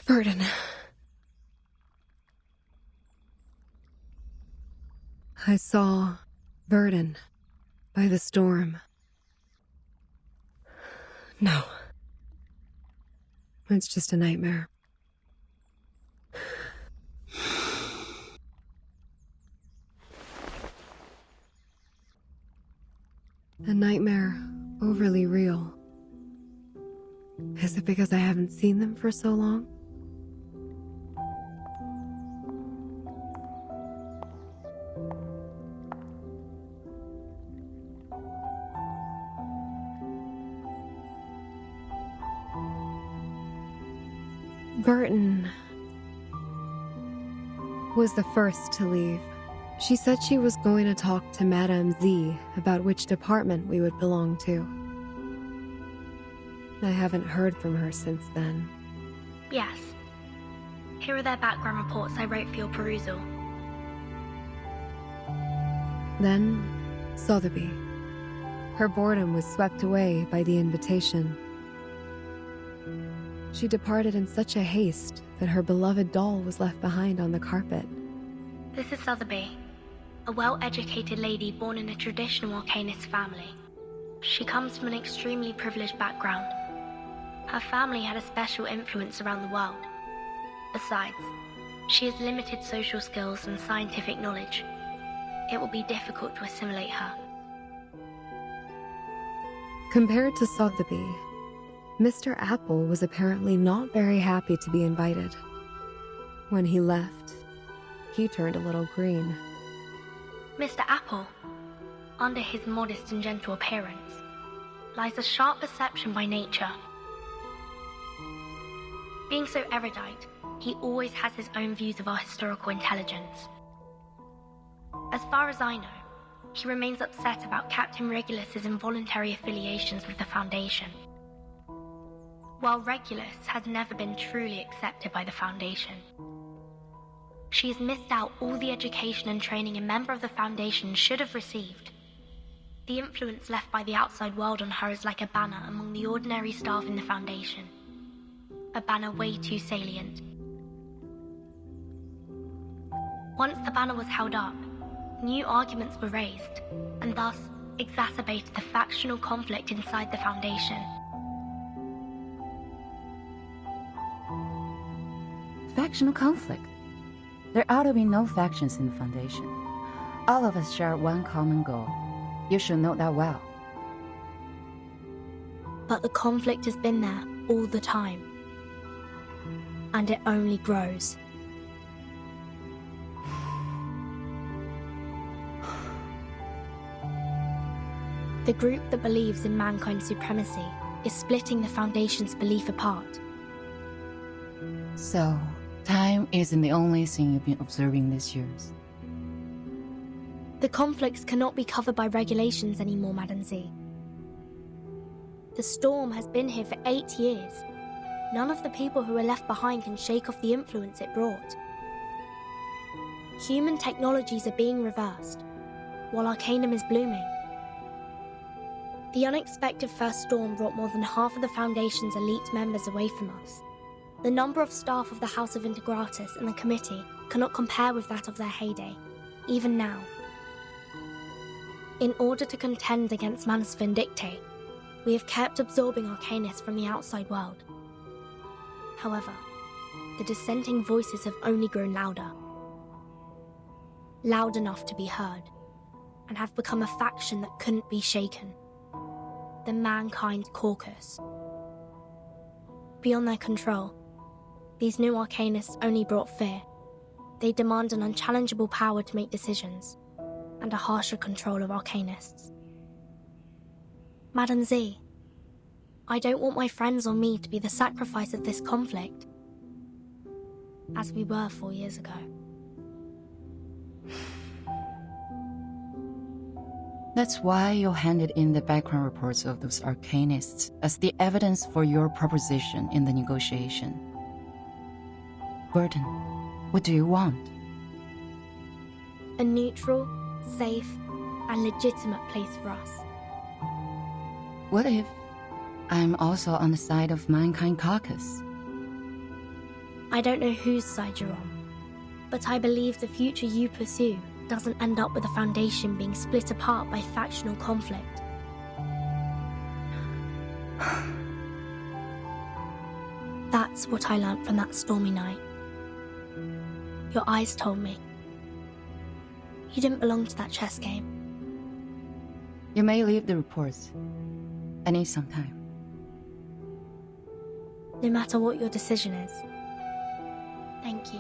Burden. I saw Burden by the storm. No. It's just a nightmare. A nightmare overly real. Is it because I haven't seen them for so long? Burton was the first to leave. She said she was going to talk to Madame Z about which department we would belong to. I haven't heard from her since then. Yes. Here are their background reports I wrote for your perusal. Then, Sotheby. Her boredom was swept away by the invitation. She departed in such a haste that her beloved doll was left behind on the carpet. This is Sotheby, a well-educated lady born in a traditional Arcanist family. She comes from an extremely privileged background. Her family had a special influence around the world. Besides, she has limited social skills and scientific knowledge. It will be difficult to assimilate her. Compared to Sotheby, Mr. Apple was apparently not very happy to be invited. When he left, he turned a little green. Mr. Apple, under his modest and gentle appearance, lies a sharp perception by nature. Being so erudite, he always has his own views of our historical intelligence. As far as I know, he remains upset about Captain Regulus's involuntary affiliations with the Foundation. While Regulus has never been truly accepted by the Foundation, she has missed out all the education and training a member of the Foundation should have received. The influence left by the outside world on her is like a banner among the ordinary staff in the Foundation. A banner way too salient. Once the banner was held up, new arguments were raised, and thus exacerbated the factional conflict inside the Foundation. Factional conflict? There ought to be no factions in the Foundation. All of us share one common goal. You should know that well. But the conflict has been there all the time. And it only grows. The group that believes in mankind's supremacy is splitting the Foundation's belief apart. So, time isn't the only thing you've been observing these years. The conflicts cannot be covered by regulations anymore, Madame Z. The storm has been here for 8 years. None of the people who were left behind can shake off the influence it brought. Human technologies are being reversed, while Arcanum is blooming. The unexpected first storm brought more than half of the Foundation's elite members away from us. The number of staff of the House of Integratus and the Committee cannot compare with that of their heyday, even now. In order to contend against Manus Vindictae, we have kept absorbing Arcanists from the outside world. However, the dissenting voices have only grown louder. Loud enough to be heard, and have become a faction that couldn't be shaken. The Mankind Caucus. Beyond their control, these new Arcanists only brought fear. They demand an unchallengeable power to make decisions, and a harsher control of Arcanists. Madame Z, I don't want my friends or me to be the sacrifice of this conflict, as we were 4 years ago. That's why you handed in the background reports of those Arcanists as the evidence for your proposition in the negotiation. Burden, what do you want? A neutral, safe, and legitimate place for us. What if I'm also on the side of Mankind Caucus? I don't know whose side you're on, but I believe the future you pursue doesn't end up with the Foundation being split apart by factional conflict. That's what I learnt from that stormy night. Your eyes told me. You didn't belong to that chess game. You may leave the reports. I need some time. No matter what your decision is. Thank you.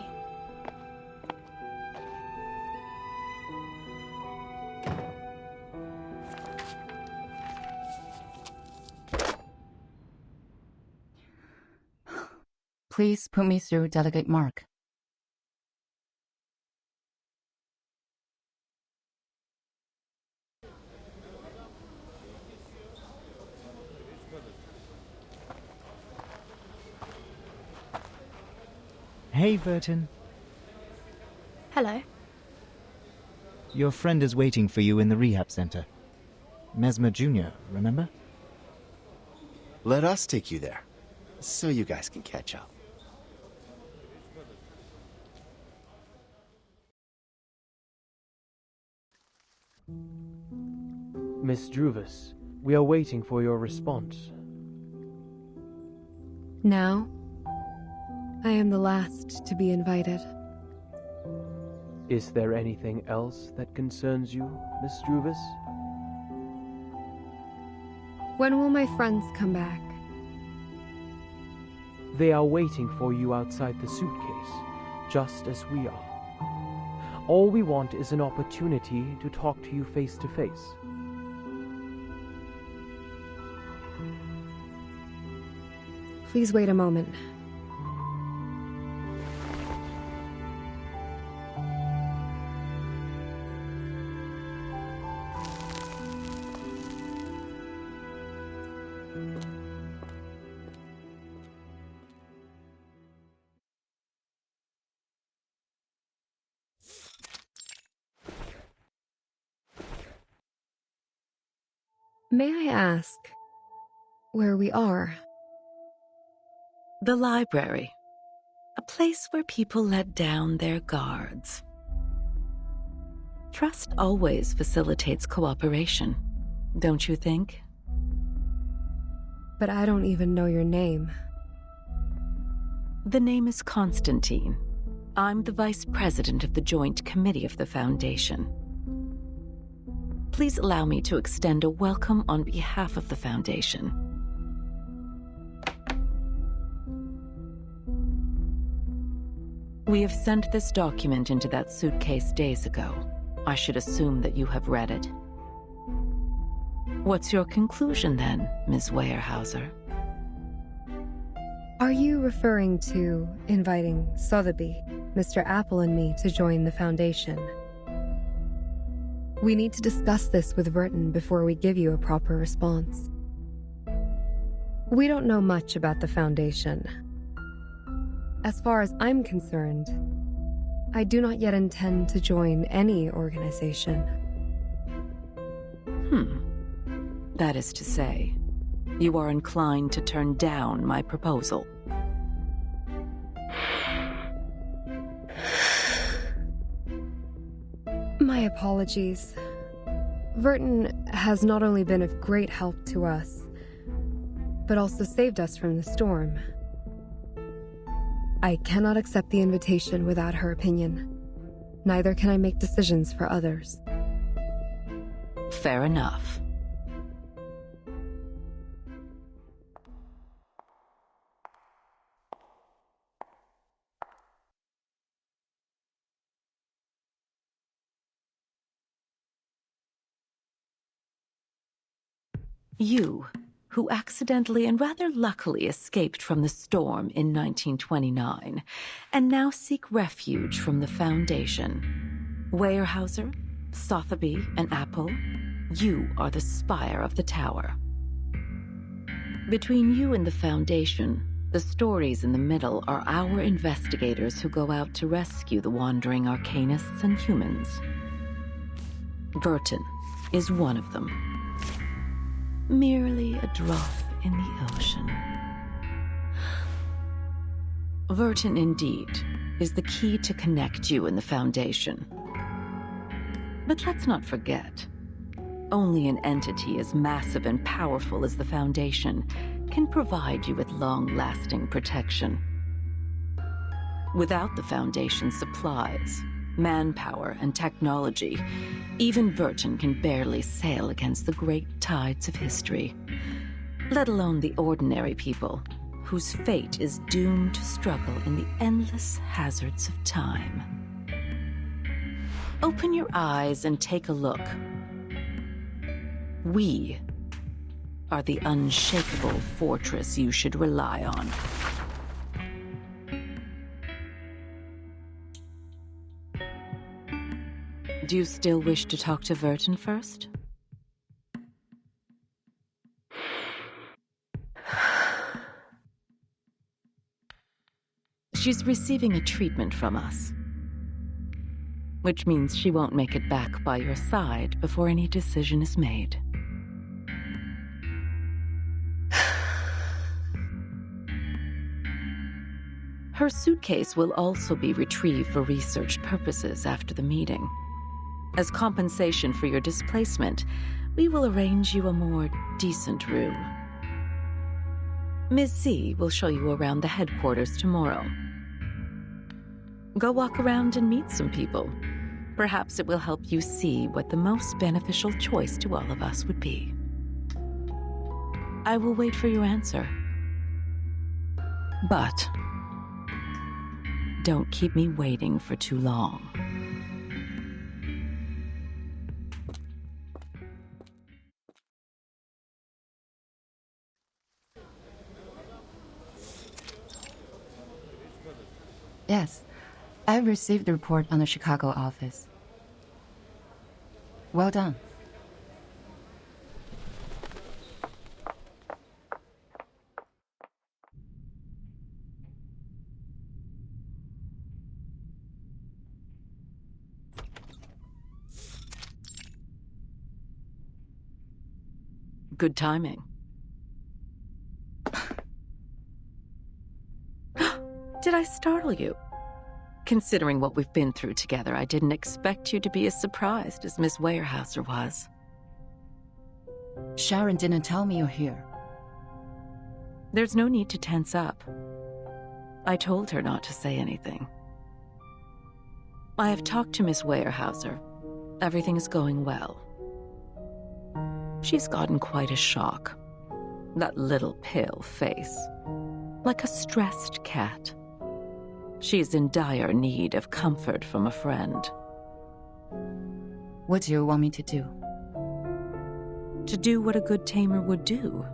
Please put me through Delegate Mark. Hey, Vertin. Hello. Your friend is waiting for you in the rehab center. Mesmer Jr., remember? Let us take you there, so you guys can catch up. Miss Druvis, we are waiting for your response. Now, I am the last to be invited. Is there anything else that concerns you, Miss Druvis? When will my friends come back? They are waiting for you outside the suitcase, just as we are. All we want is an opportunity to talk to you face to face. Please wait a moment. May I ask where we are? The library. A place where people let down their guards. Trust always facilitates cooperation, don't you think? But I don't even know your name. The name is Constantine. I'm the Vice President of the Joint Committee of the Foundation. Please allow me to extend a welcome on behalf of the Foundation. We have sent this document into that suitcase days ago. I should assume that you have read it. What's your conclusion then, Ms. Weyerhaeuser? Are you referring to inviting Sotheby, Mr. Apple and me to join the Foundation? We need to discuss this with Vertin before we give you a proper response. We don't know much about the Foundation. As far as I'm concerned, I do not yet intend to join any organization. That is to say, you are inclined to turn down my proposal. My apologies. Vertin has not only been of great help to us, but also saved us from the storm. I cannot accept the invitation without her opinion. Neither can I make decisions for others. Fair enough. You, who accidentally and rather luckily escaped from the storm in 1929, and now seek refuge from the Foundation. Weyerhaeuser, Sotheby, and Apple, you are the spire of the tower. Between you and the Foundation, the stories in the middle are our investigators who go out to rescue the wandering arcanists and humans. Vertin is one of them. Merely a drop in the ocean. Verton, indeed, is the key to connect you and the Foundation. But let's not forget, only an entity as massive and powerful as the Foundation can provide you with long-lasting protection. Without the Foundation's supplies, manpower, and technology, even Verton can barely sail against the great tides of history, let alone the ordinary people whose fate is doomed to struggle in the endless hazards of time. Open your eyes and take a look. We are the unshakable fortress you should rely on. Do you still wish to talk to Verton first? She's receiving a treatment from us, which means she won't make it back by your side before any decision is made. Her suitcase will also be retrieved for research purposes after the meeting. As compensation for your displacement, we will arrange you a more decent room. Ms. Z will show you around the headquarters tomorrow. Go walk around and meet some people. Perhaps it will help you see what the most beneficial choice to all of us would be. I will wait for your answer. But don't keep me waiting for too long. Yes, I received the report on the Chicago office. Well done. Good timing. Did I startle you? Considering what we've been through together, I didn't expect you to be as surprised as Miss Weyerhaeuser was. Sharon didn't tell me you're here. There's no need to tense up. I told her not to say anything. I have talked to Miss Weyerhaeuser. Everything is going well. She's gotten quite a shock. That little pale face. Like a stressed cat. She is in dire need of comfort from a friend. What do you want me to do? To do what a good tamer would do.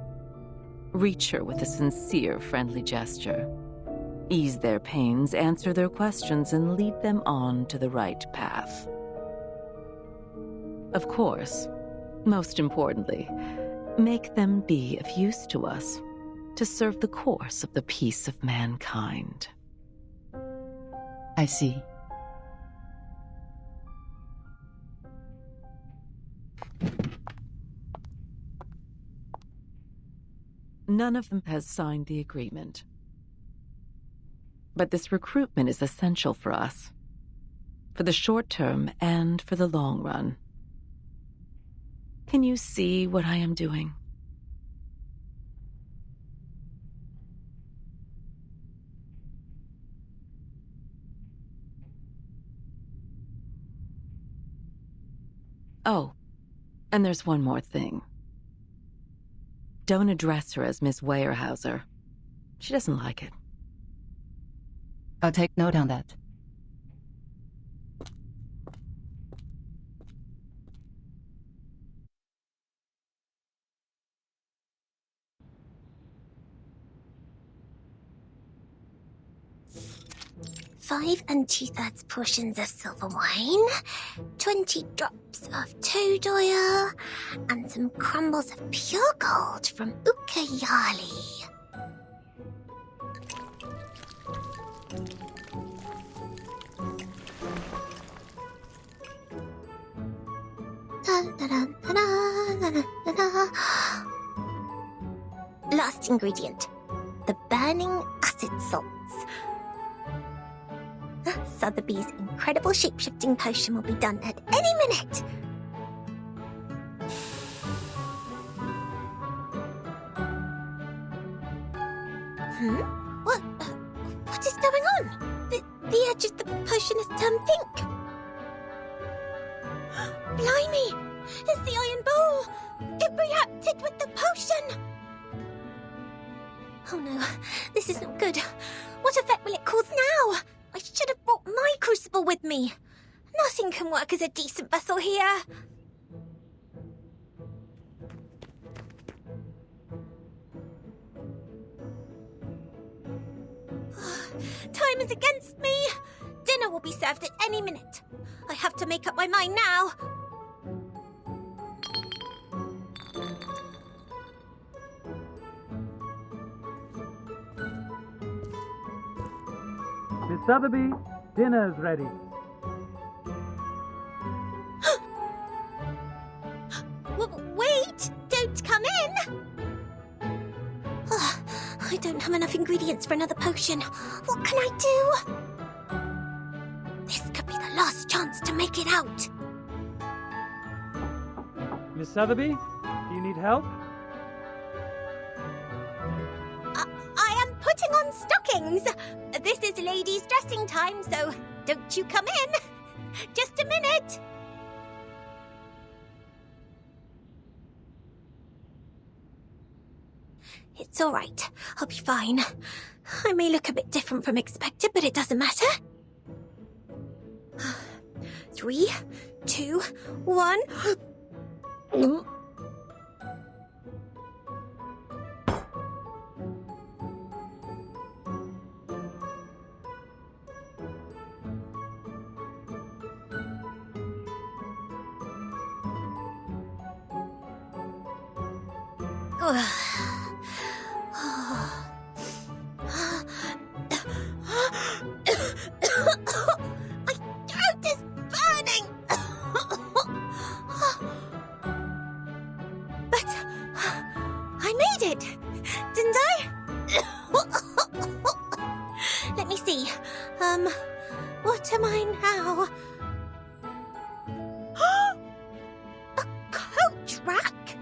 Reach her with a sincere, friendly gesture. Ease their pains, answer their questions, and lead them on to the right path. Of course, most importantly, make them be of use to us, to serve the course of the peace of mankind. I see. None of them has signed the agreement. But this recruitment is essential for us, for the short term and for the long run. Can you see what I am doing? Oh, and there's one more thing. Don't address her as Miss Weyerhaeuser. She doesn't like it. I'll take note on that. Five and 2/3 portions of silver wine, 20 drops of toad oil, and some crumbles of pure gold from Ucayali. Last ingredient, the burning acid salts. Sotheby's incredible shape-shifting potion will be done at any minute. What is going on? The edge of the potion has turned pink. Blimey! It's the iron bowl! It reacted with the potion! Oh no, this is not good. What effect will it cause now? I should have brought my crucible with me. Nothing can work as a decent vessel here. Time is against me. Dinner will be served at any minute. I have to make up my mind now. Miss Sotheby, dinner's ready. Wait! Don't come in! I don't have enough ingredients for another potion. What can I do? This could be the last chance to make it out. Miss Sotheby, do you need help? I am putting on stockings. This is ladies' dressing time, so don't you come in. Just a minute. It's all right. I'll be fine. I may look a bit different from expected, but it doesn't matter. 3, 2, 1. My throat is burning! But I made it, didn't I? Let me see. What am I now? A coach rack?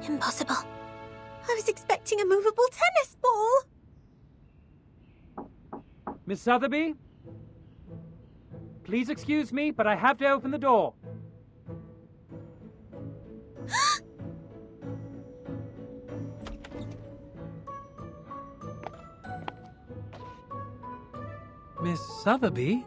Impossible. I was expecting a movable tennis ball. Miss Sotheby? Please excuse me, but I have to open the door. Miss Sotheby?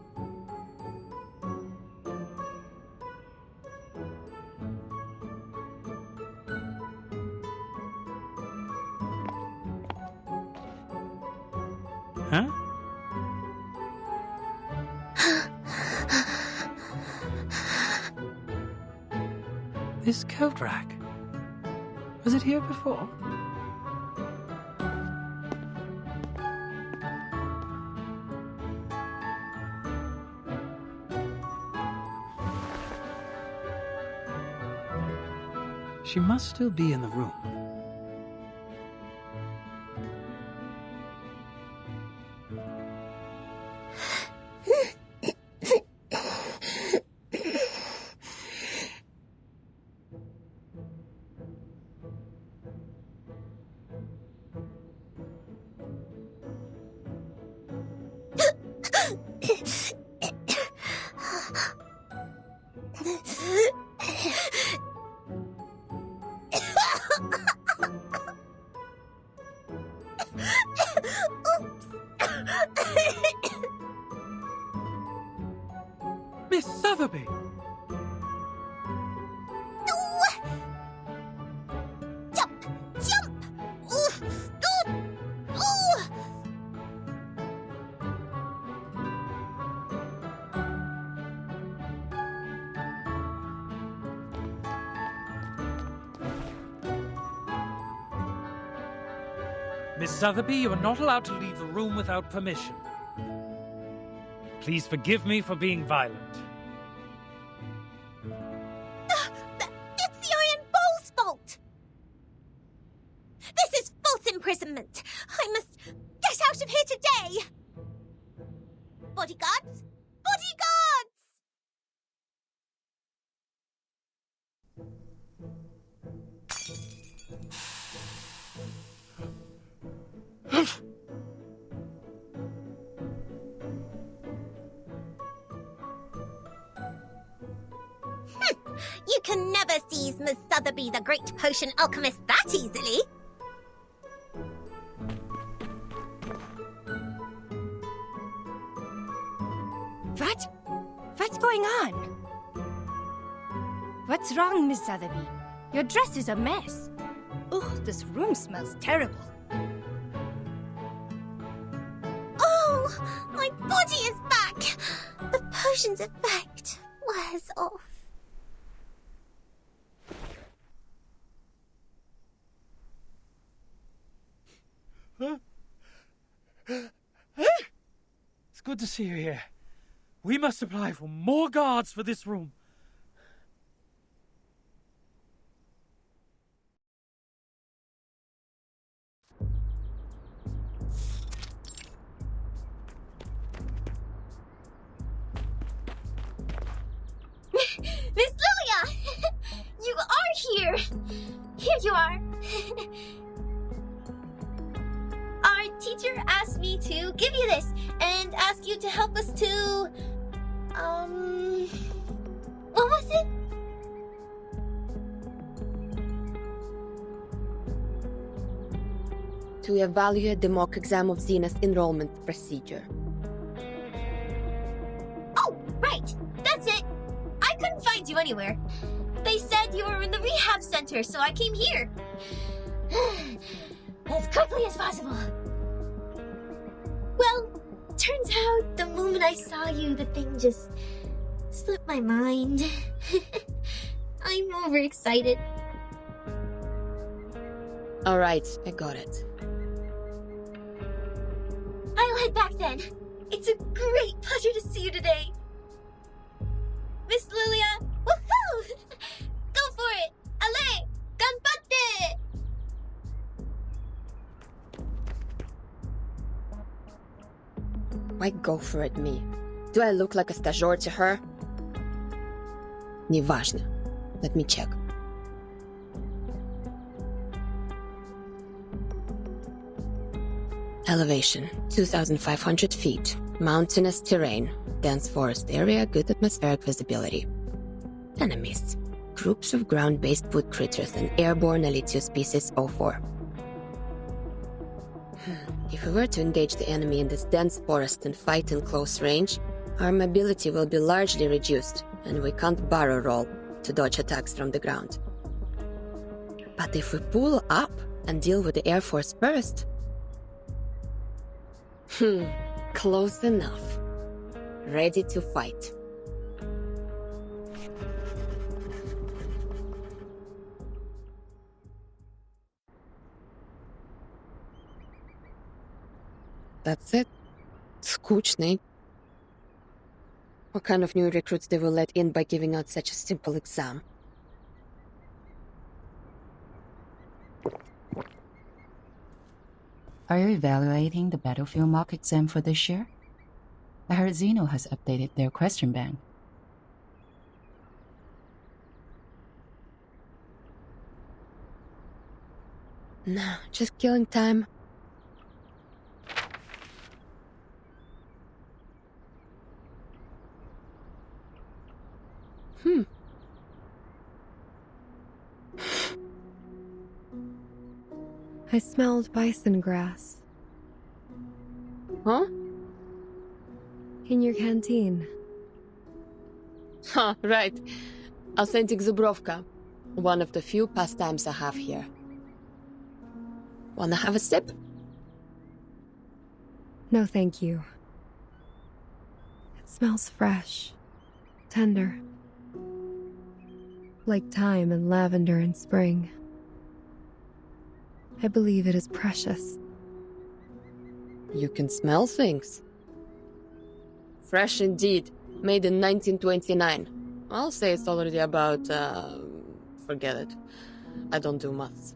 Huh? This coat rack. Was it here before? She must still be in the room. Miss Sotheby! Jump! Jump! Ooh, ooh, ooh. Miss Sotheby, you are not allowed to leave the room without permission. Please forgive me for being violent. It's the Iron Bowl's fault! This is false imprisonment! I must get out of here today! bodyguards! Bodyguards! You can never seize Miss Sotheby, the great potion alchemist, that easily. What? What's going on? What's wrong, Miss Sotheby? Your dress is a mess. Ugh, this room smells terrible. Oh, my body is back. The potion's effect wears off. It's good to see you here. We must apply for more guards for this room. Miss Lilia! You are here! Here you are. Our teacher asked me to give you this and ask you to help us to... What was it? To evaluate the mock exam of Xena's enrollment procedure. Oh, right! That's it! I couldn't find you anywhere. They said you were in the rehab center, so I came here. As quickly as possible. Well, turns out the moment I saw you, the thing just slipped my mind. I'm overexcited. Alright, I got it. I'll head back then. It's a great pleasure to see you today. Miss Lilia, woohoo! Go for it! Ale! Ganbatte! Why go for it, me? Do I look like a stagiaire to her? Неважно. Let me check. Elevation, 2,500 feet. Mountainous terrain. Dense forest area, good atmospheric visibility. Enemies. Groups of ground-based wood critters and airborne Elitio species 04. If we were to engage the enemy in this dense forest and fight in close range, our mobility will be largely reduced, and we can't barrel roll to dodge attacks from the ground. But if we pull up and deal with the Air Force first... close enough. Ready to fight. That's it. Скучный. What kind of new recruits they will let in by giving out such a simple exam? Are you evaluating the battlefield mock exam for this year? I heard Xeno has updated their question bank. No, just killing time. I smelled bison grass. Huh? In your canteen. Huh, right. Authentic Zubrovka. One of the few pastimes I have here. Wanna have a sip? No, thank you. It smells fresh. Tender. Like thyme and lavender in spring. I believe it is precious. You can smell things. Fresh indeed. Made in 1929. I'll say it's already about, forget it. I don't do maths.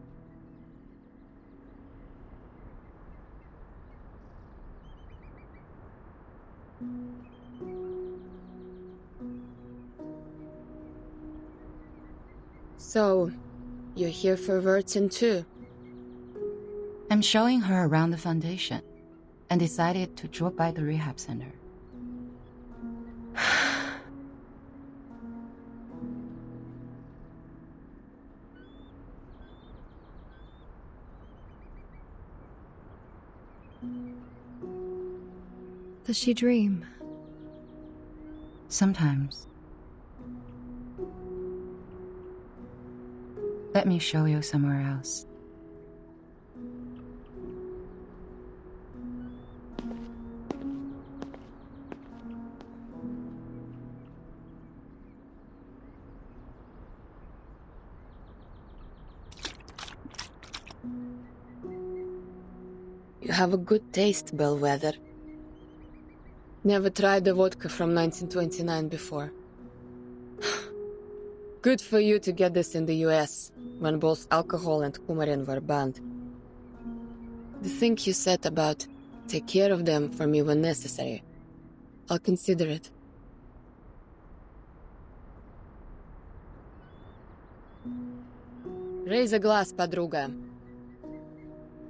So, you're here for Vertin too? I'm showing her around the foundation and decided to drop by the rehab center. Does she dream? Sometimes. Let me show you somewhere else. You have a good taste, Bellwether. Never tried the vodka from 1929 before. Good for you to get this in the US, when both alcohol and coumarin were banned. The thing you said about take care of them for me when necessary, I'll consider it. Raise a glass, подруга.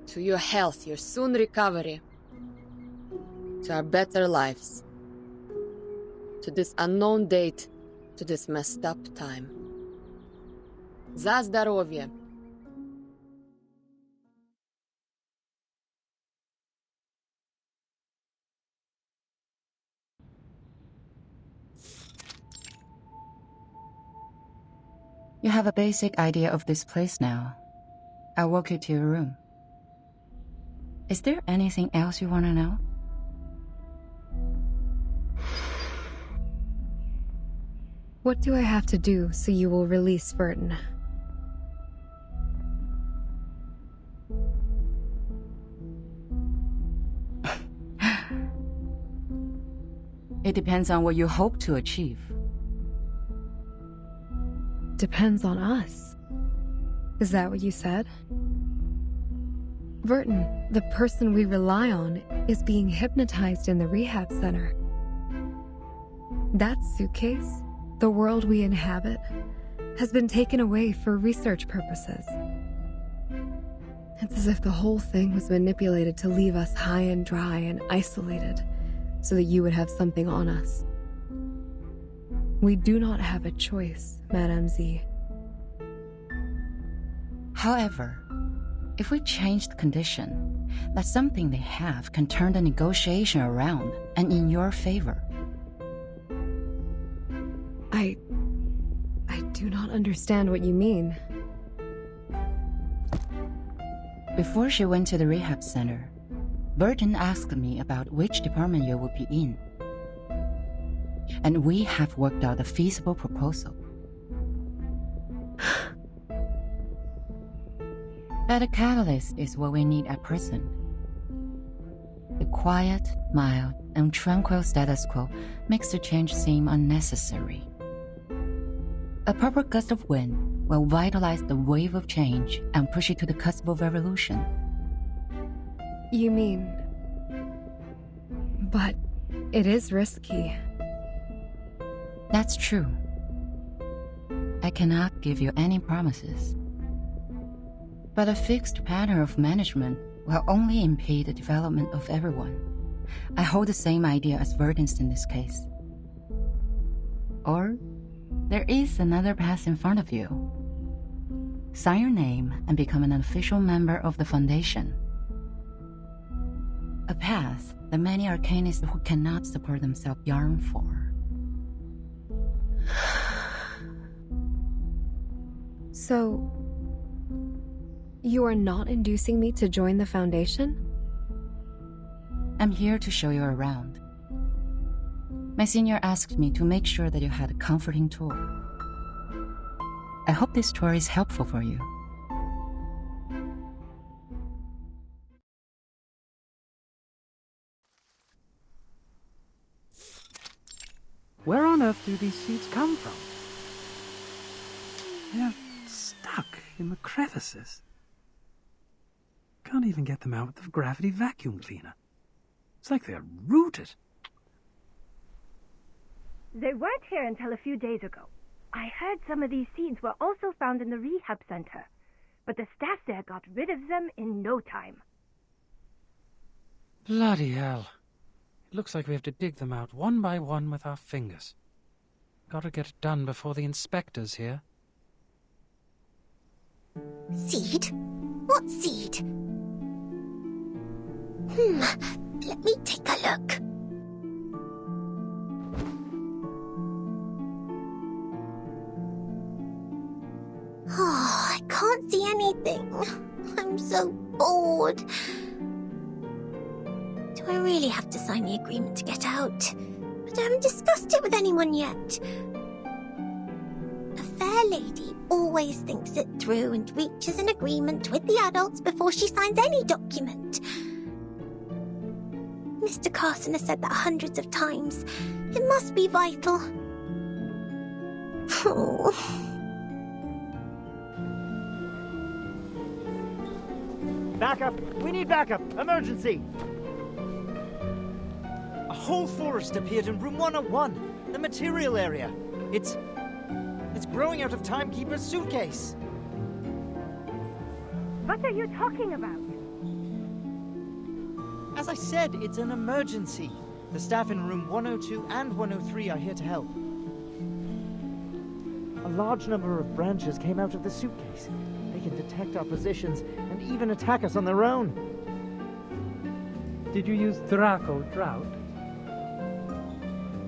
To your health, your soon recovery. To our better lives. To this unknown date, to this messed up time. За здоровье! You have a basic idea of this place now. I'll walk you to your room. Is there anything else you want to know? What do I have to do so you will release Vertin? It depends on what you hope to achieve. Depends on us. Is that what you said? Vertin, the person we rely on, is being hypnotized in the rehab center. That suitcase, the world we inhabit, has been taken away for research purposes. It's as if the whole thing was manipulated to leave us high and dry and isolated, so that you would have something on us. We do not have a choice, Madame Z. However, if we change the condition, that something they have can turn the negotiation around and in your favor. I do not understand what you mean. Before she went to the rehab center, Vertin asked me about which department you would be in. And we have worked out a feasible proposal. But a catalyst is what we need at present. The quiet, mild, and tranquil status quo makes the change seem unnecessary. A proper gust of wind will vitalize the wave of change and push it to the cusp of revolution. You mean... But it is risky. That's true. I cannot give you any promises. But a fixed pattern of management will only impede the development of everyone. I hold the same idea as Vertin's in this case. Or, there is another path in front of you. Sign your name and become an official member of the Foundation. A path that many arcanists who cannot support themselves yearn for. So, you are not inducing me to join the Foundation? I'm here to show you around. My senior asked me to make sure that you had a comforting tour. I hope this tour is helpful for you. Where on earth do these seeds come from? They're stuck in the crevices. Can't even get them out with the gravity vacuum cleaner. It's like they're rooted. They weren't here until a few days ago. I heard some of these seeds were also found in the rehab center, but the staff there got rid of them in no time. Bloody hell. It looks like we have to dig them out one by one with our fingers. Gotta get it done before the inspector's here. Seed? What seed? Let me take a look. Oh, I can't see anything. I'm so bored. Do I really have to sign the agreement to get out? But I haven't discussed it with anyone yet. A fair lady always thinks it through and reaches an agreement with the adults before she signs any document. Mr. Carson has said that hundreds of times. It must be vital. Oh. Backup! We need backup! Emergency! A whole forest appeared in room 101, the material area. It's growing out of Timekeeper's suitcase. What are you talking about? As I said, it's an emergency. The staff in room 102 and 103 are here to help. A large number of branches came out of the suitcase. They can detect our positions and even attack us on their own. Did you use Draco Drought?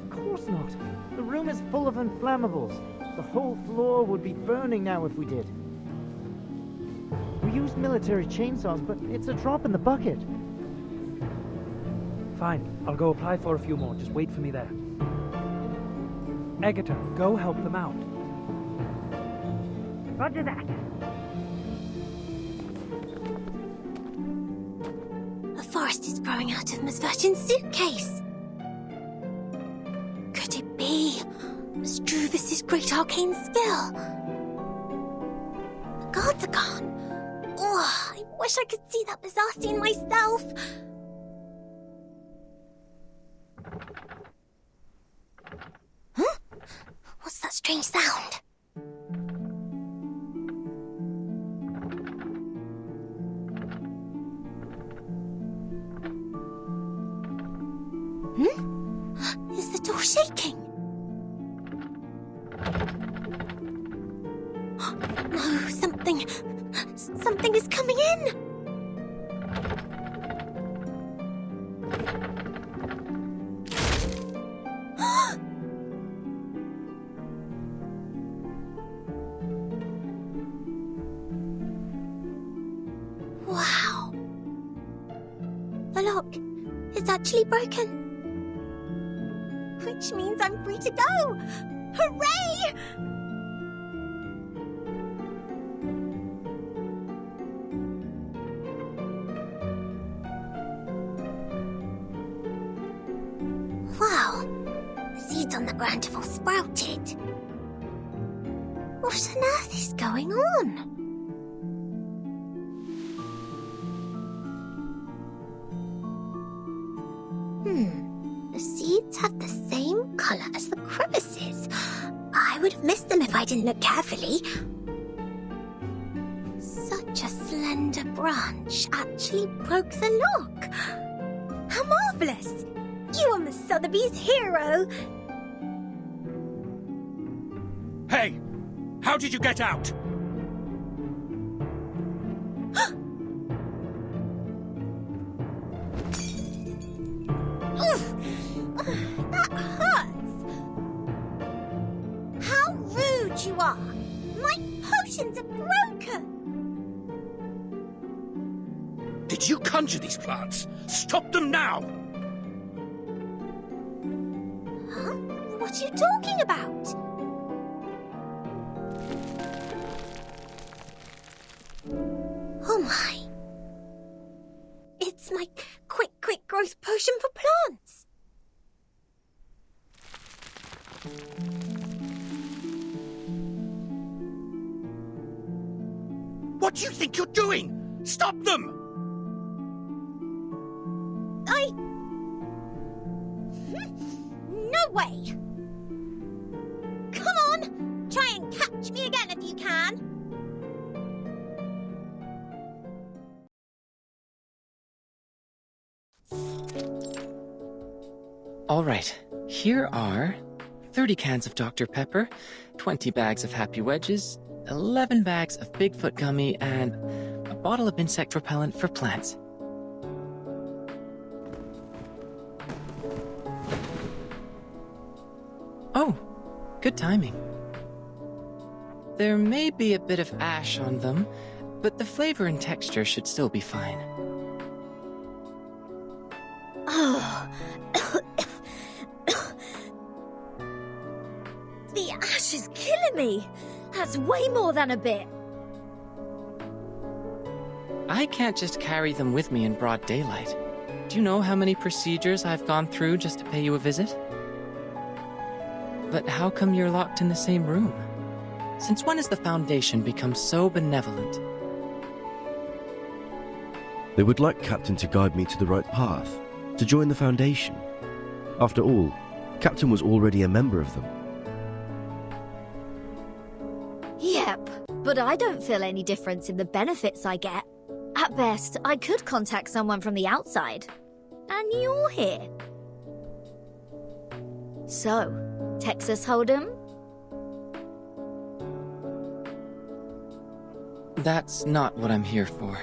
Of course not. The room is full of inflammables. The whole floor would be burning now if we did. We used military chainsaws, but it's a drop in the bucket. Fine, I'll go apply for a few more. Just wait for me there. Agatha, go help them out. Roger that. A forest is growing out of Miss Virgin's suitcase. Could it be Struvis's great arcane skill? The guards are gone. Oh, I wish I could see that bizarre scene myself. Huh? What's that strange sound? Is the door shaking? No, something is coming in. Wow. The lock is actually broken. Which means I'm free to go! Hooray! Wow, the seeds on the ground have all sprouted. What on earth is going on? The seeds have the same colour as the crevices. I would have missed them if I didn't look carefully. Such a slender branch actually broke the lock. How marvellous! You are Miss Sotheby's hero! Hey! How did you get out? That hurts! How rude you are! My potions are broken! Did you conjure these plants? Stop them now! Huh? What are you talking about? Oh my. It's my quick growth potion for plants. What do you think you're doing? Stop them! No way! All right, here are 30 cans of Dr. Pepper, 20 bags of Happy Wedges, 11 bags of Bigfoot gummy, and a bottle of insect repellent for plants. Oh, good timing. There may be a bit of ash on them, but the flavor and texture should still be fine. Oh. The ash is killing me. That's way more than a bit. I can't just carry them with me in broad daylight. Do you know how many procedures I've gone through just to pay you a visit? But how come you're locked in the same room? Since when has the Foundation become so benevolent? They would like Captain to guide me to the right path, to join the Foundation. After all, Captain was already a member of them. Yep, but I don't feel any difference in the benefits I get. At best, I could contact someone from the outside. And you're here. So, Texas Hold'em? That's not what I'm here for.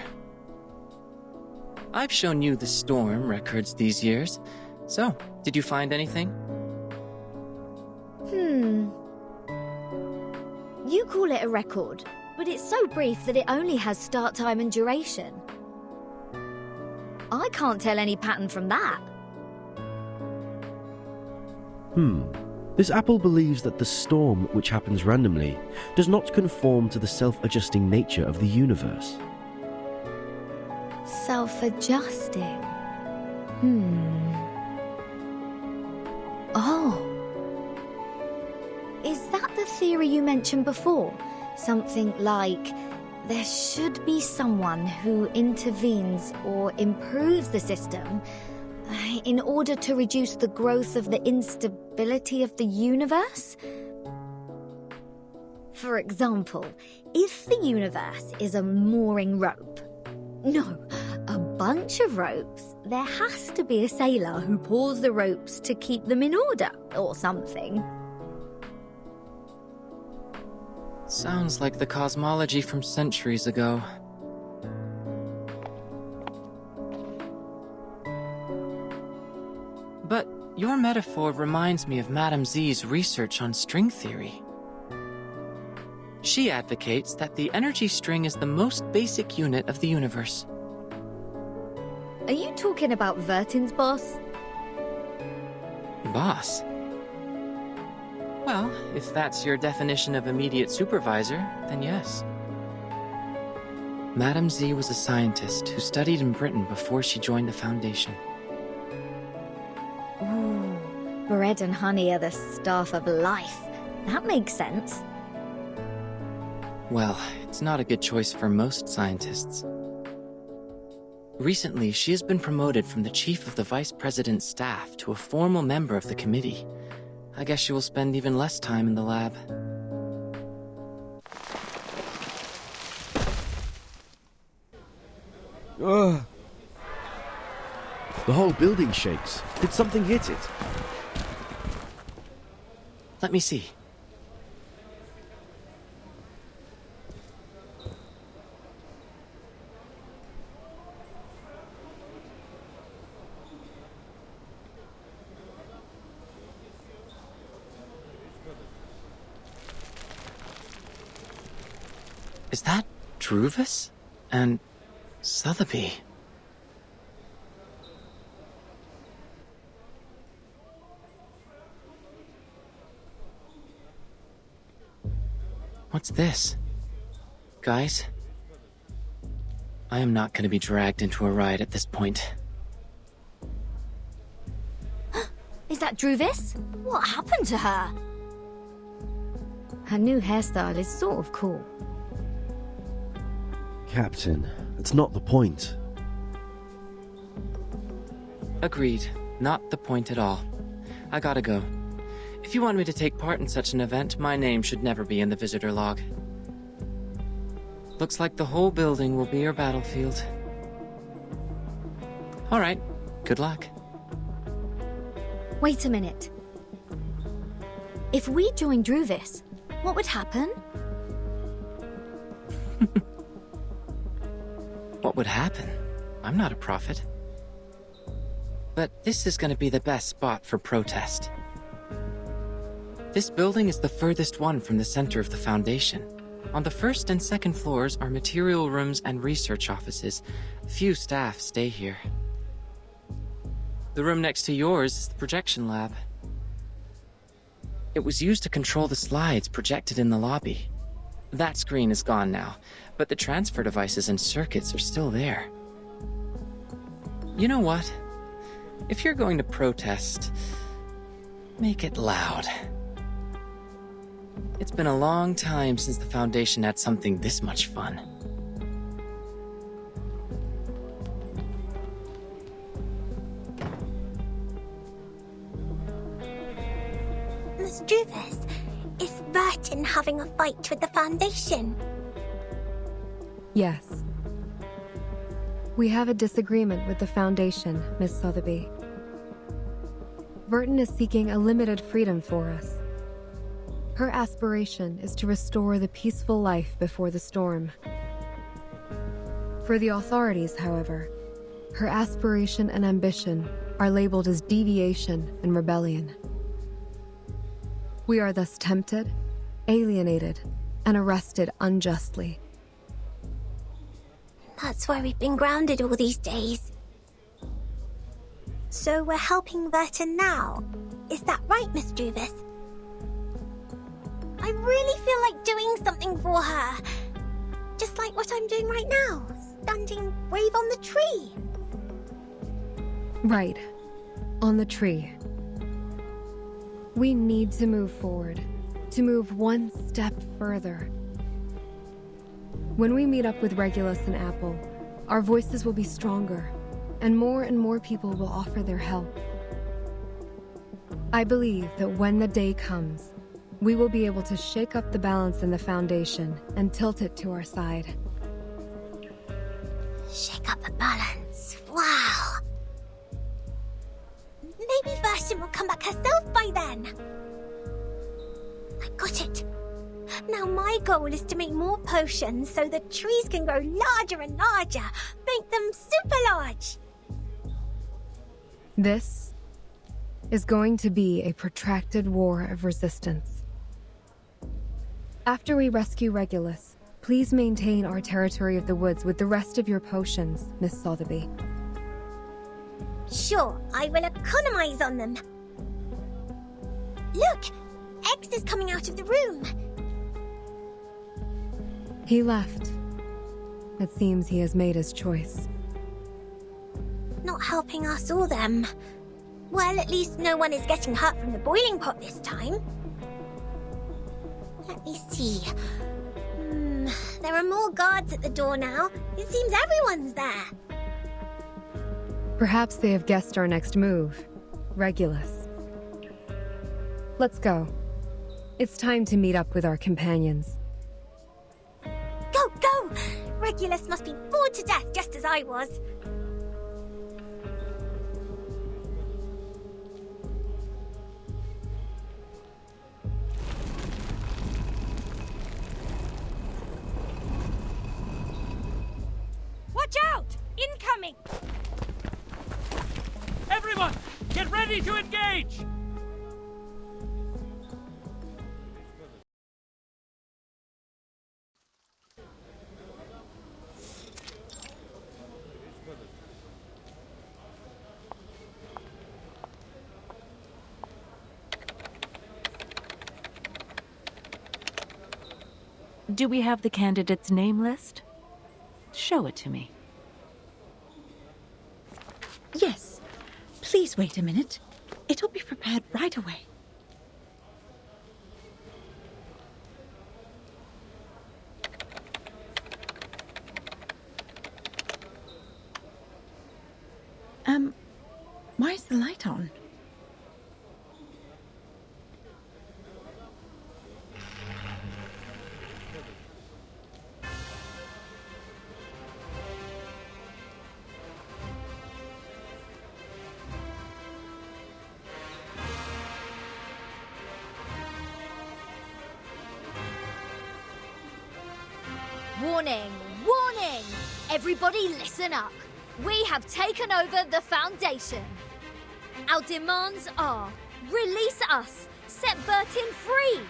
I've shown you the storm records these years. So, did you find anything? You call it a record, but it's so brief that it only has start time and duration. I can't tell any pattern from that. This apple believes that the storm, which happens randomly, does not conform to the self-adjusting nature of the universe. Self-adjusting. Oh. Is that the theory you mentioned before? Something like, there should be someone who intervenes or improves the system in order to reduce the growth of the instability of the universe? For example, if the universe is a mooring rope, no, a bunch of ropes, there has to be a sailor who pulls the ropes to keep them in order, or something. Sounds like the cosmology from centuries ago. But your metaphor reminds me of Madame Z's research on string theory. She advocates that the energy string is the most basic unit of the universe. Are you talking about Vertin's boss? Boss? Well, if that's your definition of immediate supervisor, then yes. Madame Z was a scientist who studied in Britain before she joined the Foundation. Ooh, bread and honey are the staff of life. That makes sense. Well, it's not a good choice for most scientists. Recently, she has been promoted from the chief of the vice president's staff to a formal member of the committee. I guess she will spend even less time in the lab. Ugh. The whole building shakes. Did something hit it? Let me see. Is that Druvis and Sotheby? What's this? Guys? I am not going to be dragged into a ride at this point. Is that Druvis? What happened to her? Her new hairstyle is sort of cool. Captain, that's not the point. Agreed. Not the point at all. I gotta go. If you want me to take part in such an event, my name should never be in the visitor log. Looks like the whole building will be your battlefield. All right. Good luck. Wait a minute. If we joined Druvis, what would happen? What would happen? I'm not a prophet. But this is going to be the best spot for protest. This building is the furthest one from the center of the Foundation. On the first and second floors are material rooms and research offices. Few staff stay here. The room next to yours is the projection lab. It was used to control the slides projected in the lobby. That screen is gone now, but the transfer devices and circuits are still there. You know what? If you're going to protest, make it loud. It's been a long time since the Foundation had something this much fun. Miss Druvis, is Burton having a fight with the Foundation? Yes. We have a disagreement with the Foundation, Miss Sotheby. Burton is seeking a limited freedom for us. Her aspiration is to restore the peaceful life before the storm. For the authorities, however, her aspiration and ambition are labeled as deviation and rebellion. We are thus tempted, alienated, and arrested unjustly. That's why we've been grounded all these days. So we're helping Burton now. Is that right, Miss Druvis? I really feel like doing something for her. Just like what I'm doing right now, standing brave on the tree. Right. On the tree. We need to move forward, to move one step further. When we meet up with Regulus and Apple, our voices will be stronger, and more people will offer their help. I believe that when the day comes, we will be able to shake up the balance in the Foundation and tilt it to our side. Shake up the balance. Wow. Maybe Burton will come back herself by then. I got it. Now my goal is to make more potions so the trees can grow larger and larger. Make them super large. This is going to be a protracted war of resistance. After we rescue Regulus, please maintain our territory of the woods with the rest of your potions, Miss Sotheby. Sure, I will economize on them. Look! X is coming out of the room. He left. It seems he has made his choice. Not helping us or them. Well, at least no one is getting hurt from the boiling pot this time. Let me see. There are more guards at the door now. It seems everyone's there. Perhaps they have guessed our next move. Regulus. Let's go. It's time to meet up with our companions. Go, go! Regulus must be bored to death just as I was. Watch out! Incoming! Everyone, get ready to engage! Do we have the candidate's name list? Show it to me. Yes. Please wait a minute. It'll be prepared right away. Why is the light on? Warning! Warning! Everybody listen up. We have taken over the Foundation. Our demands are: release us, set Bertin free.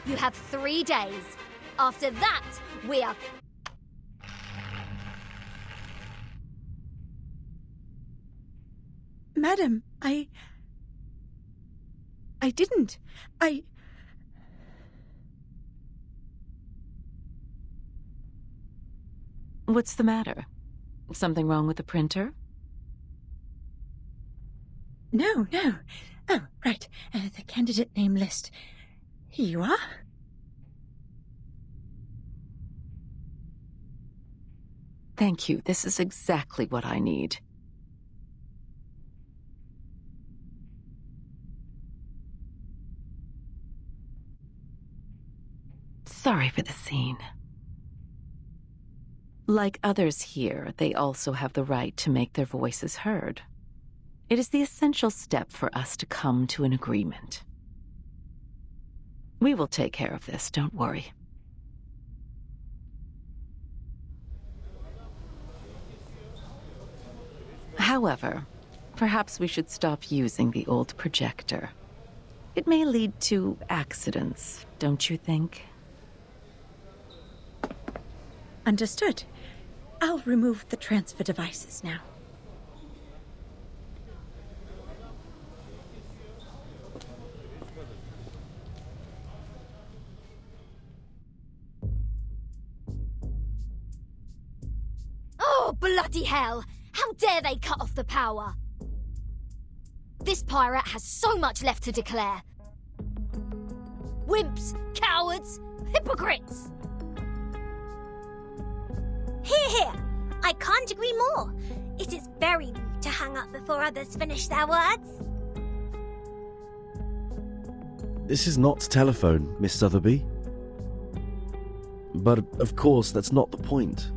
You have 3 days. After that, we are... Madam, I didn't. What's the matter? Something wrong with the printer? No. Oh, right. The candidate name list. Here you are. Thank you. This is exactly what I need. Sorry for the scene. Like others here, they also have the right to make their voices heard. It is the essential step for us to come to an agreement. We will take care of this, don't worry. However, perhaps we should stop using the old projector. It may lead to accidents, don't you think? Understood. I'll remove the transfer devices now. Oh, bloody hell! How dare they cut off the power? This pirate has so much left to declare. Wimps, cowards, hypocrites! Here. I can't agree more. It is very rude to hang up before others finish their words. This is not telephone, Miss Sotheby. But, of course, that's not the point.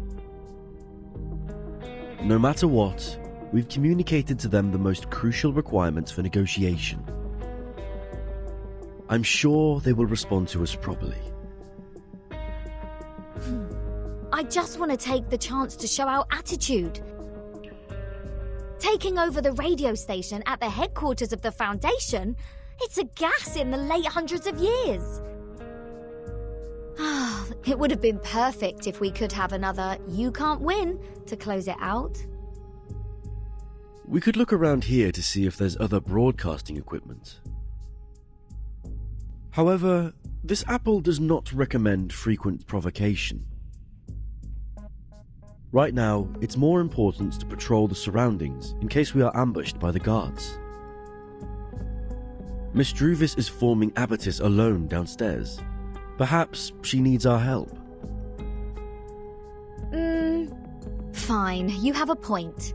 No matter what, we've communicated to them the most crucial requirements for negotiation. I'm sure they will respond to us properly. I just want to take the chance to show our attitude. Taking over the radio station at the headquarters of the Foundation, it's a gas in the late hundreds of years. It would have been perfect if we could have another "you can't win" to close it out. We could look around here to see if there's other broadcasting equipment. However, this apple does not recommend frequent provocation. Right now, it's more important to patrol the surroundings in case we are ambushed by the guards. Miss Druvis is forming Abatis alone downstairs. Perhaps she needs our help. Fine, you have a point.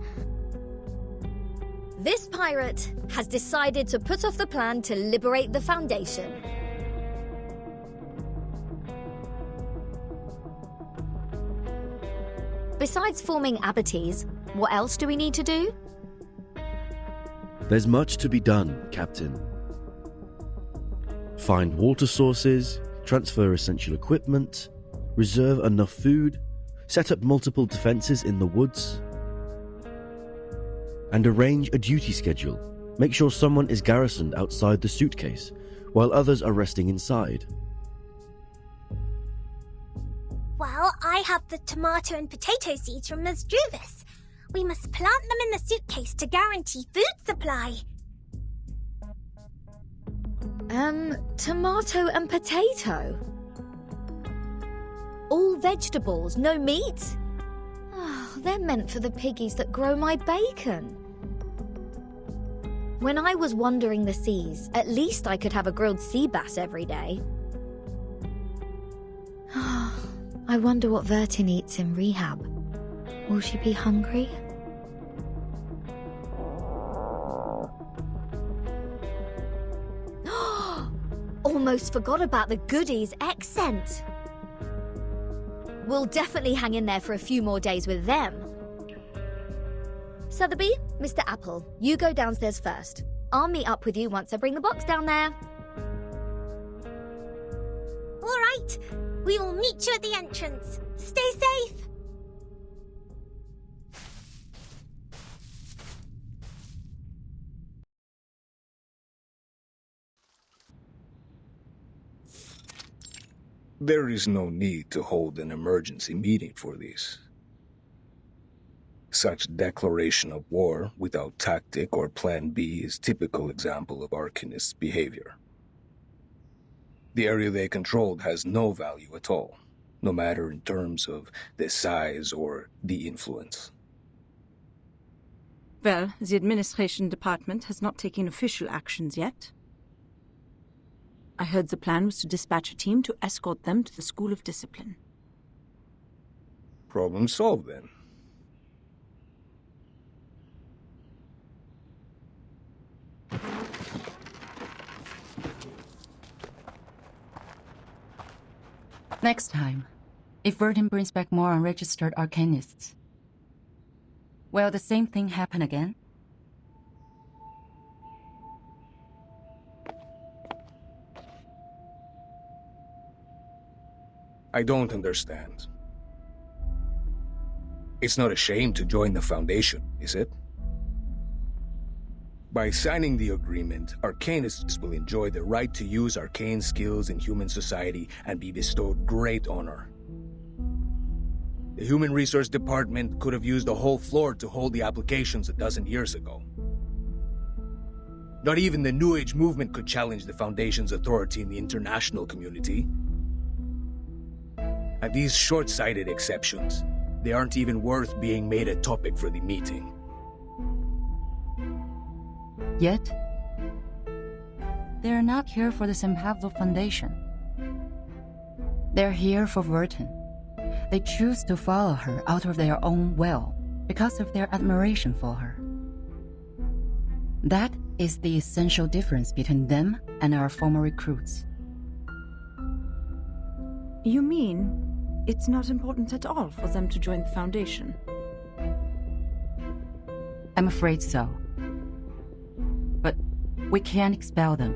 This pirate has decided to put off the plan to liberate the Foundation. Besides forming Abatis, what else do we need to do? There's much to be done, Captain. Find water sources, transfer essential equipment, reserve enough food, set up multiple defenses in the woods, and arrange a duty schedule. Make sure someone is garrisoned outside the suitcase, while others are resting inside. Well, I have the tomato and potato seeds from Ms. Druvis. We must plant them in the suitcase to guarantee food supply. Tomato and potato? All vegetables, no meat? Oh, they're meant for the piggies that grow my bacon. When I was wandering the seas, at least I could have a grilled sea bass every day. I wonder what Vertin eats in rehab. Will she be hungry? Almost forgot about the goodies X sent. We'll definitely hang in there for a few more days with them. Sotheby, Mr. Apple, you go downstairs first. I'll meet up with you once I bring the box down there. All right. We will meet you at the entrance. Stay safe! There is no need to hold an emergency meeting for this. Such declaration of war without tactic or plan B is typical example of Arcanists' behavior. The area they controlled has no value at all, no matter in terms of the size or the influence. Well, the administration department has not taken official actions yet. I heard the plan was to dispatch a team to escort them to the School of Discipline. Problem solved, then. Next time, if Vertin brings back more unregistered Arcanists, will the same thing happen again? I don't understand. It's not a shame to join the Foundation, is it? By signing the agreement, Arcanists will enjoy the right to use arcane skills in human society and be bestowed great honor. The Human Resource Department could have used the whole floor to hold the applications a dozen years ago. Not even the New Age movement could challenge the Foundation's authority in the international community. And these short-sighted exceptions, they aren't even worth being made a topic for the meeting. Yet, they're not here for the St. Pavlo Foundation. They're here for Vertin. They choose to follow her out of their own will because of their admiration for her. That is the essential difference between them and our former recruits. You mean it's not important at all for them to join the Foundation? I'm afraid so. But we can't expel them.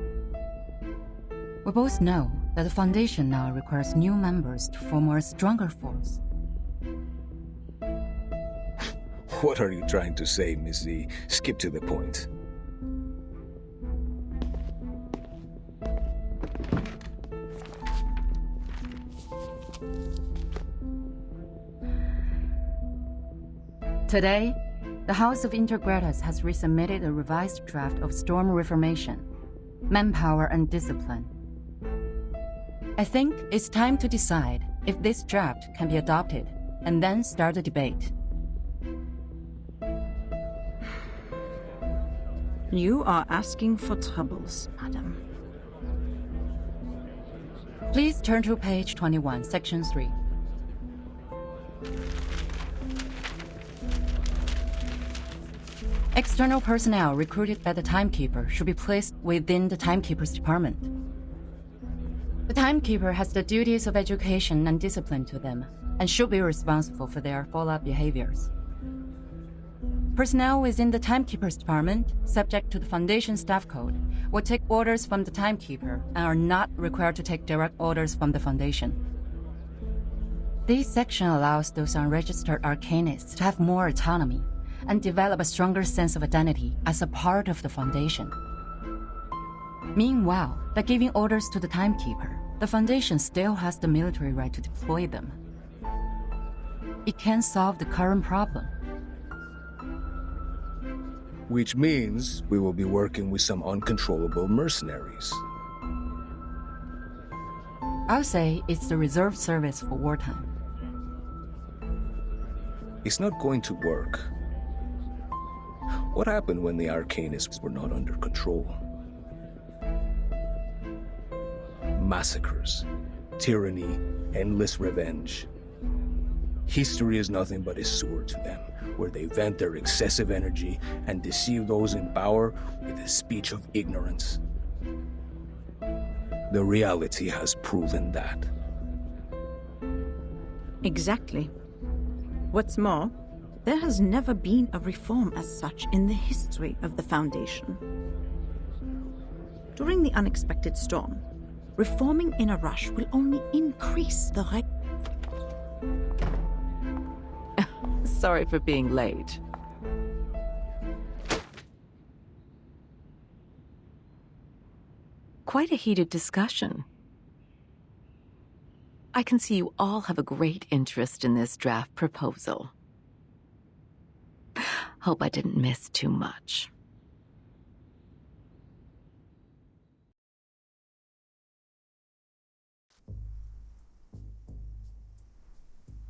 We both know that the Foundation now requires new members to form a stronger force. What are you trying to say, Miss Z? Skip to the point. Today, the House of Intergratus has resubmitted a revised draft of Storm Reformation, Manpower and Discipline. I think it's time to decide if this draft can be adopted, and then start a debate. You are asking for troubles, madam. Please turn to page 21, section 3. External personnel recruited by the Timekeeper should be placed within the Timekeeper's department. The Timekeeper has the duties of education and discipline to them, and should be responsible for their follow-up behaviors. Personnel within the Timekeeper's department, subject to the Foundation Staff Code, will take orders from the Timekeeper and are not required to take direct orders from the Foundation. This section allows those unregistered Arcanists to have more autonomy and develop a stronger sense of identity as a part of the Foundation. Meanwhile, by giving orders to the Timekeeper, the Foundation still has the military right to deploy them. It can solve the current problem. Which means we will be working with some uncontrollable mercenaries. I'll say it's the reserve service for wartime. It's not going to work. What happened when the Arcanists were not under control? Massacres, tyranny, endless revenge. History is nothing but a sewer to them, where they vent their excessive energy and deceive those in power with a speech of ignorance. The reality has proven that. Exactly. What's more, there has never been a reform as such in the history of the Foundation. During the unexpected storm, reforming in a rush will only increase the Sorry for being late. Quite a heated discussion. I can see you all have a great interest in this draft proposal. Hope I didn't miss too much.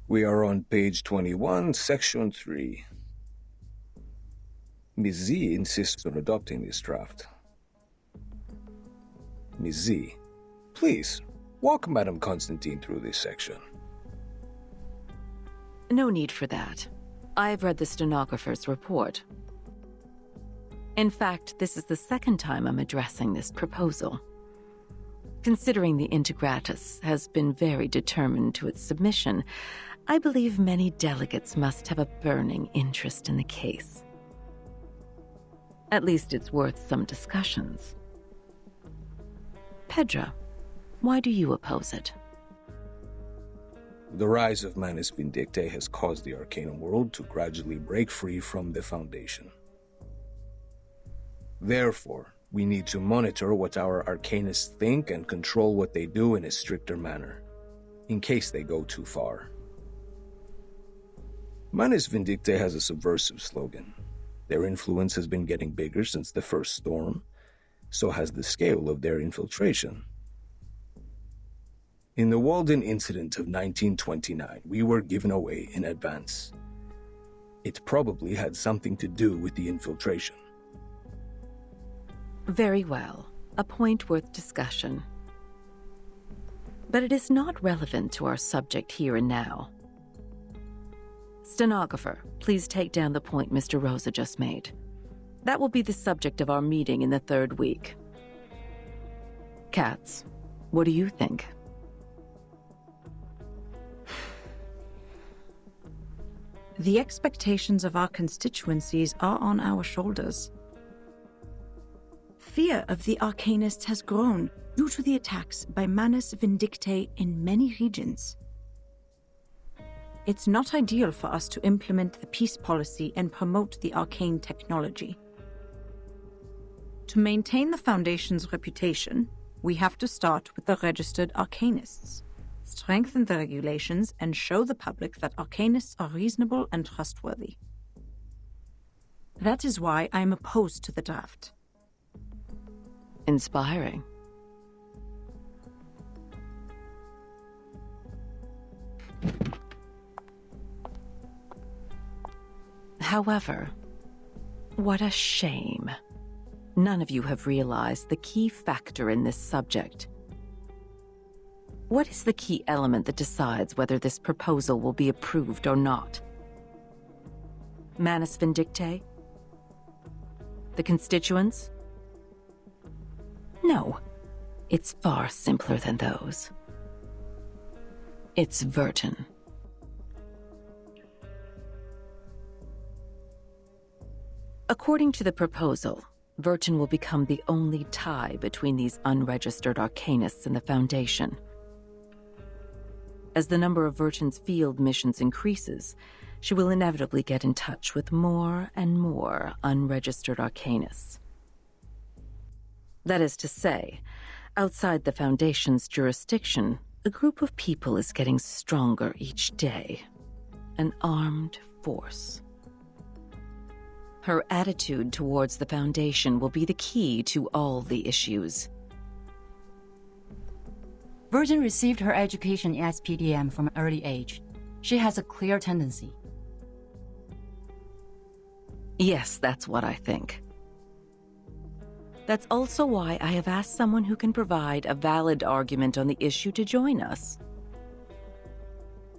We are on page 21, section 3. Ms. Z insists on adopting this draft. Ms. Z, please, walk Madame Constantine through this section. No need for that. I've read the stenographer's report. In fact, this is the second time I'm addressing this proposal. Considering the Integratus has been very determined to its submission, I believe many delegates must have a burning interest in the case. At least it's worth some discussions. Pedra, why do you oppose it? The rise of Manus Vindictae has caused the Arcanum world to gradually break free from the Foundation. Therefore, we need to monitor what our Arcanists think and control what they do in a stricter manner, in case they go too far. Manus Vindictae has a subversive slogan. Their influence has been getting bigger since the first storm, so has the scale of their infiltration. In the Walden incident of 1929, we were given away in advance. It probably had something to do with the infiltration. Very well. A point worth discussion. But it is not relevant to our subject here and now. Stenographer, please take down the point Mr. Rosa just made. That will be the subject of our meeting in the 3rd week. Katz, what do you think? The expectations of our constituencies are on our shoulders. Fear of the Arcanists has grown due to the attacks by Manus Vindictae in many regions. It's not ideal for us to implement the peace policy and promote the arcane technology. To maintain the Foundation's reputation, we have to start with the registered Arcanists, strengthen the regulations, and show the public that Arcanists are reasonable and trustworthy. That is why I am opposed to the draft. Inspiring. However, what a shame. None of you have realized the key factor in this subject. What is the key element that decides whether this proposal will be approved or not? Manus Vindictae? The constituents? No, it's far simpler than those. It's Vertin. According to the proposal, Vertin will become the only tie between these unregistered Arcanists and the Foundation. As the number of Vertin's field missions increases, she will inevitably get in touch with more and more unregistered Arcanists. That is to say, outside the Foundation's jurisdiction, a group of people is getting stronger each day. An armed force. Her attitude towards the Foundation will be the key to all the issues. Virgin received her education in SPDM from an early age. She has a clear tendency. Yes, that's what I think. That's also why I have asked someone who can provide a valid argument on the issue to join us.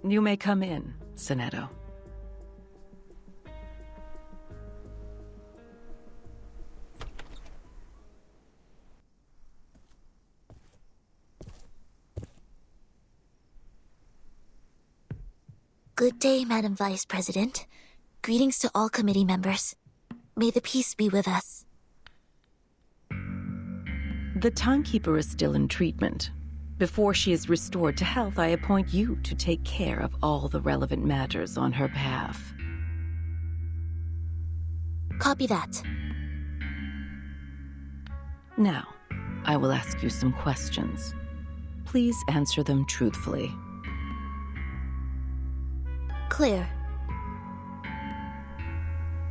You may come in, Sonetto. Good day, Madam Vice President. Greetings to all committee members. May the peace be with us. The timekeeper is still in treatment. Before she is restored to health, I appoint you to take care of all the relevant matters on her behalf. Copy that. Now, I will ask you some questions. Please answer them truthfully. Clear.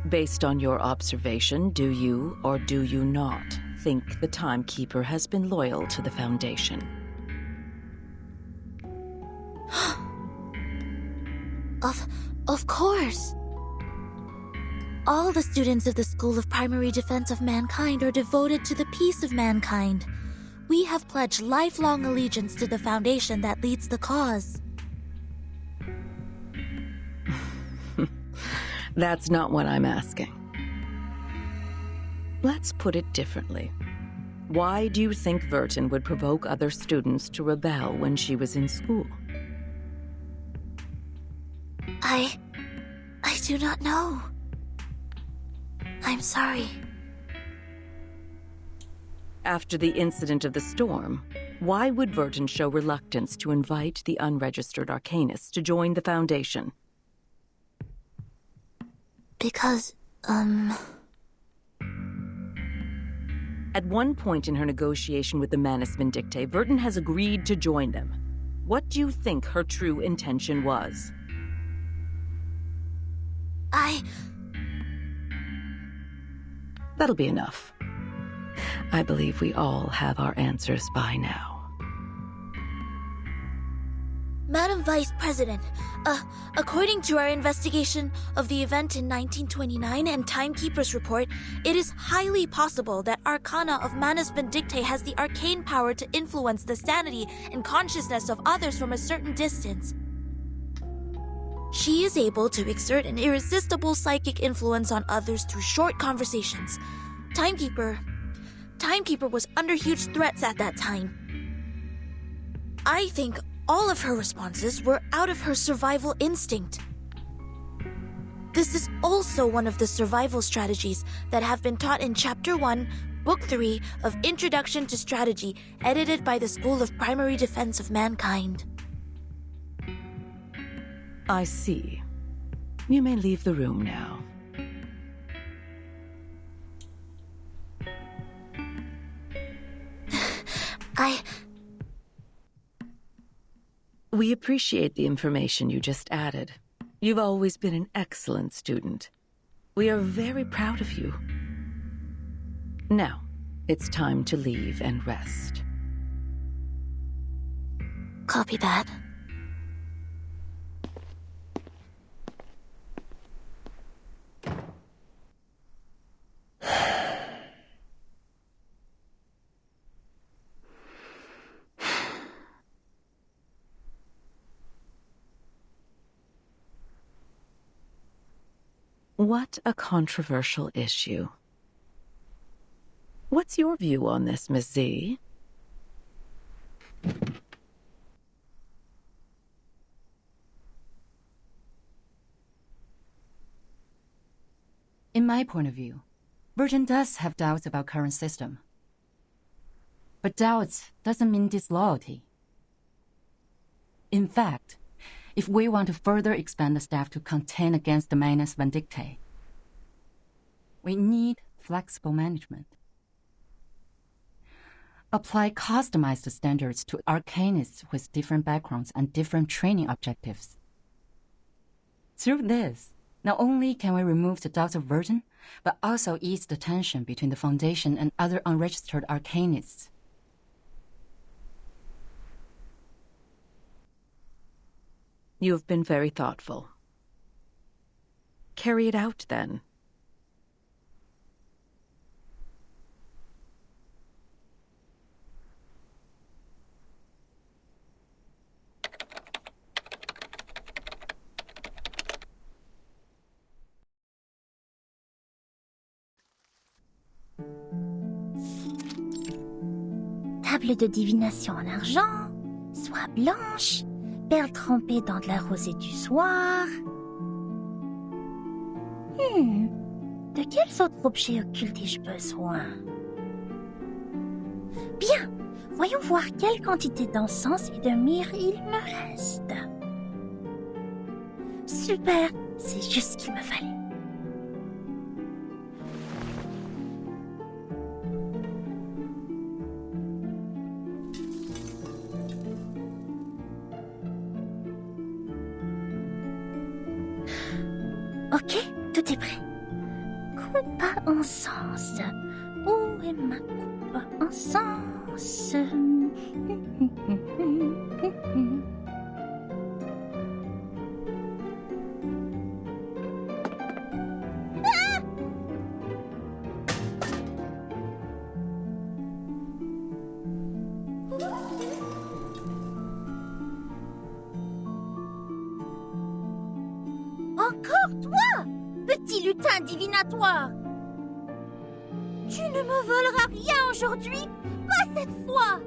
Based on your observation, do you or do you not think the Timekeeper has been loyal to the Foundation? Of course. All the students of the School of Primary Defense of Mankind are devoted to the peace of mankind. We have pledged lifelong allegiance to the Foundation that leads the cause. That's not what I'm asking. Let's put it differently. Why do you think Vertin would provoke other students to rebel when she was in school? I do not know. I'm sorry. After the incident of the storm, why would Vertin show reluctance to invite the unregistered arcanists to join the Foundation? Because, At one point in her negotiation with the Manus Vindictae, Vertin has agreed to join them. What do you think her true intention was? That'll be enough. I believe we all have our answers by now. Madam Vice President, according to our investigation of the event in 1929 and Timekeeper's report, it is highly possible that Arcana of Manus Vindictae has the arcane power to influence the sanity and consciousness of others from a certain distance. She is able to exert an irresistible psychic influence on others through short conversations. Timekeeper was under huge threats at that time. I think all of her responses were out of her survival instinct. This is also one of the survival strategies that have been taught in Chapter 1, Book 3 of Introduction to Strategy, edited by the School of Primary Defense of Mankind. I see. You may leave the room now. We appreciate the information you just added. You've always been an excellent student. We are very proud of you. Now, it's time to leave and rest. Copy that. What a controversial issue. What's your view on this, Miss Z? In my point of view, Vertin does have doubts about current system. But doubts doesn't mean disloyalty. In fact, if we want to further expand the staff to contend against the Manus Vindictae, we need flexible management. Apply customized standards to arcanists with different backgrounds and different training objectives. Through this, not only can we remove the doubts of Vertin, but also ease the tension between the Foundation and other unregistered arcanists. You have been very thoughtful. Carry it out, then. Table de divination en argent, soie blanche, perles trempées dans de la rosée du soir. De quels autres objets occultes ai-je besoin? Bien, voyons voir quelle quantité d'encens et de myrrhe il me reste. Super, c'est juste ce qu'il me fallait. en sens? Où est ma coupe en sens? Encore toi, petit lutin divinatoire! Tu ne me voleras rien aujourd'hui, pas cette fois!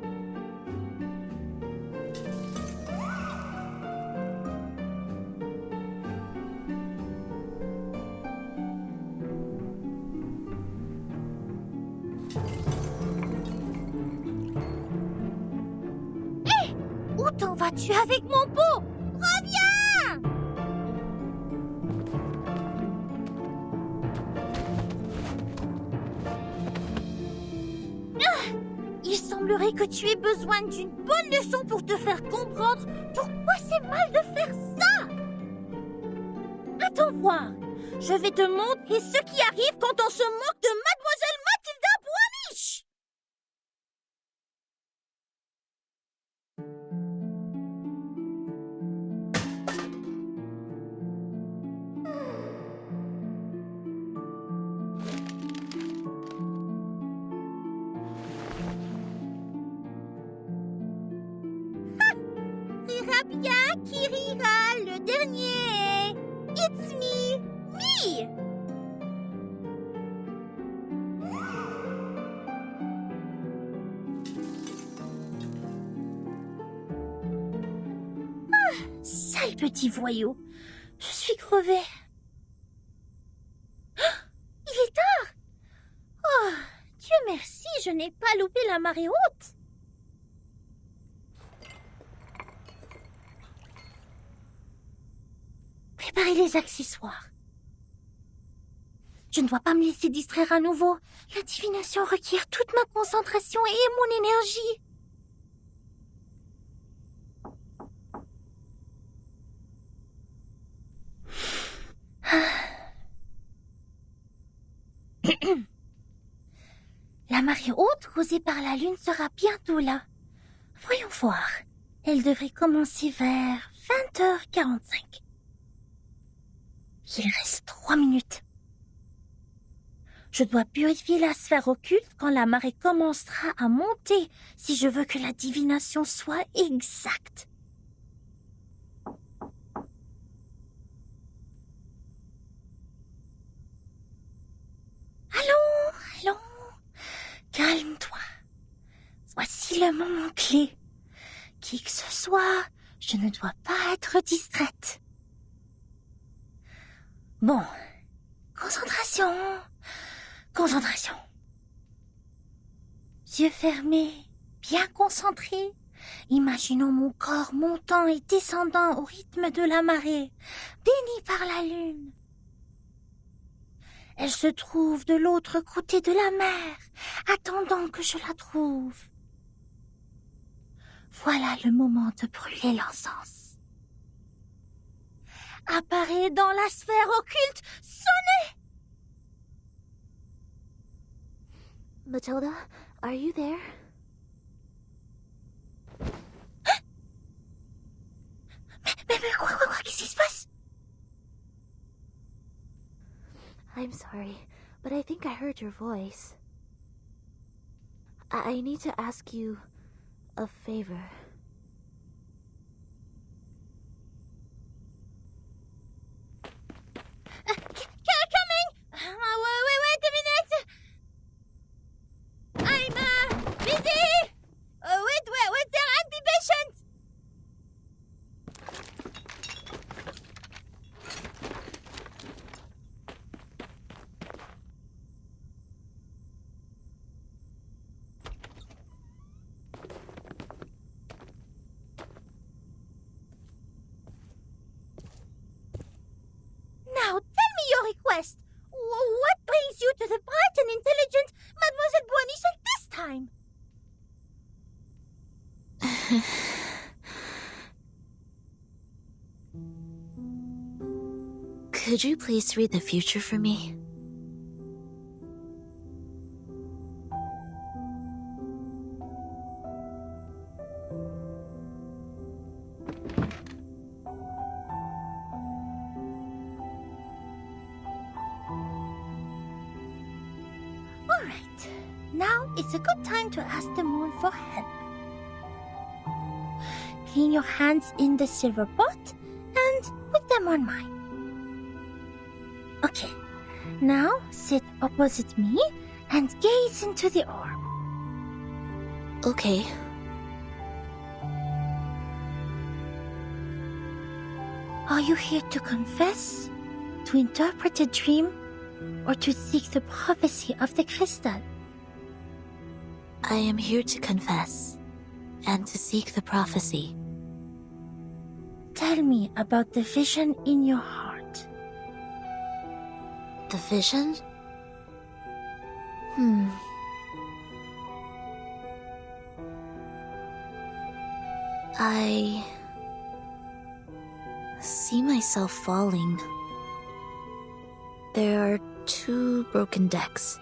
Hé! Où t'en vas-tu avec mon pot? Reviens! Il semblerait que tu aies besoin d'une bonne leçon pour te faire comprendre pourquoi c'est mal de faire ça. Attends voir. Je vais te montrer ce qui arrive quand on se moque de Mademoiselle Mathilda Boismiche. Rira bien qui rira le dernier. It's me, me. Sale petit voyou. Je suis crevée. Il est tard. Oh, Dieu merci, je n'ai pas loupé la marée haute. Préparez les accessoires. Je ne dois pas me laisser distraire à nouveau. La divination requiert toute ma concentration et mon énergie. La marée haute causée par la lune sera bientôt là. Voyons voir. Elle devrait commencer vers 20h45. Il reste 3 minutes. Je dois purifier la sphère occulte quand la marée commencera à monter si je veux que la divination soit exacte. Allons. Calme-toi. Voici le moment clé. Qui que ce soit, je ne dois pas être distraite. Bon, concentration. Yeux fermés, bien concentrés. Imaginons mon corps montant et descendant au rythme de la marée, béni par la lune. Elle se trouve de l'autre côté de la mer, attendant que je la trouve. Voilà le moment de brûler l'encens. Apparaît dans la sphère occulte, sonnez! Matilda, are you there? Mais quoi, qu'est-ce qui se passe? I'm sorry, but I think I heard your voice. I need to ask you a favor. Coming! Wait a minute! I'm busy! Wait there and be patient! Now, tell me your request. What brings you to the bright and intelligent Mademoiselle Boisniche at this time? Could you please read the future for me? right. Now is a good time to ask the moon for help. Clean your hands in the silver pot and put them on mine. Okay, now sit opposite me and gaze into the orb. Okay. Are you here to confess, to interpret a dream, or to seek the prophecy of the crystal? I am here to confess and to seek the prophecy. Tell me about the vision in your heart. The vision? I see myself falling. There are 2 broken decks.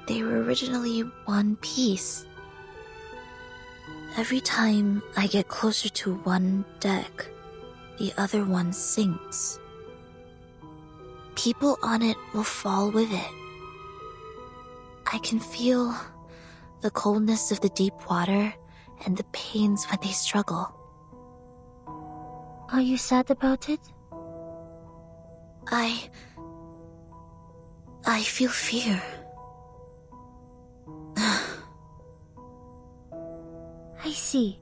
They were originally one piece. Every time I get closer to one deck, the other one sinks. People on it will fall with it. I can feel the coldness of the deep water and the pains when they struggle. Are you sad about it? I feel fear. I see.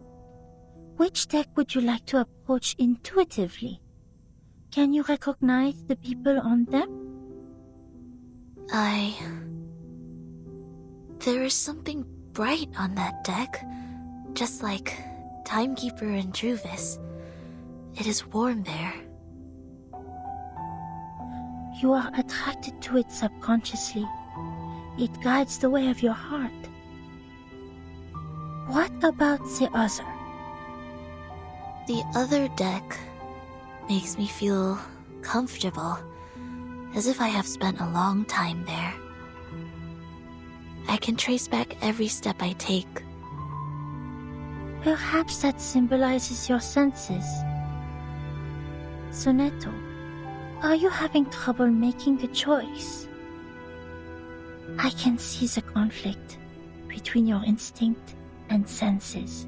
Which deck would you like to approach intuitively? Can you recognize the people on them? There is something bright on that deck, just like Timekeeper and Druvis. It is warm there. You are attracted to it subconsciously. It guides the way of your heart. What about the other? The other deck makes me feel comfortable, as if I have spent a long time there. I can trace back every step I take. Perhaps that symbolizes your senses. Sonetto, are you having trouble making a choice? I can see the conflict between your instinct and senses.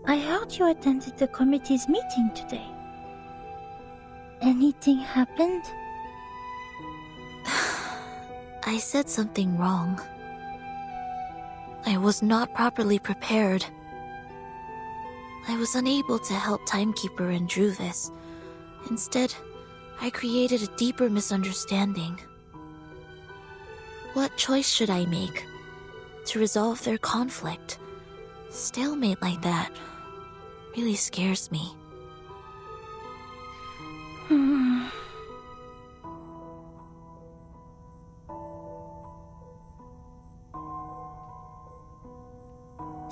I heard you attended the committee's meeting today. Anything happened? I said something wrong. I was not properly prepared. I was unable to help Timekeeper and Druvis. Instead, I created a deeper misunderstanding. What choice should I make to resolve their conflict? Stalemate like that really scares me.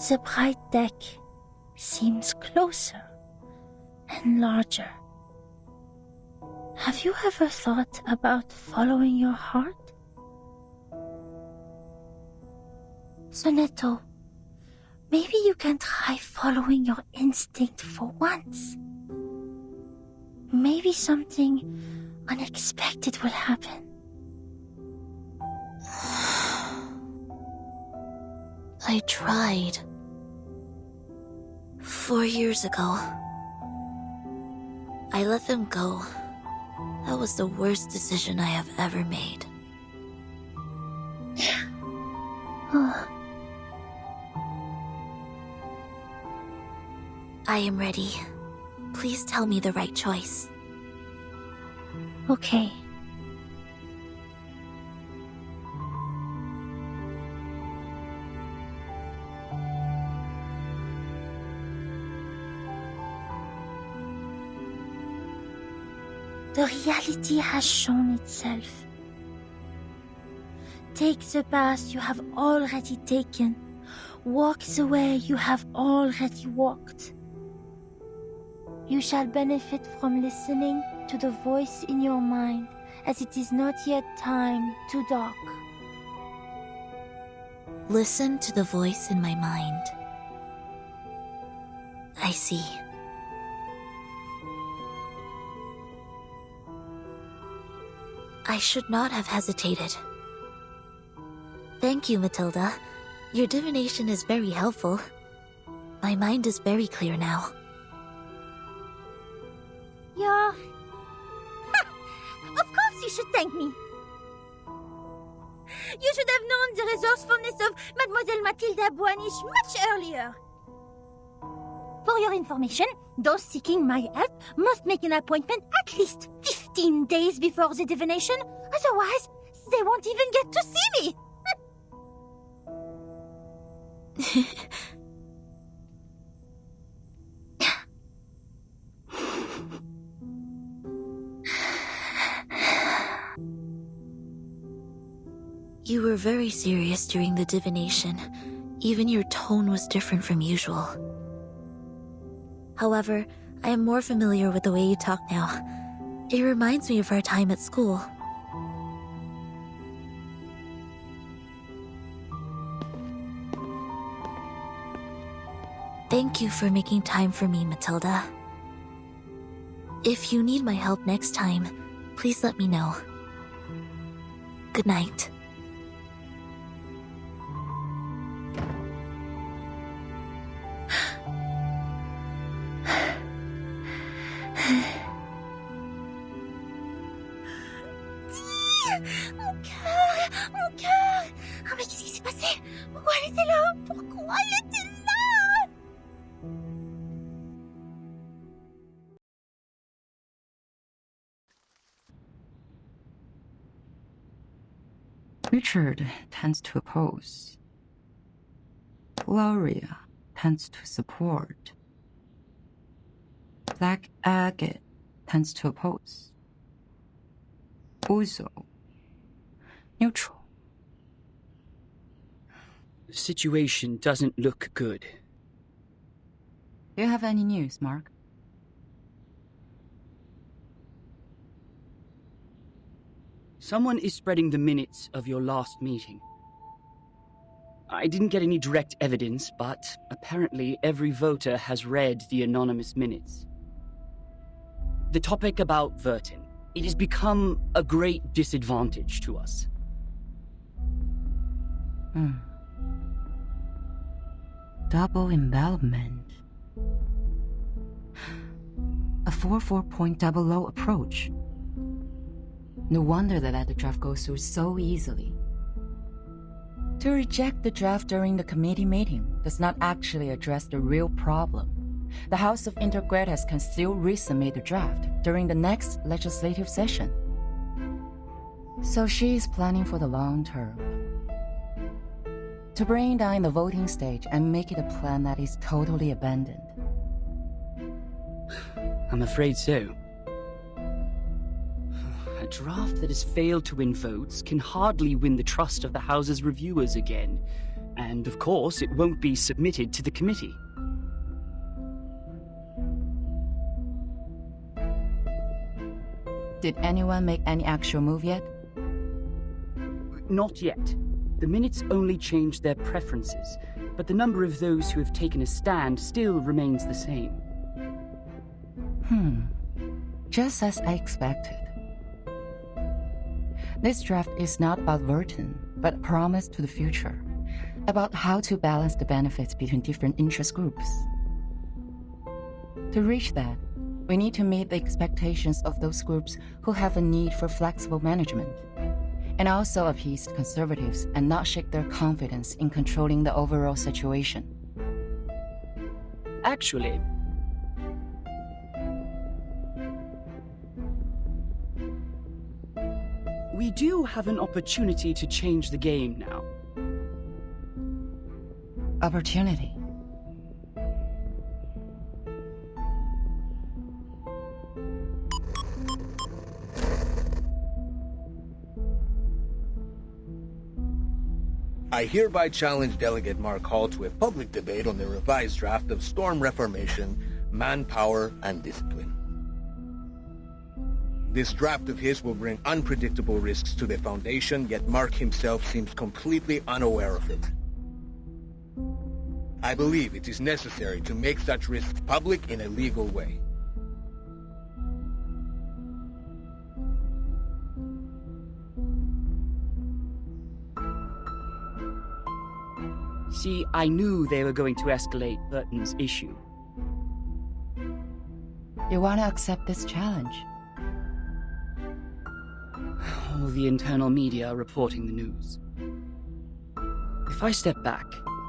The bright deck seems closer and larger. Have you ever thought about following your heart? Sonetto, maybe you can try following your instinct for once. Maybe something unexpected will happen. I tried. 4 years ago. I let them go. That was the worst decision I have ever made. I am ready. Please tell me the right choice. Okay. The reality has shown itself. Take the path you have already taken. Walk the way you have already walked. You shall benefit from listening to the voice in your mind, as it is not yet time to dark. Listen to the voice in my mind. I see. I should not have hesitated. Thank you, Matilda. Your divination is very helpful. My mind is very clear now. Yeah. Of course you should thank me. You should have known the resourcefulness of Mademoiselle Mathilda Boanish much earlier. For your information, those seeking my help must make an appointment at least 15 days before the divination. Otherwise, they won't even get to see me. You were very serious during the divination. Even your tone was different from usual. However, I am more familiar with the way you talk now. It reminds me of our time at school. Thank you for making time for me, Matilda. If you need my help next time, please let me know. Good night. Mon cœur! Oh, mais qu'est-ce qui s'est passé? Pourquoi elle était là? Pourquoi elle était là? Richard tends to oppose. Gloria tends to support. Black Agate tends to oppose. Uzo, neutral. The situation doesn't look good. Do you have any news, Mark? Someone is spreading the minutes of your last meeting. I didn't get any direct evidence, but apparently every voter has read the anonymous minutes. The topic about Vertin. It has become a great disadvantage to us. Double envelopment. A 4.00 approach. No wonder they let the draft go through so easily. To reject the draft during the committee meeting does not actually address the real problem. The House of Intergradas can still resubmit the draft during the next legislative session. So she is planning for the long term. To bring down the voting stage and make it a plan that is totally abandoned. I'm afraid so. A draft that has failed to win votes can hardly win the trust of the House's reviewers again. And of course, it won't be submitted to the committee. Did anyone make any actual move yet? Not yet. The minutes only changed their preferences, but the number of those who have taken a stand still remains the same. Just as I expected. This draft is not about Vertin, but a promise to the future. About how to balance the benefits between different interest groups. To reach that, we need to meet the expectations of those groups who have a need for flexible management, and also appease conservatives and not shake their confidence in controlling the overall situation. Actually, we do have an opportunity to change the game now. Opportunity? I hereby challenge Delegate Mark Hall to a public debate on the revised draft of Storm Reformation, Manpower, and Discipline. This draft of his will bring unpredictable risks to the Foundation, yet Mark himself seems completely unaware of it. I believe it is necessary to make such risks public in a legal way. See, I knew they were going to escalate Burton's issue. You want to accept this challenge? All the internal media are reporting the news. If I step back,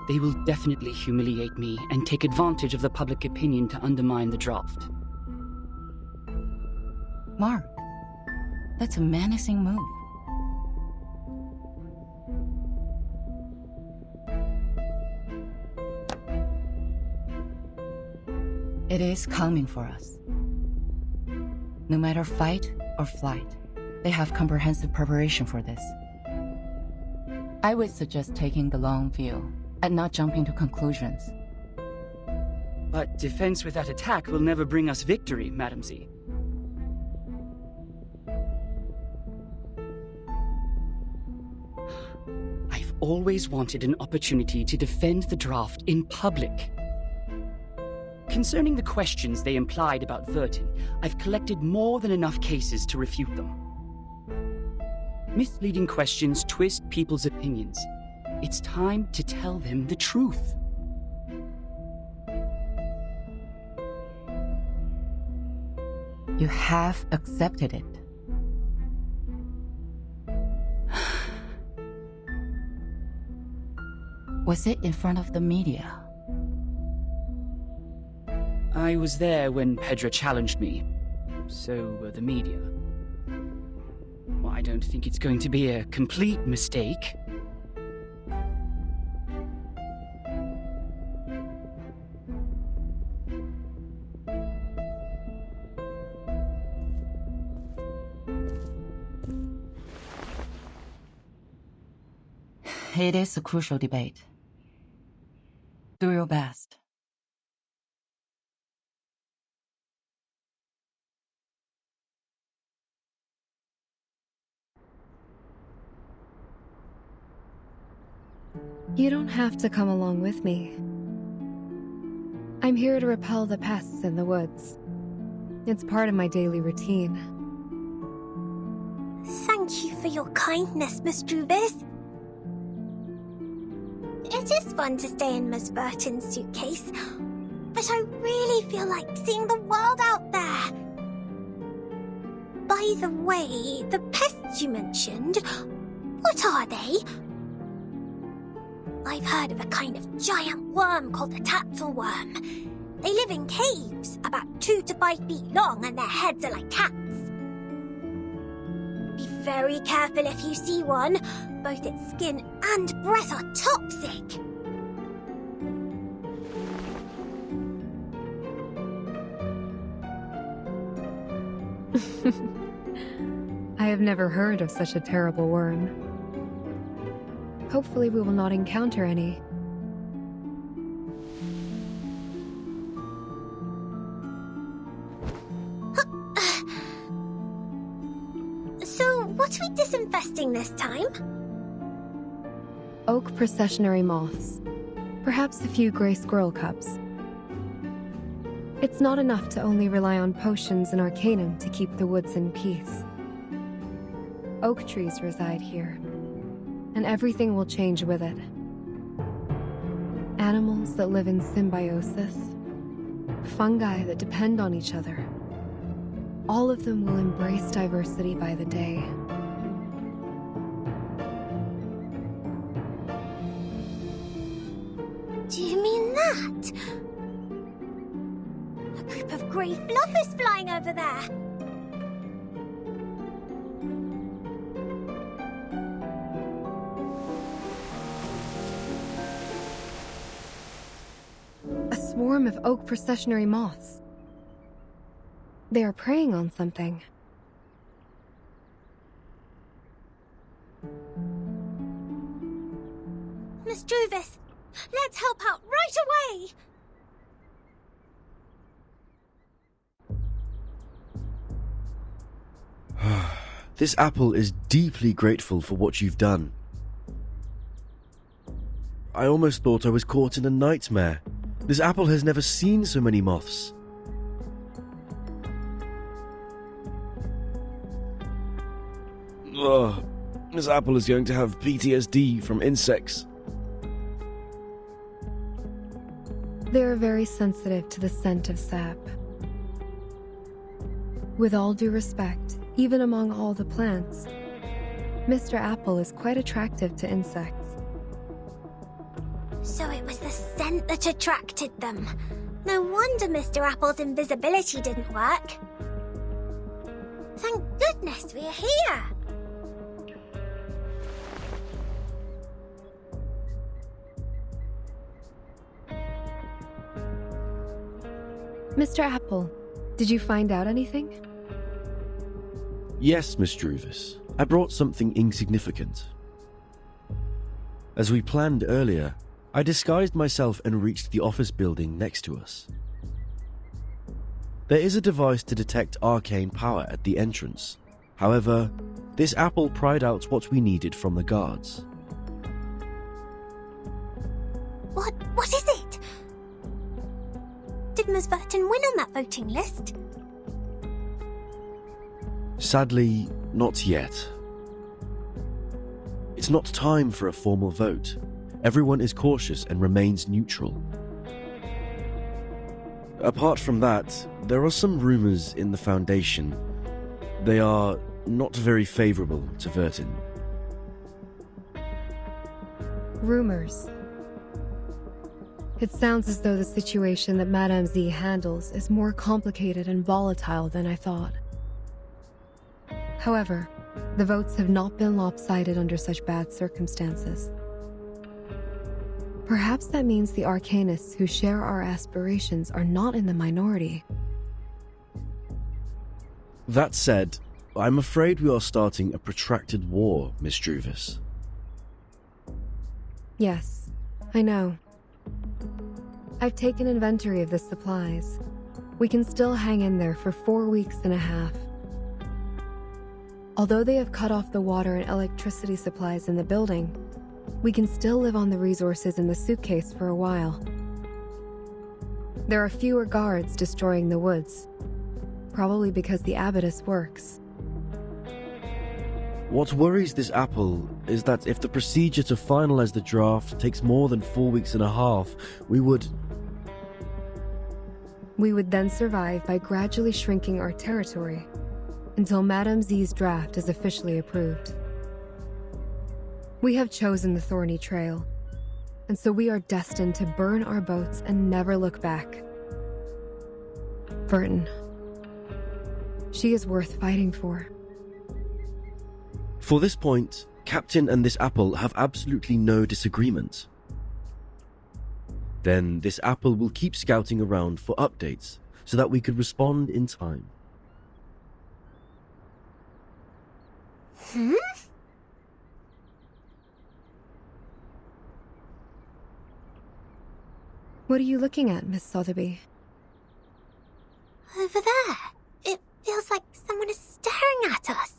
they will definitely humiliate me and take advantage of the public opinion to undermine the draft. Mark, that's a menacing move. It is coming for us. No matter fight or flight, they have comprehensive preparation for this. I would suggest taking the long view and not jumping to conclusions. But defense without attack will never bring us victory, Madam Z. I've always wanted an opportunity to defend the draft in public. Concerning the questions they implied about Vertin, I've collected more than enough cases to refute them. Misleading questions twist people's opinions. It's time to tell them the truth. You have accepted it. Was it in front of the media? I was there when Pedra challenged me. So were the media. Well, I don't think it's going to be a complete mistake. It is a crucial debate. Do your best. You don't have to come along with me. I'm here to repel the pests in the woods. It's part of my daily routine. Thank you for your kindness, Miss Druvis. It is fun to stay in Miss Burton's suitcase, but I really feel like seeing the world out there. By the way, the pests you mentioned, what are they? I've heard of a kind of giant worm called the tatsel worm. They live in caves, about 2 to 5 feet long, and their heads are like cats. Be very careful if you see one. Both its skin and breath are toxic. I have never heard of such a terrible worm. Hopefully we will not encounter any. So, what are we disinfesting this time? Oak processionary moths. Perhaps a few gray squirrel cubs. It's not enough to only rely on potions and arcanum to keep the woods in peace. Oak trees reside here, and everything will change with it. Animals that live in symbiosis, fungi that depend on each other. All of them will embrace diversity by the day. Do you mean that? A group of grey fluffers flying over there. A swarm of oak processionary moths. They are preying on something. Miss Druvis, let's help out right away! This apple is deeply grateful for what you've done. I almost thought I was caught in a nightmare. This apple has never seen so many moths. Ugh, this apple is going to have PTSD from insects. They are very sensitive to the scent of sap. With all due respect, even among all the plants, Mr. Apple is quite attractive to insects. So it was the scent that attracted them. No wonder Mr. Apple's invisibility didn't work. Thank goodness we're here. Mr. Apple, did you find out anything? Yes, Miss Druvis. I brought something insignificant. As we planned earlier, I disguised myself and reached the office building next to us. There is a device to detect arcane power at the entrance. However, this apple pried out what we needed from the guards. What is it? Did Ms. Burton win on that voting list? Sadly, not yet. It's not time for a formal vote. Everyone is cautious and remains neutral. Apart from that, there are some rumors in the Foundation. They are not very favorable to Vertin. Rumors. It sounds as though the situation that Madame Z handles is more complicated and volatile than I thought. However, the votes have not been lopsided under such bad circumstances. Perhaps that means the Arcanists who share our aspirations are not in the minority. That said, I'm afraid we are starting a protracted war, Miss Druvis. Yes, I know. I've taken inventory of the supplies. We can still hang in there for 4 weeks and a half. Although they have cut off the water and electricity supplies in the building, we can still live on the resources in the suitcase for a while. There are fewer guards destroying the woods, probably because the abattis works. What worries this apple is that if the procedure to finalize the draft takes more than 4 weeks and a half, we would then survive by gradually shrinking our territory until Madame Z's draft is officially approved. We have chosen the thorny trail, and so we are destined to burn our boats and never look back. Vertin. She is worth fighting for. For this point, Captain and this apple have absolutely no disagreement. Then this apple will keep scouting around for updates so that we could respond in time. What are you looking at, Miss Sotheby? Over there. It feels like someone is staring at us.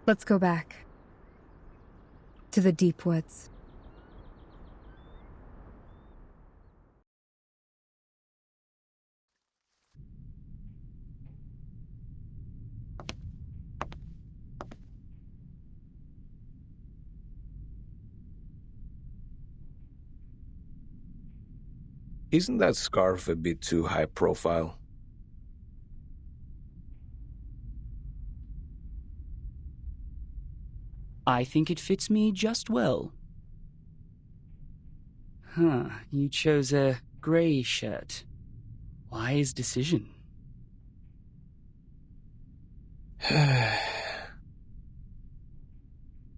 Let's go back. To the deep woods. Isn't that scarf a bit too high profile? I think it fits me just well. Huh, you chose a grey shirt. Wise decision.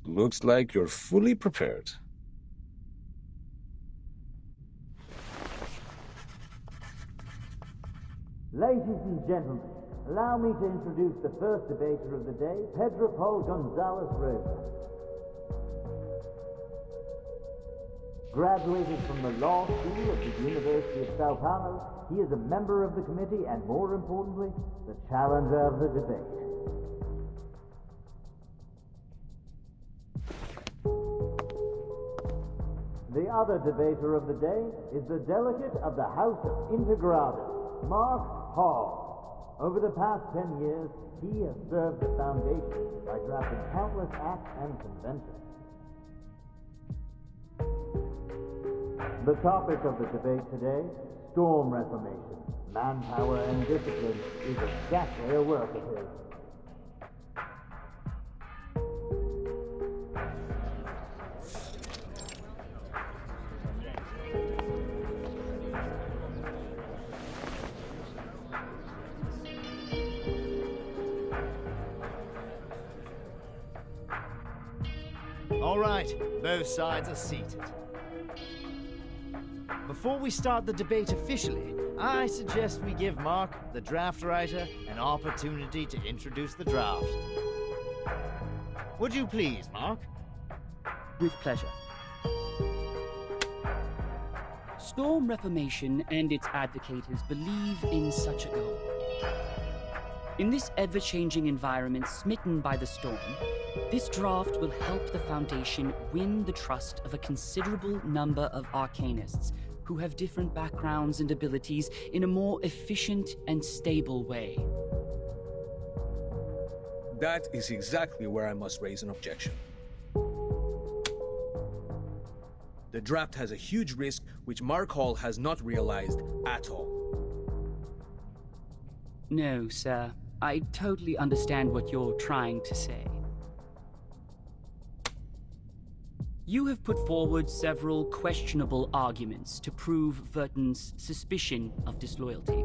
Looks like you're fully prepared. Ladies and gentlemen, allow me to introduce the first debater of the day, Pedro Paul Gonzalez Rosa. Graduated from the Law School of the University of Sao Paulo, he is a member of the committee and, more importantly, the challenger of the debate. The other debater of the day is the delegate of the House of Integrados, Mark Hall. Over the past 10 years, he has served the Foundation by drafting countless acts and conventions. The topic of the debate today, storm reformation, manpower and discipline, is exactly a work of his. All right, both sides are seated. Before we start the debate officially, I suggest we give Mark, the draft writer, an opportunity to introduce the draft. Would you please, Mark? With pleasure. Storm Reformation and its advocates believe in such a goal. In this ever-changing environment smitten by the storm, this draft will help the Foundation win the trust of a considerable number of arcanists who have different backgrounds and abilities in a more efficient and stable way. That is exactly where I must raise an objection. The draft has a huge risk which Mark Hall has not realized at all. No, sir. I totally understand what you're trying to say. You have put forward several questionable arguments to prove Verton's suspicion of disloyalty.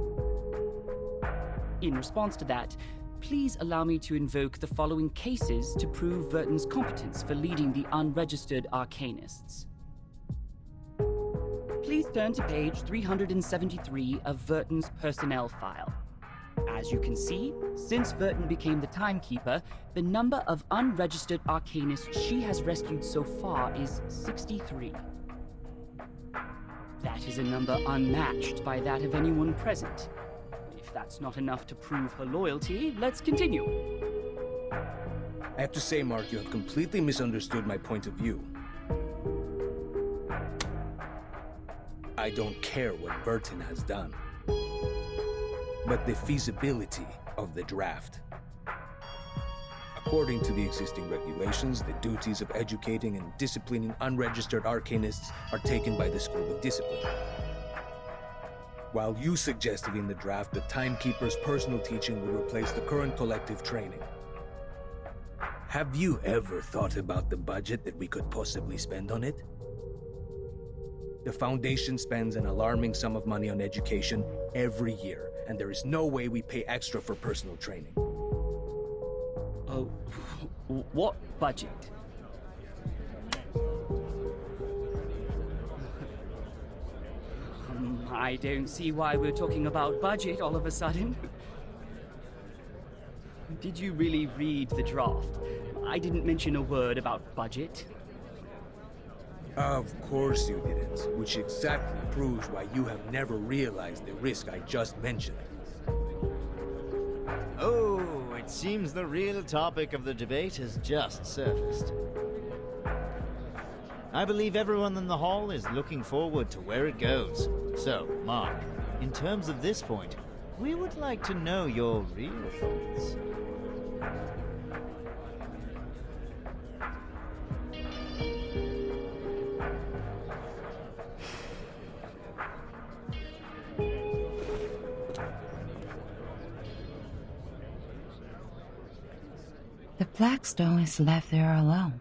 In response to that, please allow me to invoke the following cases to prove Verton's competence for leading the unregistered arcanists. Please turn to page 373 of Verton's personnel file. As you can see, since Verton became the timekeeper, the number of unregistered arcanists she has rescued so far is 63. That is a number unmatched by that of anyone present. If that's not enough to prove her loyalty, let's continue. I have to say, Mark, you have completely misunderstood my point of view. I don't care what Verton has done, but the feasibility of the draft. According to the existing regulations, the duties of educating and disciplining unregistered arcanists are taken by the School of Discipline. While you suggested in the draft that Timekeeper's personal teaching would replace the current collective training. Have you ever thought about the budget that we could possibly spend on it? The Foundation spends an alarming sum of money on education every year, and there is no way we pay extra for personal training. Oh, what budget? I don't see why we're talking about budget all of a sudden. Did you really read the draft? I didn't mention a word about budget. Of course you didn't, which exactly proves why you have never realized the risk I just mentioned. Oh, it seems the real topic of the debate has just surfaced. I believe everyone in the hall is looking forward to where it goes. So, Mark, in terms of this point, we would like to know your real thoughts. The Blackstone is left there alone.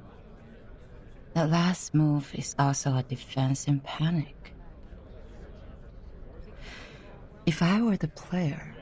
The last move is also a defense in panic. If I were the player,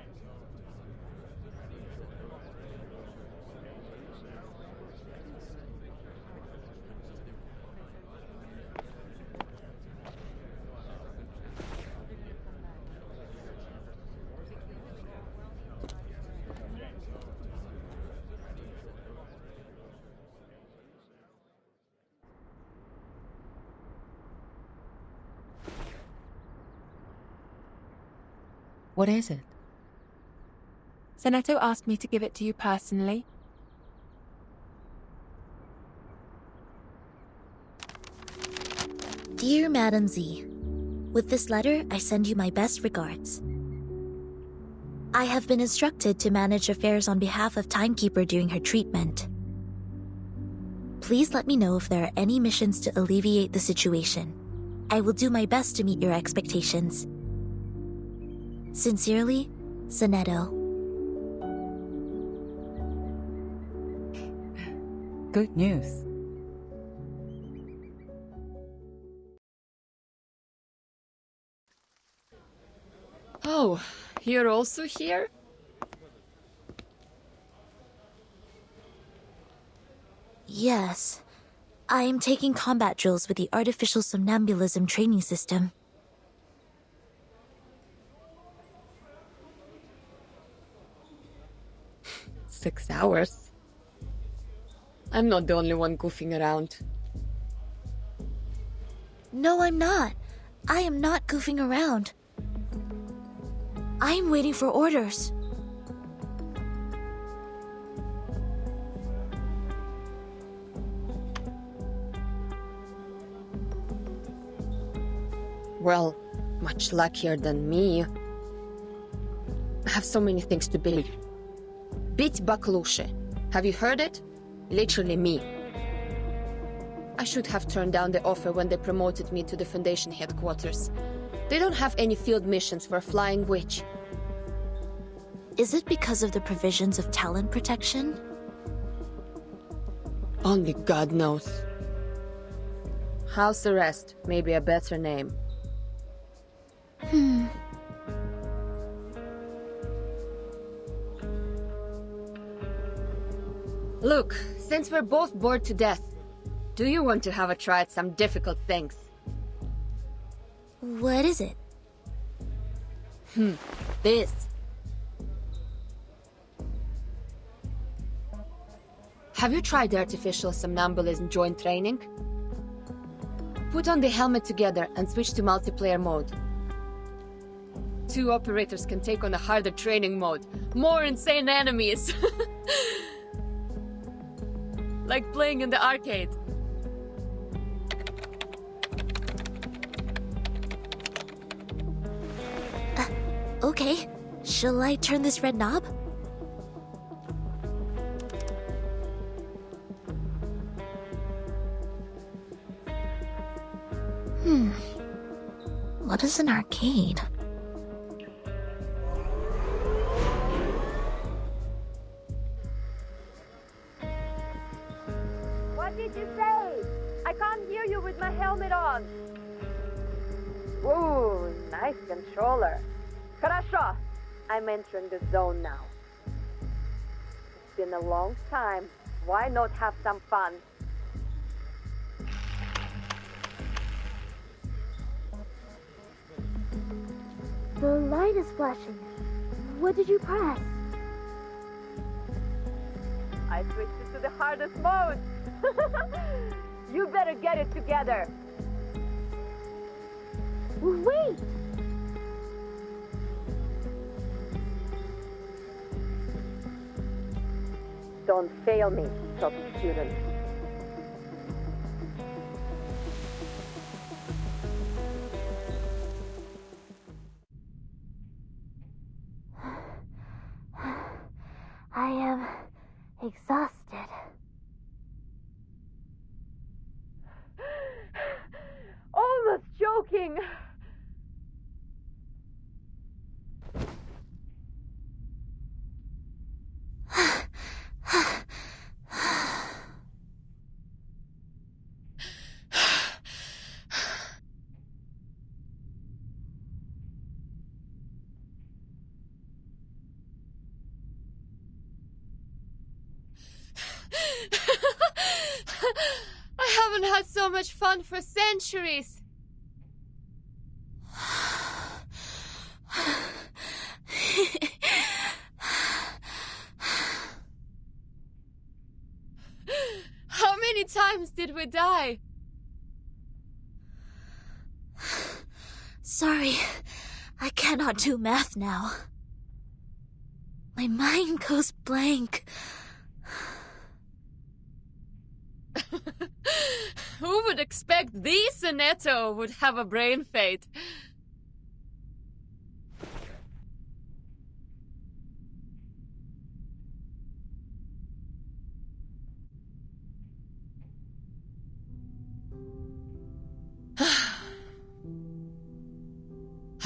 what is it? Zeneto asked me to give it to you personally. Dear Madam Z, with this letter, I send you my best regards. I have been instructed to manage affairs on behalf of Timekeeper during her treatment. Please let me know if there are any missions to alleviate the situation. I will do my best to meet your expectations. Sincerely, Zanetto. Good news. Oh, you're also here? Yes. I am taking combat drills with the Artificial Somnambulism training system. Six hours? I'm not the only one goofing around. No, I'm not. I am not goofing around. I am waiting for orders. Well, much luckier than me. I have so many things to build. Bit Baklushe. Have you heard it? Literally me. I should have turned down the offer when they promoted me to the Foundation headquarters. They don't have any field missions for a flying witch. Is it because of the provisions of talent protection? Only God knows. House arrest may be a better name. Look, since we're both bored to death, do you want to have a try at some difficult things? What is it? This. Have you tried the Artificial Somnambulism joint training? Put on the helmet together and switch to multiplayer mode. 2 operators can take on a harder training mode. More insane enemies! Like playing in the arcade. Okay. Shall I turn this red knob? What is an arcade? What did you say? I can't hear you with my helmet on. Whoa, nice controller. Хорошо. I'm entering the zone now. It's been a long time. Why not have some fun? The light is flashing. What did you press? I switched it to the hardest mode. You better get it together. Wait! Don't fail me, top student. I am exhausted. Almost joking. I haven't had so much fun for centuries. How many times did we die? Sorry, I cannot do math now. My mind goes blank. Who would expect the Sonetto would have a brain fade?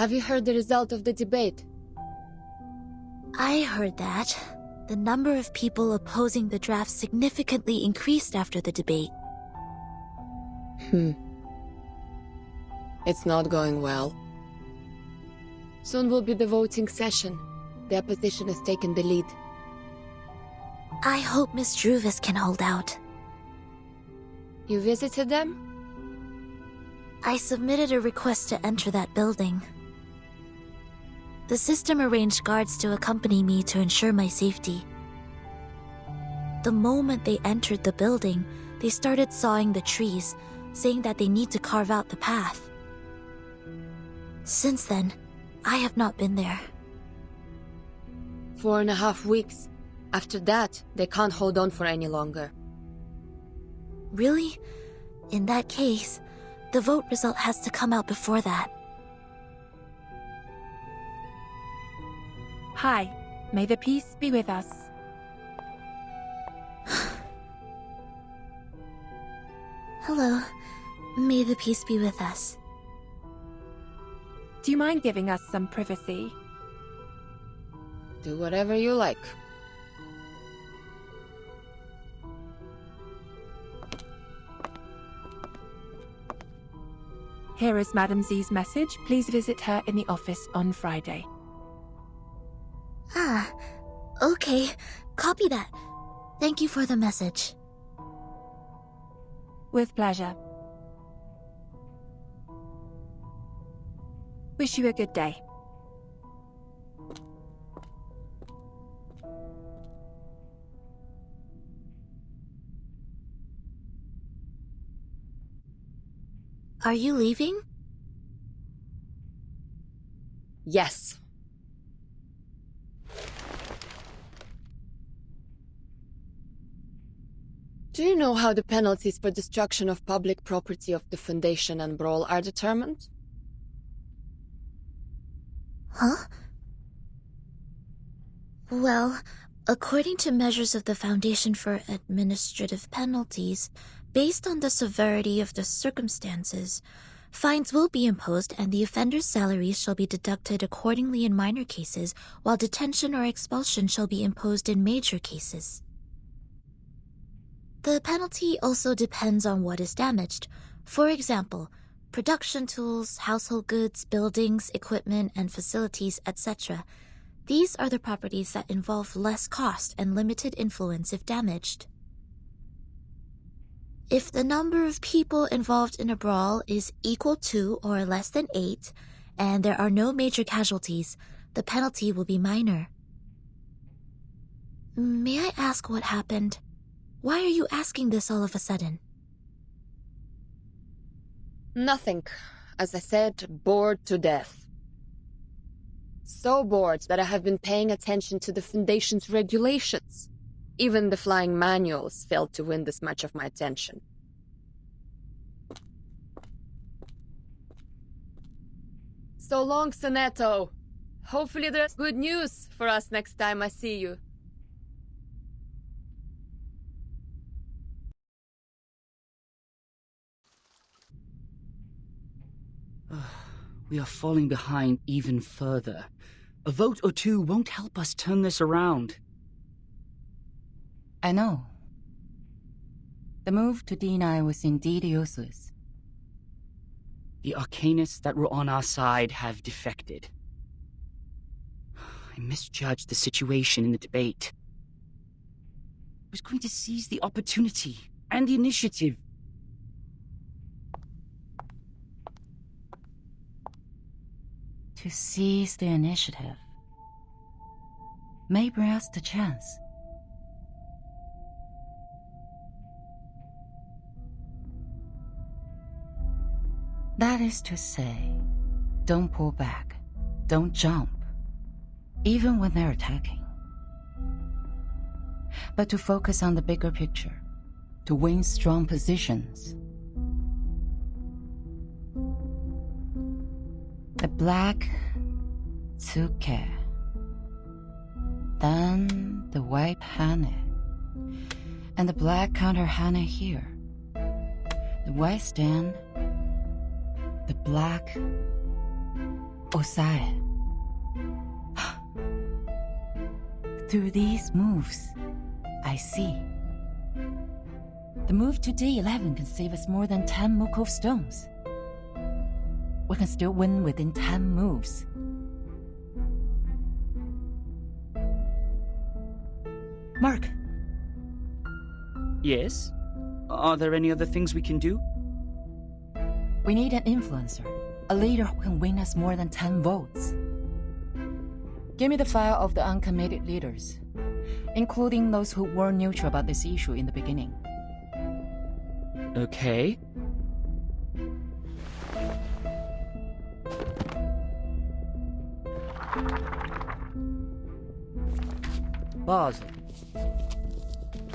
Have you heard the result of the debate? I heard that the number of people opposing the draft significantly increased after the debate. It's not going well. Soon will be the voting session. The opposition has taken the lead. I hope Miss Druvis can hold out. You visited them? I submitted a request to enter that building. The system arranged guards to accompany me to ensure my safety. The moment they entered the building, they started sawing the trees, saying that they need to carve out the path. Since then, I have not been there. 4.5 weeks. After that, they can't hold on for any longer. Really? In that case, the vote result has to come out before that. Hi, may the peace be with us. Hello. May the peace be with us. Do you mind giving us some privacy? Do whatever you like. Here is Madame Z's message. Please visit her in the office on Friday. Ah, okay. Copy that. Thank you for the message. With pleasure. Wish you a good day. Are you leaving? Yes. Do you know how the penalties for destruction of public property of the Foundation and Brawl are determined? Huh? Well, according to measures of the Foundation for Administrative Penalties, based on the severity of the circumstances, fines will be imposed and the offender's salaries shall be deducted accordingly in minor cases, while detention or expulsion shall be imposed in major cases. The penalty also depends on what is damaged. For example, production tools, household goods, buildings, equipment, and facilities, etc. These are the properties that involve less cost and limited influence if damaged. If the number of people involved in a brawl is equal to or less than 8, and there are no major casualties, the penalty will be minor. May I ask what happened? Why are you asking this all of a sudden? Nothing. As I said, bored to death. So bored that I have been paying attention to the Foundation's regulations. Even the flying manuals failed to win this much of my attention. So long, Sonetto. Hopefully there's good news for us next time I see you. We are falling behind even further. A vote or two won't help us turn this around. I know. The move to D9 was indeed useless. The Arcanists that were on our side have defected. I misjudged the situation in the debate. I was going to seize the opportunity and the initiative. To seize the initiative may bring us the chance. That is to say, don't pull back, don't jump, even when they're attacking. But to focus on the bigger picture, to win strong positions. The black Tsuke, then the white Hane, and the black counter Hane here. The white stand, the black Osae. Through these moves, I see. The move to D11 can save us more than 10 Mukov stones. We can still win within 10 moves. Mark. Yes? Are there any other things we can do? We need an influencer, a leader who can win us more than 10 votes. Give me the file of the uncommitted leaders, including those who were neutral about this issue in the beginning. Okay. Basel.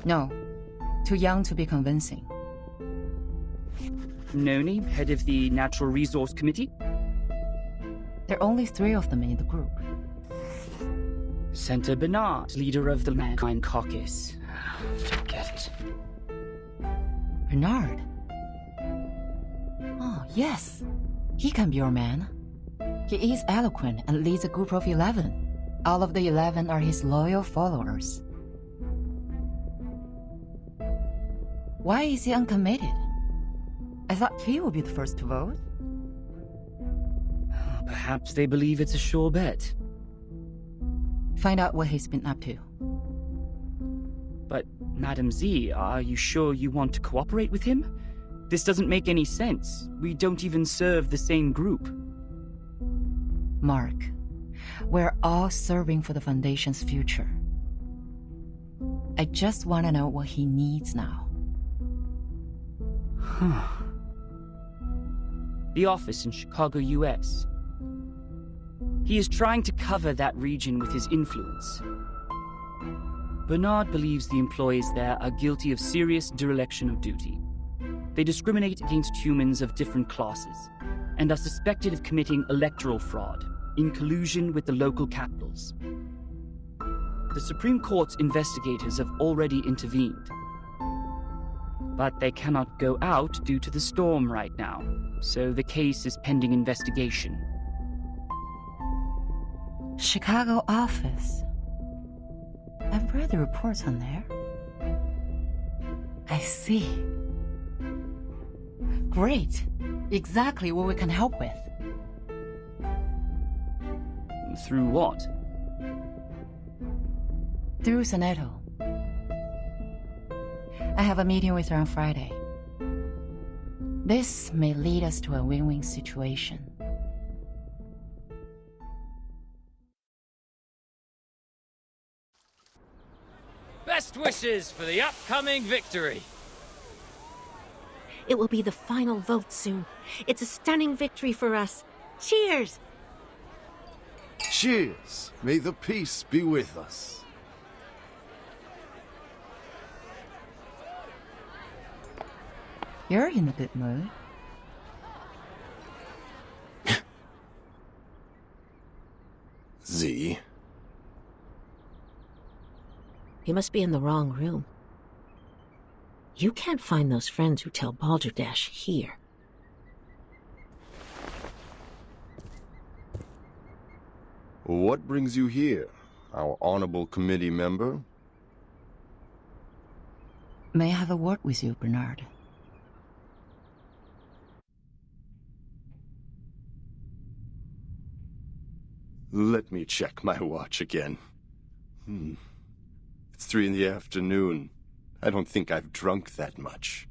No, too young to be convincing. Noni, head of the Natural Resource Committee? There are only 3 of them in the group. Senator Bernard, leader of the Mankind Caucus. Forget it. Bernard? Oh, yes. He can be your man. He is eloquent and leads a group of 11. All of the 11 are his loyal followers. Why is he uncommitted? I thought he would be the first to vote. Perhaps they believe it's a sure bet. Find out what he's been up to. But, Madam Z, are you sure you want to cooperate with him? This doesn't make any sense. We don't even serve the same group. Mark, we're all serving for the Foundation's future. I just want to know what he needs now. The office in Chicago, US. He is trying to cover that region with his influence. Bernard believes the employees there are guilty of serious dereliction of duty. They discriminate against humans of different classes, and are suspected of committing electoral fraud in collusion with the local capitals. The Supreme Court's investigators have already intervened. But they cannot go out due to the storm right now, so the case is pending investigation. Chicago office. I've read the reports on there. I see. Great. Exactly what we can help with. Through what? Through Soneto. I have a meeting with her on Friday. This may lead us to a win-win situation. Best wishes for the upcoming victory. It will be the final vote soon. It's a stunning victory for us. Cheers! Cheers! May the peace be with us. You're in a good mood. Z? You must be in the wrong room. You can't find those friends who tell Balderdash here. What brings you here, our honorable committee member? May I have a word with you, Bernard? Let me check my watch again. It's 3 in the afternoon. I don't think I've drunk that much.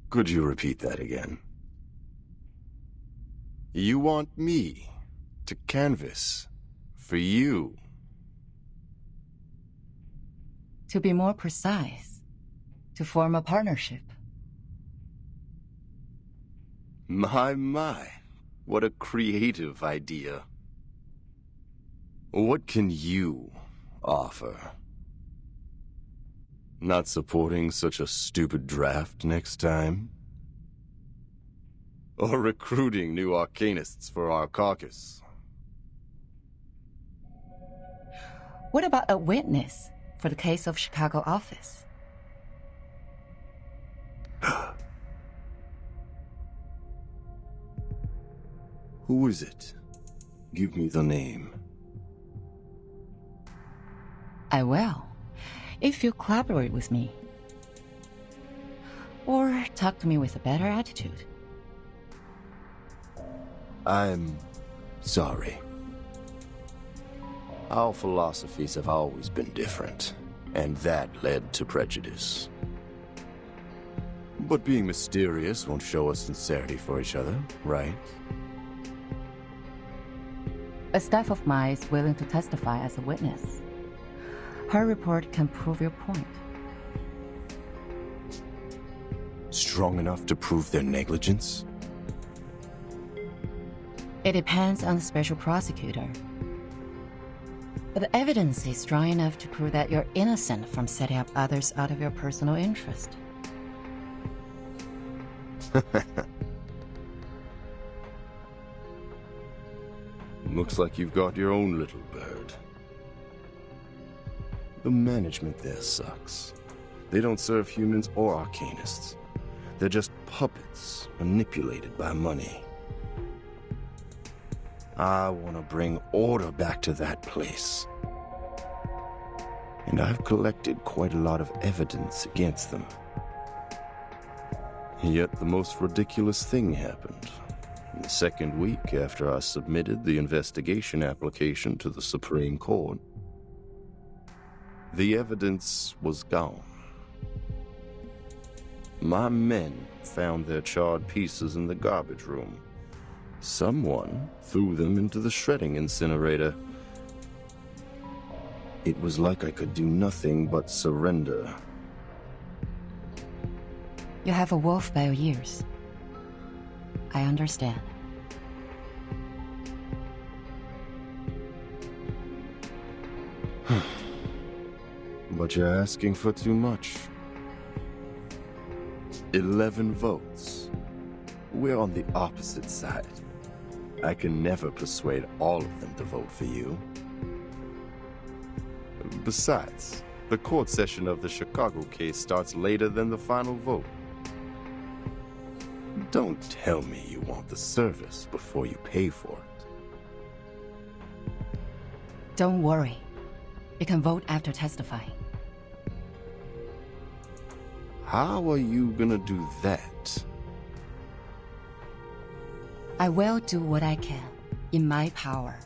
Could you repeat that again? You want me to canvass for you? To be more precise, to form a partnership. My, what a creative idea. What can you offer? Not supporting such a stupid draft next time? Or recruiting new arcanists for our caucus? What about a witness for the case of Chicago office? Who is it? Give me the name. I will, if you collaborate with me. Or talk to me with a better attitude. I'm sorry. Our philosophies have always been different, and that led to prejudice. But being mysterious won't show us sincerity for each other, right? A staff of mine is willing to testify as a witness. Her report can prove your point. Strong enough to prove their negligence? It depends on the special prosecutor. But the evidence is strong enough to prove that you're innocent from setting up others out of your personal interest. Looks like you've got your own little bird. The management there sucks. They don't serve humans or arcanists. They're just puppets manipulated by money. I want to bring order back to that place. And I've collected quite a lot of evidence against them. Yet the most ridiculous thing happened. In the second week after I submitted the investigation application to the Supreme Court, the evidence was gone. My men found their charred pieces in the garbage room. Someone threw them into the shredding incinerator. It was like I could do nothing but surrender. You have a wolf by your ears. I understand. But you're asking for too much. 11 votes. We're on the opposite side. I can never persuade all of them to vote for you. Besides, the court session of the Chicago case starts later than the final vote. Don't tell me you want the service before you pay for it. Don't worry. You can vote after testifying. How are you gonna do that? I will do what I can, in my power.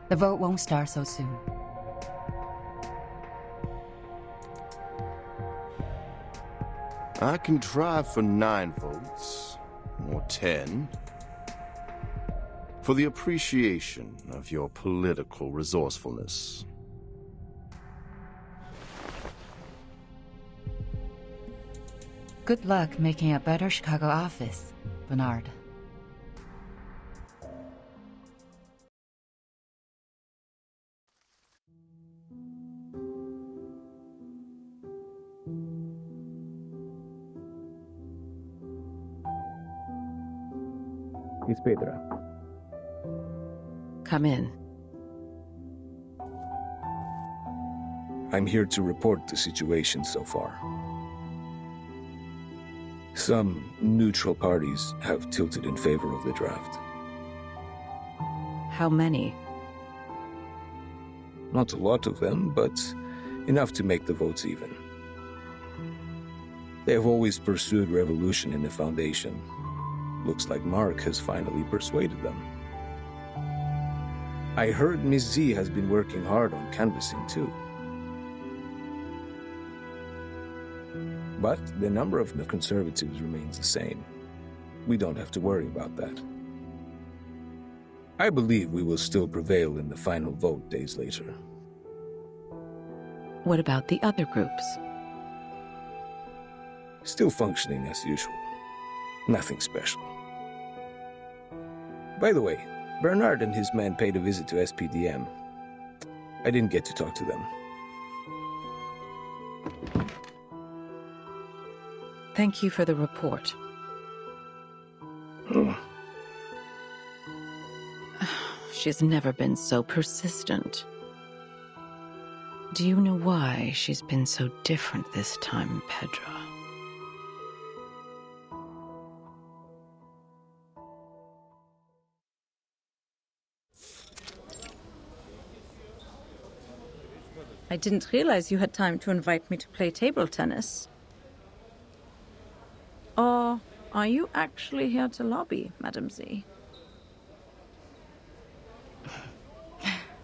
The vote won't start so soon. I can try for 9 votes, or 10, for the appreciation of your political resourcefulness. Good luck making a better Chicago office, Bernard. It's Pedro. Come in. I'm here to report the situation so far. Some neutral parties have tilted in favor of the draft. How many? Not a lot of them, but enough to make the votes even. They have always pursued revolution in the Foundation. Looks like Mark has finally persuaded them. I heard Miss Z has been working hard on canvassing too. But the number of the conservatives remains the same. We don't have to worry about that. I believe we will still prevail in the final vote days later. What about the other groups? Still functioning as usual. Nothing special. By the way, Bernard and his men paid a visit to SPDM. I didn't get to talk to them. Thank you for the report. She's never been so persistent. Do you know why she's been so different this time, Pedro? I didn't realize you had time to invite me to play table tennis. Or are you actually here to lobby, Madam Z?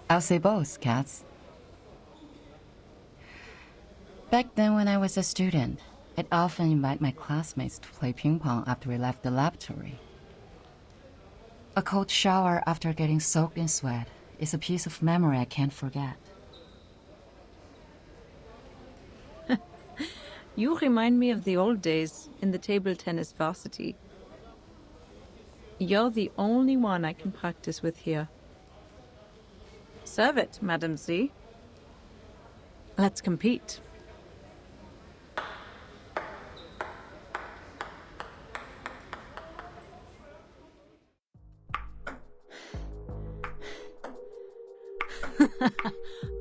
I'll say both, Cats. Back then when I was a student, I'd often invite my classmates to play ping pong after we left the laboratory. A cold shower after getting soaked in sweat is a piece of memory I can't forget. You remind me of the old days in the table tennis varsity. You're the only one I can practice with here. Serve it, Madam Z. Let's compete.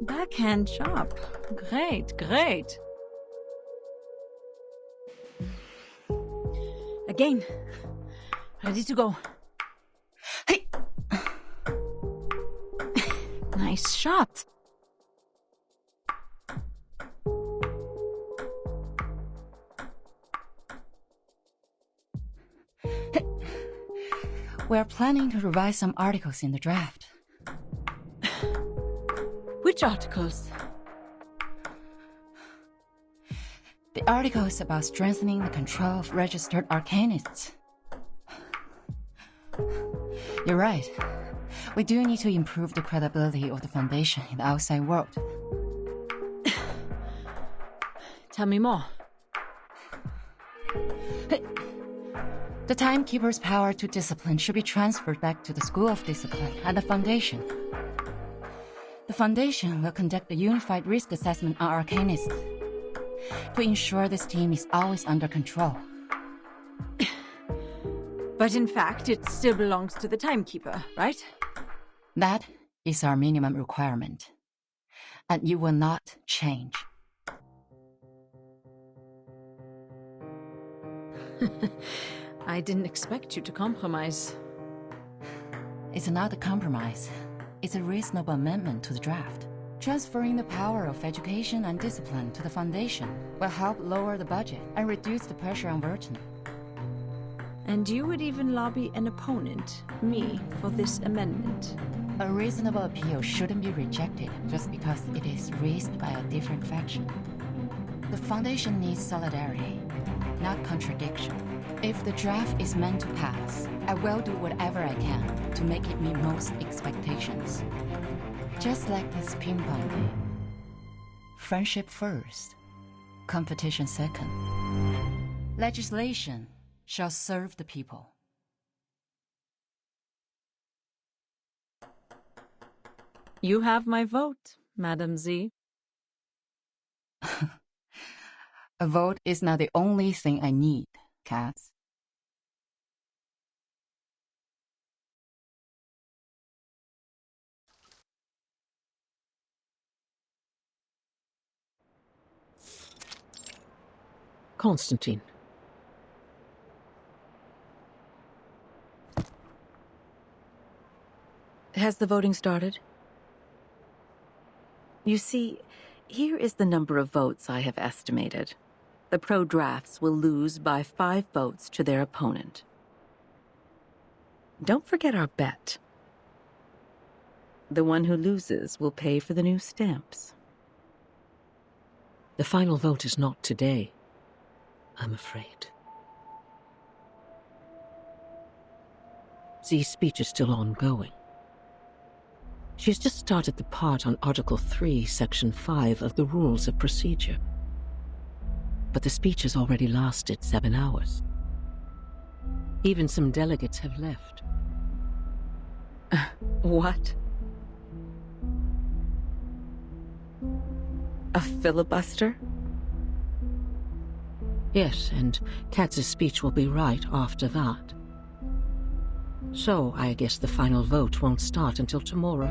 Backhand chop. Great, great. Again. Ready to go. Hey. Nice shot. We're planning to revise some articles in the draft. Which articles? The articles about strengthening the control of registered arcanists. You're right. We do need to improve the credibility of the Foundation in the outside world. Tell me more. The Timekeeper's power to discipline should be transferred back to the School of Discipline and the Foundation. The Foundation will conduct a unified risk assessment on arcanists to ensure this team is always under control. But in fact, it still belongs to the Timekeeper, right? That is our minimum requirement. And you will not change. I didn't expect you to compromise. It's not a compromise. It's a reasonable amendment to the draft. Transferring the power of education and discipline to the Foundation will help lower the budget and reduce the pressure on Burton. And you would even lobby an opponent, me, for this amendment. A reasonable appeal shouldn't be rejected just because it is raised by a different faction. The Foundation needs solidarity, not contradiction. If the draft is meant to pass, I will do whatever I can to make it meet most expectations. Just like this ping pong game. Friendship first, competition second. Legislation shall serve the people. You have my vote, Madam Z. A vote is not the only thing I need, Cats. Constantine. Has the voting started? You see, here is the number of votes I have estimated. The pro-drafts will lose by 5 votes to their opponent. Don't forget our bet. The one who loses will pay for the new stamps. The final vote is not today, I'm afraid. Z's speech is still ongoing. She has just started the part on Article 3, Section 5 of the Rules of Procedure. But the speech has already lasted 7 hours. Even some delegates have left. What? A filibuster? Yes, and Katz's speech will be right after that. So, I guess the final vote won't start until tomorrow.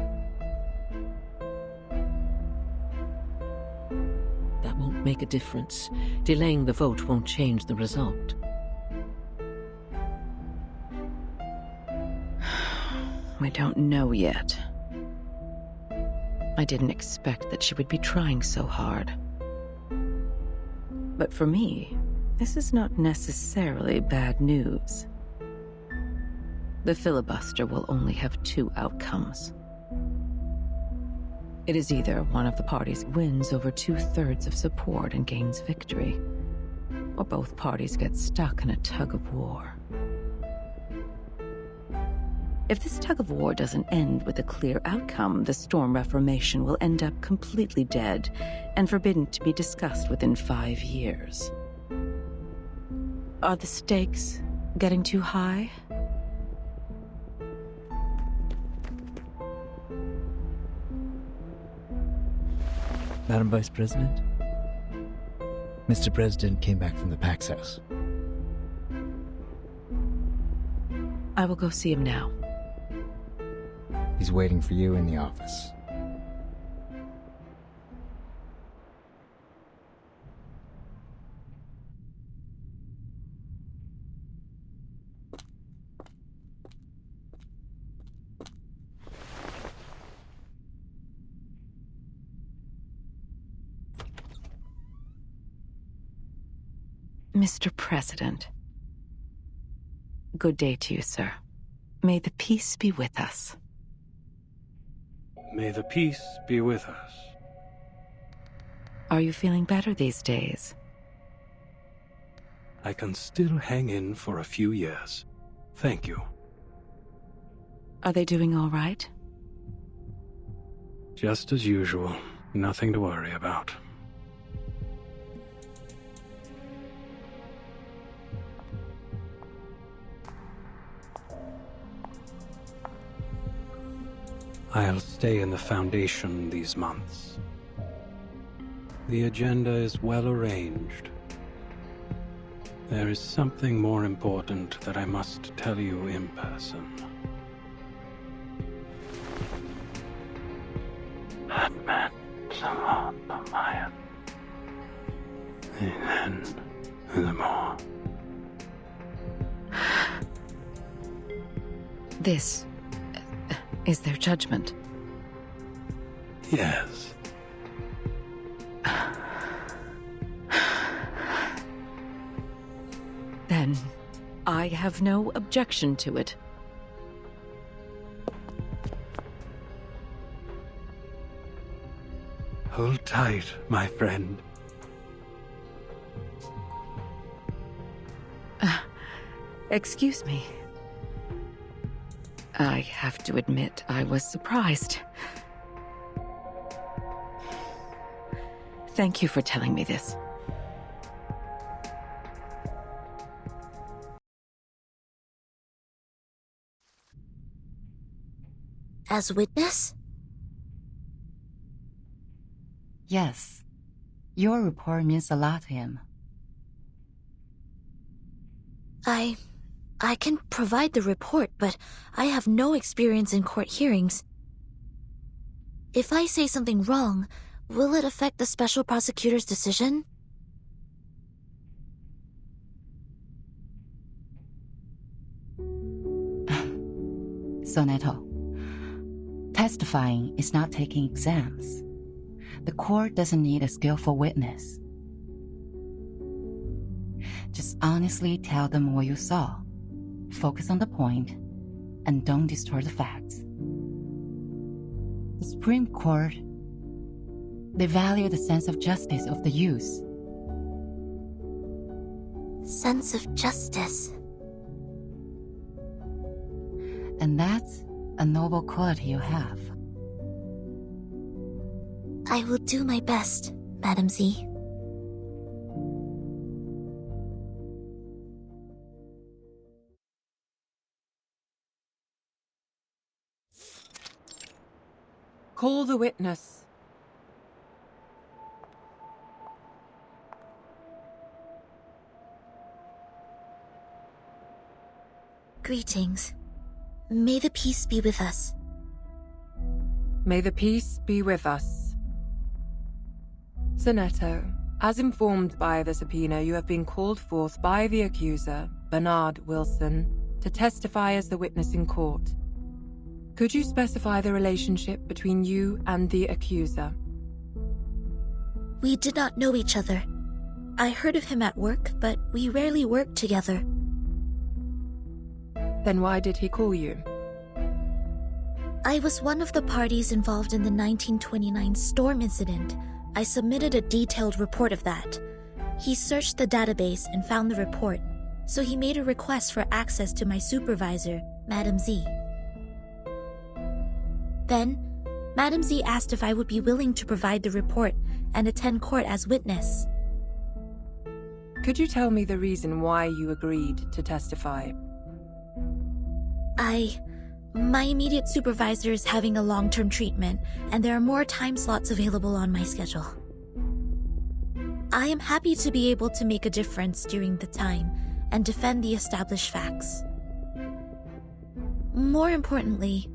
That won't make a difference. Delaying the vote won't change the result. I don't know yet. I didn't expect that she would be trying so hard. But for me, this is not necessarily bad news. The filibuster will only have two outcomes. It is either one of the parties wins over 2/3 of support and gains victory, or both parties get stuck in a tug of war. If this tug of war doesn't end with a clear outcome, the Storm Reformation will end up completely dead and forbidden to be discussed within 5 years. Are the stakes getting too high? Madam Vice President? Mr. President came back from the Pax House. I will go see him now. He's waiting for you in the office. Mr. President. Good day to you, sir. May the peace be with us. May the peace be with us. Are you feeling better these days? I can still hang in for a few years. Thank you. Are they doing all right? Just as usual. Nothing to worry about. I'll stay in the Foundation these months. The agenda is well arranged. There is something more important that I must tell you in person. Hatman Samantha Amen. The more. This is their judgment. Yes. Then I have no objection to it. Hold tight, my friend. Excuse me. I have to admit, I was surprised. Thank you for telling me this. As witness? Yes. Your report means a lot to him. I can provide the report, but I have no experience in court hearings. If I say something wrong, will it affect the special prosecutor's decision? Soneto, testifying is not taking exams. The court doesn't need a skillful witness. Just honestly tell them what you saw. Focus on the point, and don't distort the facts. The Supreme Court, they value the sense of justice of the youth. Sense of justice. And that's a noble quality you have. I will do my best, Madam Z. Call the witness. Greetings. May the peace be with us. May the peace be with us. Soneto, as informed by the subpoena, you have been called forth by the accuser, Bernard Wilson, to testify as the witness in court. Could you specify the relationship between you and the accuser? We did not know each other. I heard of him at work, but we rarely worked together. Then why did he call you? I was one of the parties involved in the 1929 storm incident. I submitted a detailed report of that. He searched the database and found the report, so he made a request for access to my supervisor, Madam Z. Then, Madam Z asked if I would be willing to provide the report and attend court as witness. Could you tell me the reason why you agreed to testify? My immediate supervisor is having a long-term treatment, and there are more time slots available on my schedule. I am happy to be able to make a difference during the time and defend the established facts. More importantly,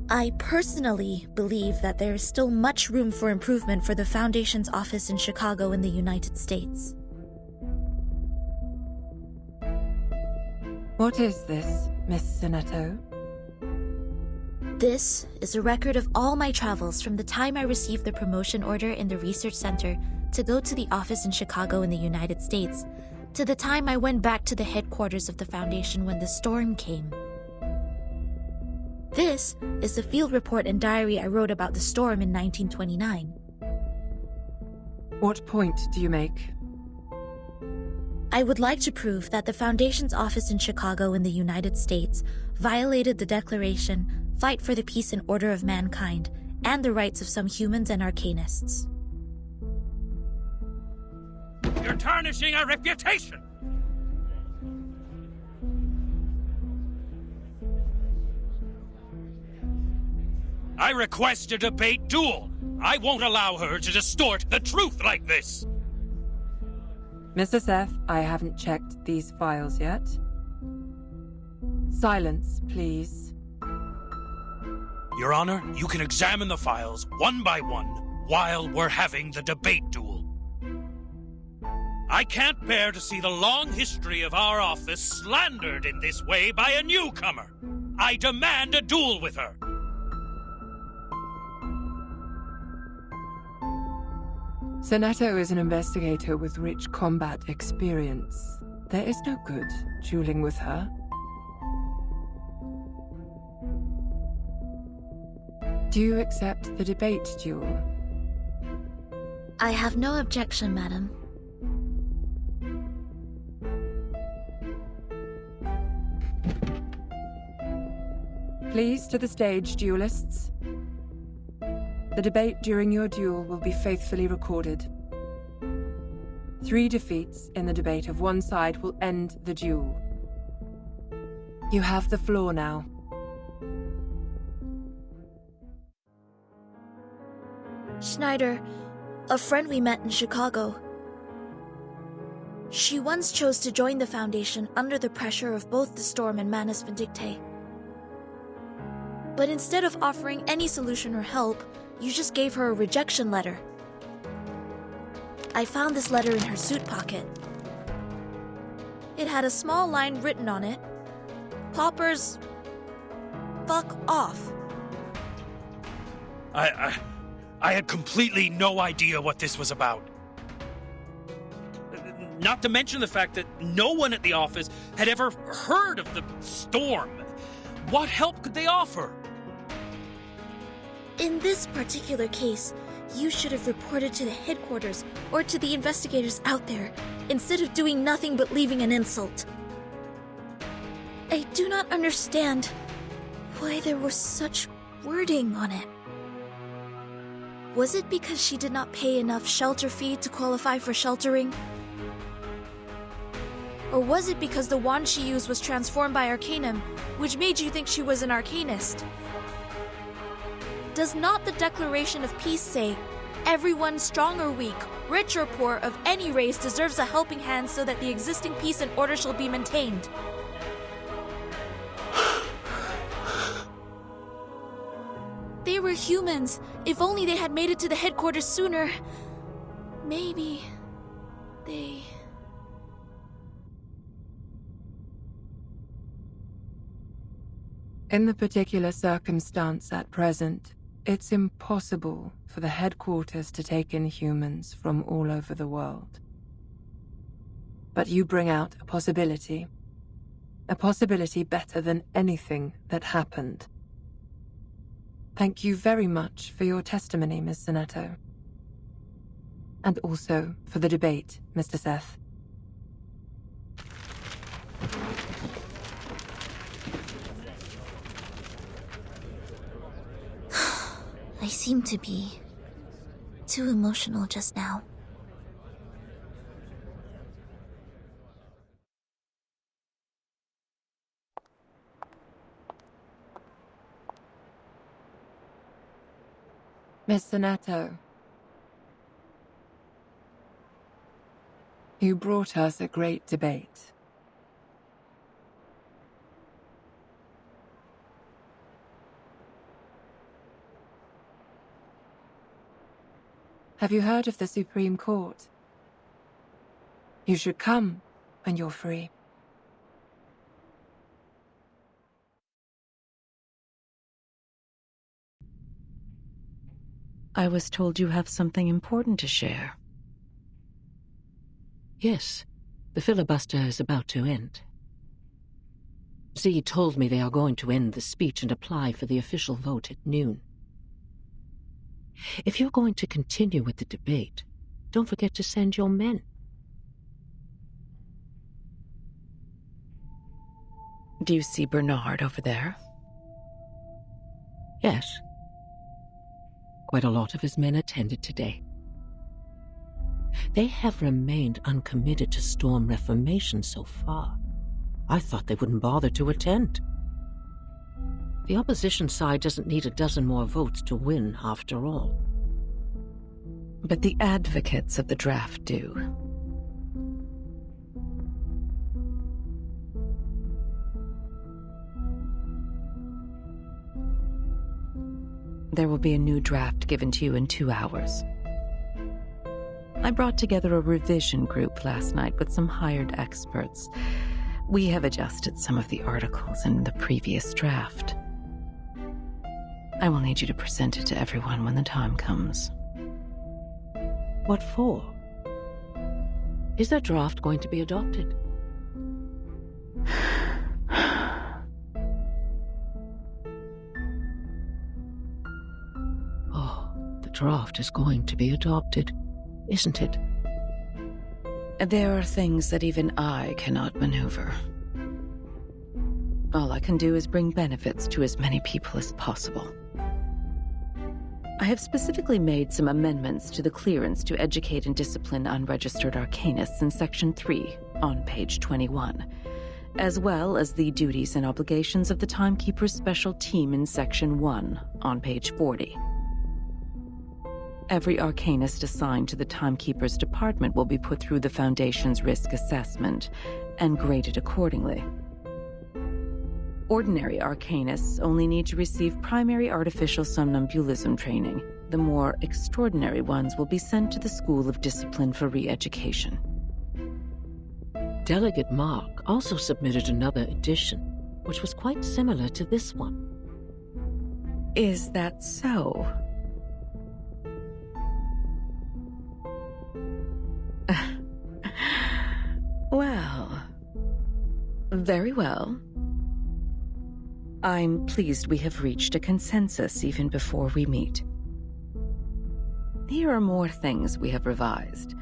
I personally believe that there is still much room for improvement for the Foundation's office in Chicago in the United States. What is this, Miss Sinetto? This is a record of all my travels from the time I received the promotion order in the research center to go to the office in Chicago in the United States, to the time I went back to the headquarters of the Foundation when the storm came. This is the field report and diary I wrote about the storm in 1929. What point do you make? I would like to prove that the Foundation's office in Chicago in the United States violated the Declaration, Fight for the Peace and Order of Mankind, and the rights of some humans and arcanists. You're tarnishing our reputation! I request a debate duel. I won't allow her to distort the truth like this. Mr. Seth, I haven't checked these files yet. Silence, please. Your Honor, you can examine the files one by one while we're having the debate duel. I can't bear to see the long history of our office slandered in this way by a newcomer. I demand a duel with her. Sinetto is an investigator with rich combat experience. There is no good dueling with her. Do you accept the debate duel? I have no objection, madam. Please to the stage, duelists. The debate during your duel will be faithfully recorded. 3 defeats in the debate of one side will end the duel. You have the floor now. Schneider, a friend we met in Chicago. She once chose to join the Foundation under the pressure of both the Storm and Manus Vindictae. But instead of offering any solution or help, you just gave her a rejection letter. I found this letter in her suit pocket. It had a small line written on it. Poppers, fuck off. I had completely no idea what this was about. Not to mention the fact that no one at the office had ever heard of the storm. What help could they offer? In this particular case, you should have reported to the headquarters or to the investigators out there, instead of doing nothing but leaving an insult. I do not understand why there was such wording on it. Was it because she did not pay enough shelter fee to qualify for sheltering? Or was it because the wand she used was transformed by Arcanum, which made you think she was an Arcanist? Does not the Declaration of Peace say, everyone strong or weak, rich or poor, of any race deserves a helping hand so that the existing peace and order shall be maintained? They were humans. If only they had made it to the headquarters sooner. Maybe they In the particular circumstance at present, it's impossible for the headquarters to take in humans from all over the world. But you bring out a possibility better than anything that happened. Thank you very much for your testimony, Ms. Sonetto. And also for the debate, Mr. Seth. I seem to be too emotional just now. Miss Sonetto, you brought us a great debate. Have you heard of the Supreme Court? You should come when you're free. I was told you have something important to share. Yes, the filibuster is about to end. Z told me they are going to end the speech and apply for the official vote at noon. If you're going to continue with the debate, don't forget to send your men. Do you see Bernard over there? Yes. Quite a lot of his men attended today. They have remained uncommitted to Storm Reformation so far. I thought they wouldn't bother to attend. The opposition side doesn't need a dozen more votes to win, after all. But the advocates of the draft do. There will be a new draft given to you in 2 hours. I brought together a revision group last night with some hired experts. We have adjusted some of the articles in the previous draft. I will need you to present it to everyone when the time comes. What for? Is the draft going to be adopted? Oh, the draft is going to be adopted, isn't it? There are things that even I cannot maneuver. All I can do is bring benefits to as many people as possible. I have specifically made some amendments to the clearance to educate and discipline unregistered arcanists in Section 3 on page 21, as well as the duties and obligations of the Timekeeper's Special Team in Section 1 on page 40. Every arcanist assigned to the Timekeeper's department will be put through the Foundation's risk assessment and graded accordingly. Ordinary arcanists only need to receive primary artificial somnambulism training. The more extraordinary ones will be sent to the School of Discipline for re-education. Delegate Mark also submitted another edition, which was quite similar to this one. Is that so? Well, very well. I'm pleased we have reached a consensus even before we meet. Here are more things we have revised.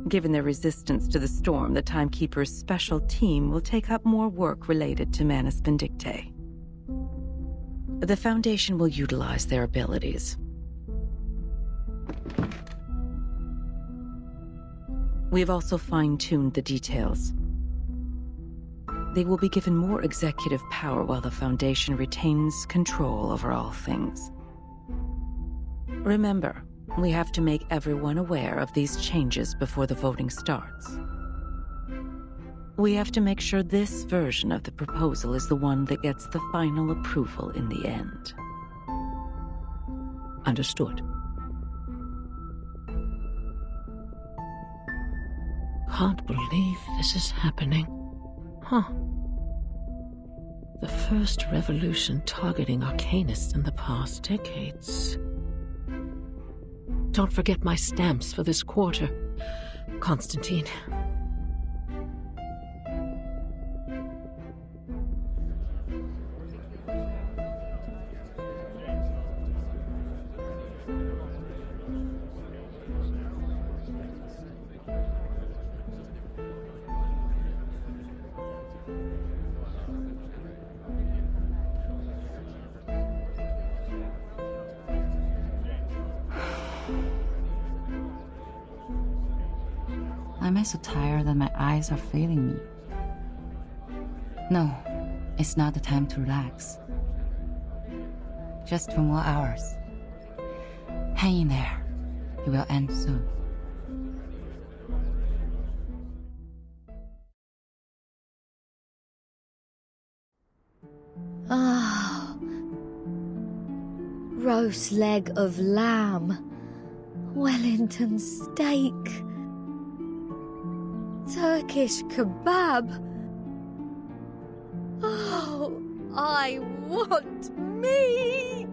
Given their resistance to the storm, the Timekeeper's special team will take up more work related to Manus Vindictae. The Foundation will utilize their abilities. We have also fine-tuned the details. They will be given more executive power while the Foundation retains control over all things. Remember, we have to make everyone aware of these changes before the voting starts. We have to make sure this version of the proposal is the one that gets the final approval in the end. Understood. Can't believe this is happening. Huh. The first revolution targeting arcanists in the past decades. Don't forget my stamps for this quarter, Constantine. I'm so tired that my eyes are failing me. No, it's not the time to relax. Just 2 more hours. Hang in there. It will end soon. Ah, roast leg of lamb, Wellington steak, Turkish kebab. Oh, I want meat!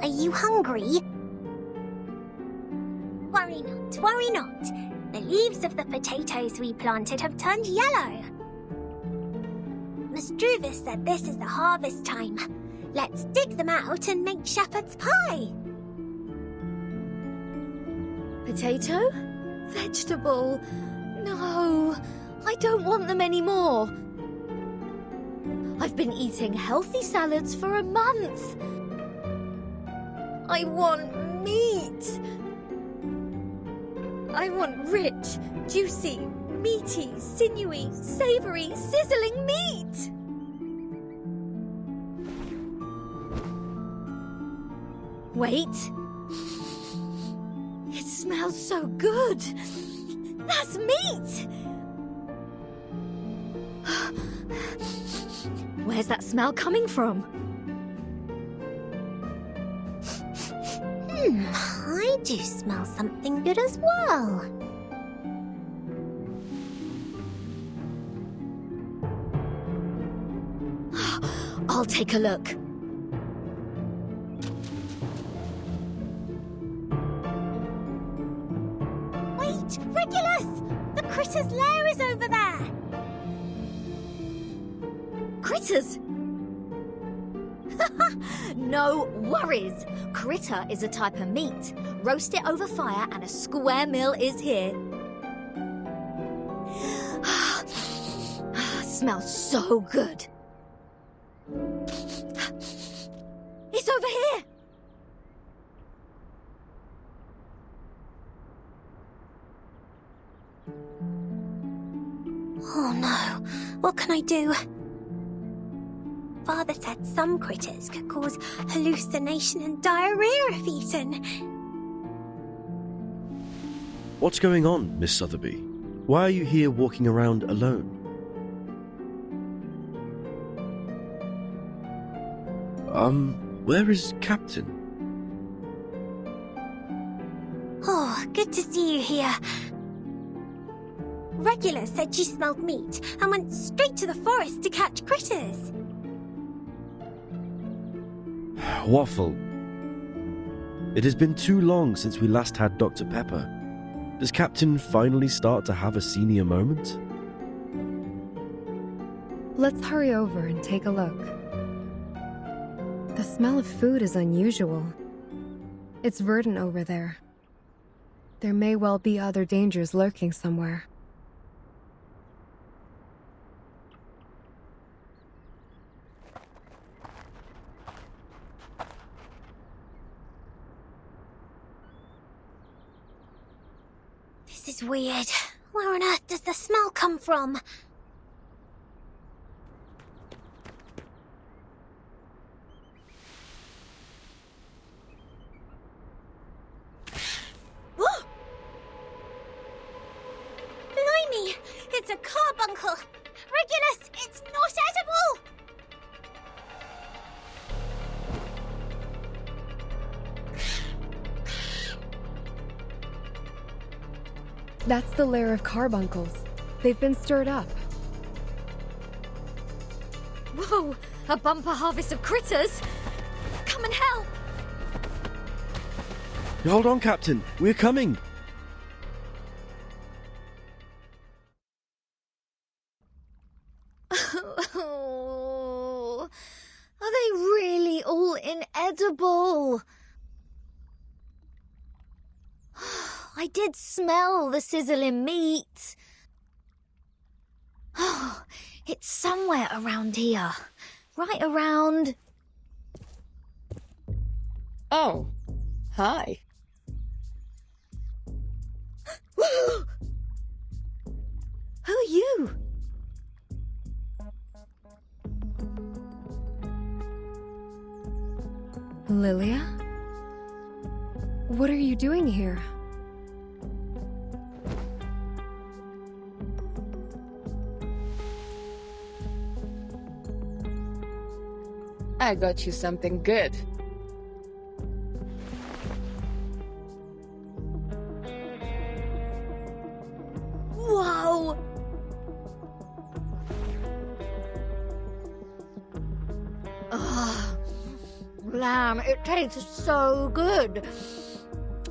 Are you hungry? Worry not, worry not. The leaves of the potatoes we planted have turned yellow. Miss Druvis said this is the harvest time. Let's dig them out and make shepherd's pie. Potato? Vegetable? No, I don't want them anymore. I've been eating healthy salads for a month. I want meat. I want rich, juicy, meaty, sinewy, savory, sizzling meat. Wait. It smells so good. That's meat. Where's that smell coming from? I do smell something good as well. I'll take a look. Wait, Regulus! The critter's lair is over there! Critters? No worries. Critter is a type of meat. Roast it over fire and a square meal is here. Smells so good. It's over here. Oh no, what can I do? Father said some critters could cause hallucination and diarrhea if eaten. What's going on, Miss Sotheby? Why are you here walking around alone? Where is Captain? Oh, good to see you here. Regulus said you smelled meat and went straight to the forest to catch critters. Waffle. It has been too long since we last had Dr. Pepper. Does Captain finally start to have a senior moment? Let's hurry over and take a look. The smell of food is unusual. It's verdant over there. There may well be other dangers lurking somewhere. This is weird. Where on earth does the smell come from? Blimey! It's a carbuncle! Regulus, it's not edible! That's the lair of carbuncles. They've been stirred up. Oh, a bumper harvest of critters! Come and help! Hold on, Captain. We're coming. Oh, are they really all inedible? I did smell the sizzling meat. Oh, it's somewhere around here. Right around... Oh, hi. Who are you? Lilia? What are you doing here? I got you something good. Whoa! Ah, lamb, it tastes so good.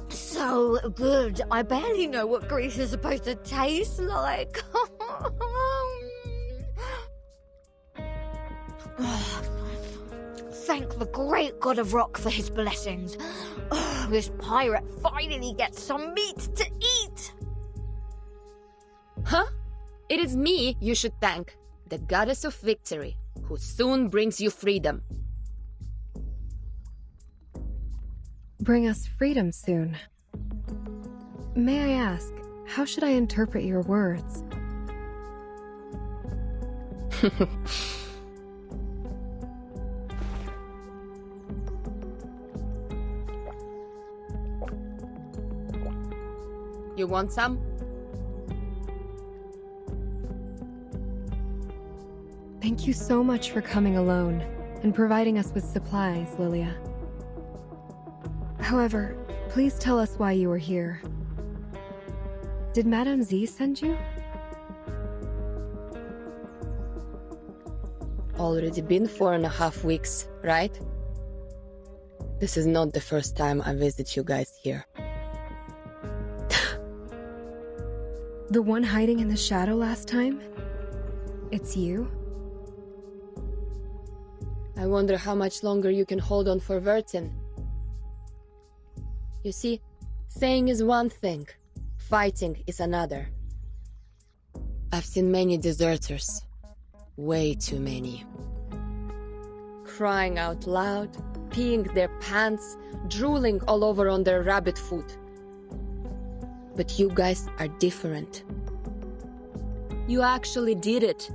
So good. I barely know what grease is supposed to taste like. Thank the great god of rock for his blessings. This pirate finally gets some meat to eat. Huh? It is me you should thank, the goddess of victory, who soon brings you freedom. Bring us freedom soon. May I ask, how should I interpret your words? You want some? Thank you so much for coming alone and providing us with supplies, Lilia. However, please tell us why you are here. Did Madame Z send you? Already been 4.5 weeks, right? This is not the first time I visit you guys here. The one hiding in the shadow last time? It's you? I wonder how much longer you can hold on for Vertin. You see, saying is one thing, fighting is another. I've seen many deserters. Way too many. Crying out loud, peeing their pants, drooling all over on their rabbit food. But you guys are different. You actually did it.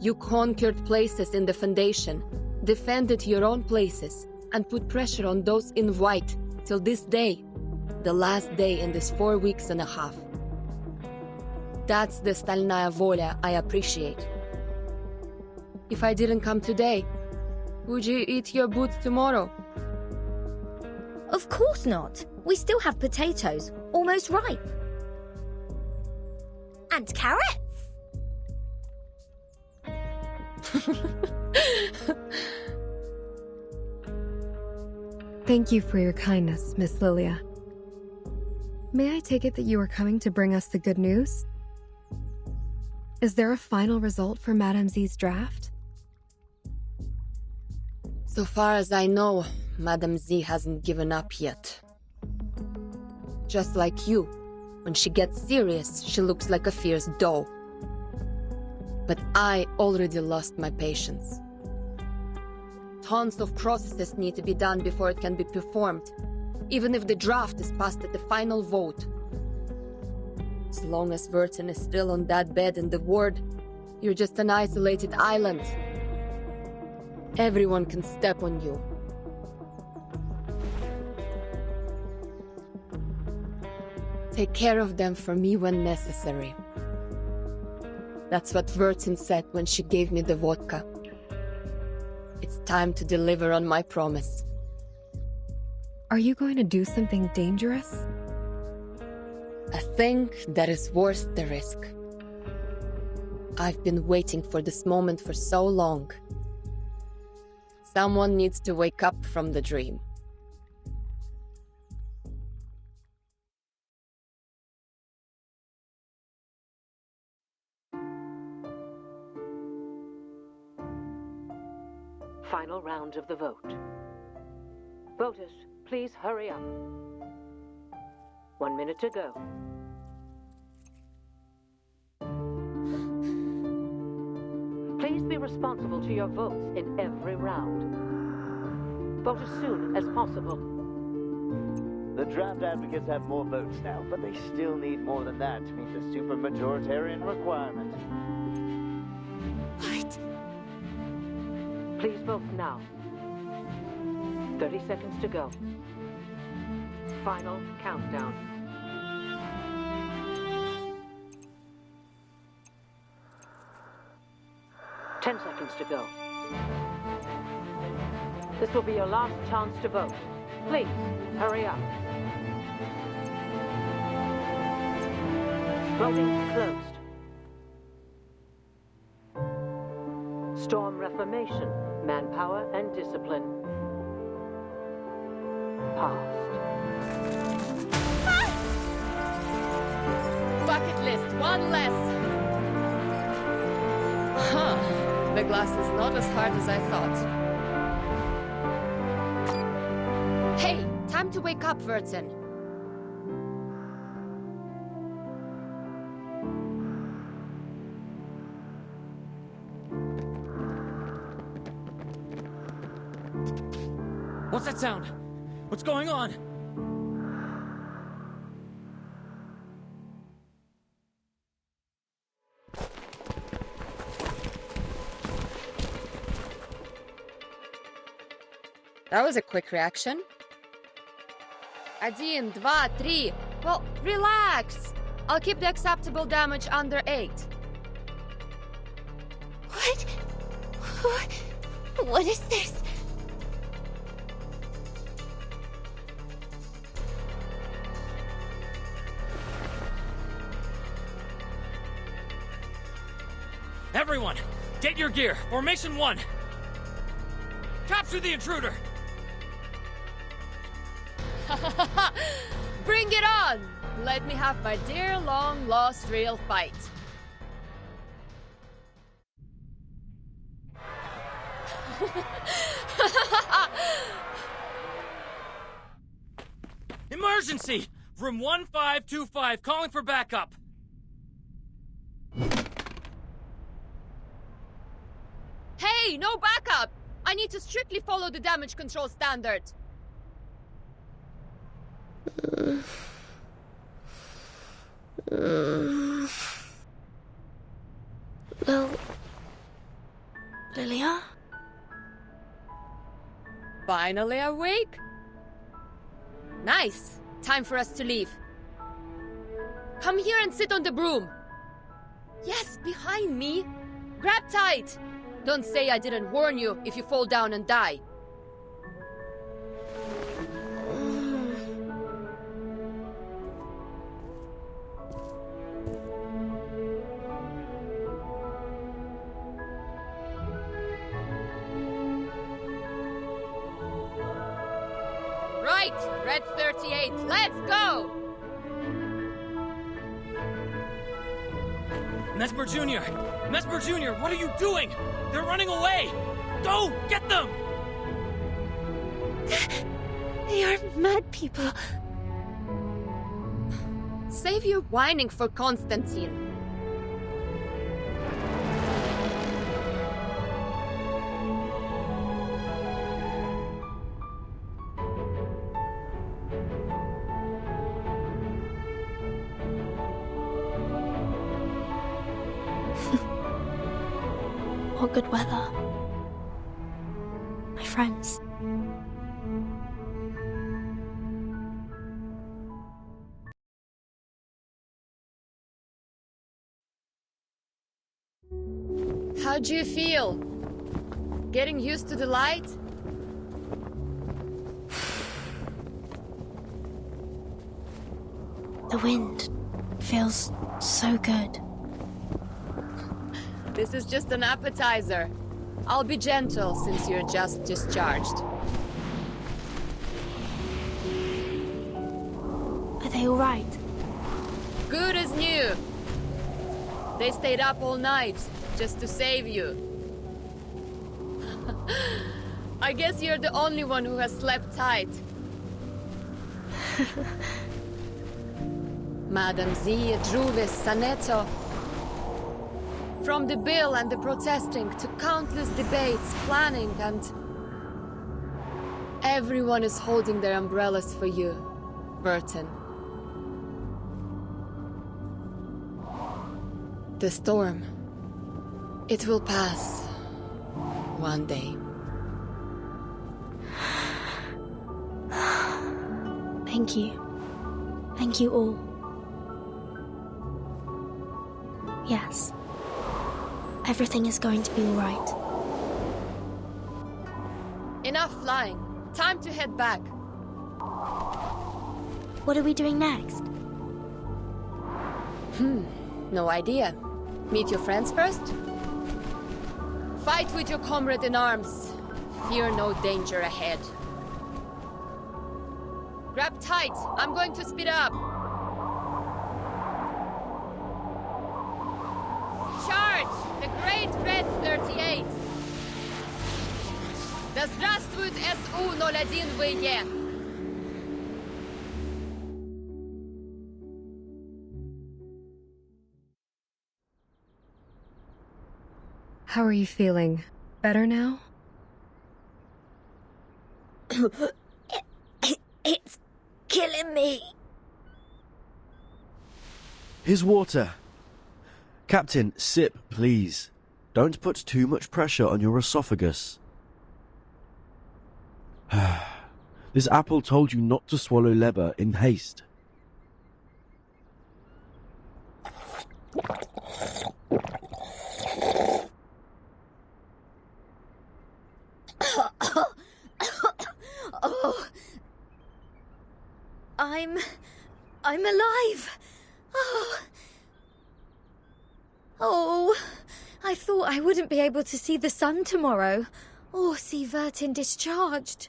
You conquered places in the Foundation, defended your own places, and put pressure on those in white till this day, the last day in this 4.5 weeks. That's the Stalnaya Volia I appreciate. If I didn't come today, would you eat your boots tomorrow? Of course not. We still have potatoes, almost ripe. And carrots. Thank you for your kindness, Miss Lilia. May I take it that you are coming to bring us the good news? Is there a final result for Madame Z's draft? So far as I know, Madame Z hasn't given up yet. Just like you, when she gets serious, she looks like a fierce doe. But I already lost my patience. Tons of processes need to be done before it can be performed, even if the draft is passed at the final vote. As long as Vertin is still on that bed in the ward, you're just an isolated island. Everyone can step on you. Take care of them for me when necessary. That's what Vertin said when she gave me the vodka. It's time to deliver on my promise. Are you going to do something dangerous? A thing that is worth the risk. I've been waiting for this moment for so long. Someone needs to wake up from the dream. Final round of the vote. Voters, please hurry up. 1 minute to go. Please be responsible to your votes in every round. Vote as soon as possible. The draft advocates have more votes now, but they still need more than that to meet the supermajoritarian requirement. What? Please vote now. 30 seconds to go. Final countdown. Ten seconds to go. This will be your last chance to vote. Please, hurry up. Voting closed. Storm Reformation, Manpower and Discipline. Passed. Bucket list, one less. Huh. The glass is not as hard as I thought. Hey, time to wake up, Vertin. What's that sound? What's going on? That was a quick reaction. 1, 2, 3. Well, relax. I'll keep the acceptable damage under 8. What? What is this? Everyone, get your gear. Formation 1. Capture the intruder. Bring it on! Let me have my dear long-lost real fight. Emergency! Room 1525, calling for backup. Hey, no backup! I need to strictly follow the damage control standard. Lilia? Finally awake? Nice. Time for us to leave. Come here and sit on the broom. Yes, behind me. Grab tight. Don't say I didn't warn you if you fall down and die. Right, Red 38, let's go! Mesmer Jr., what are you doing? They're running away! Go, get them! They are mad people. Save your whining for Constantine. What good weather. My friends. How do you feel? Getting used to the light? The wind feels so good. This is just an appetizer. I'll be gentle since you're just discharged. Are they all right? Good as new. They stayed up all night just to save you. I guess you're the only one who has slept tight. Madam Z, Druvis, Saneto. From the bill and the protesting to countless debates, planning, and... everyone is holding their umbrellas for you, Burton. The storm. It will pass. One day. Thank you. Thank you all. Yes. Everything is going to be all right. Enough flying. Time to head back. What are we doing next? No idea. Meet your friends first? Fight with your comrade in arms. Fear no danger ahead. Grab tight. I'm going to speed up. Charge! The Great Red 38! Да здравствует СУ-01ВЕ! How are you feeling? Better now? It's killing me. Here's water. Captain, sip, please. Don't put too much pressure on your esophagus. This apple told you not to swallow leber in haste. Oh. I'm alive. Oh, I thought I wouldn't be able to see the sun tomorrow, or see Vertin discharged.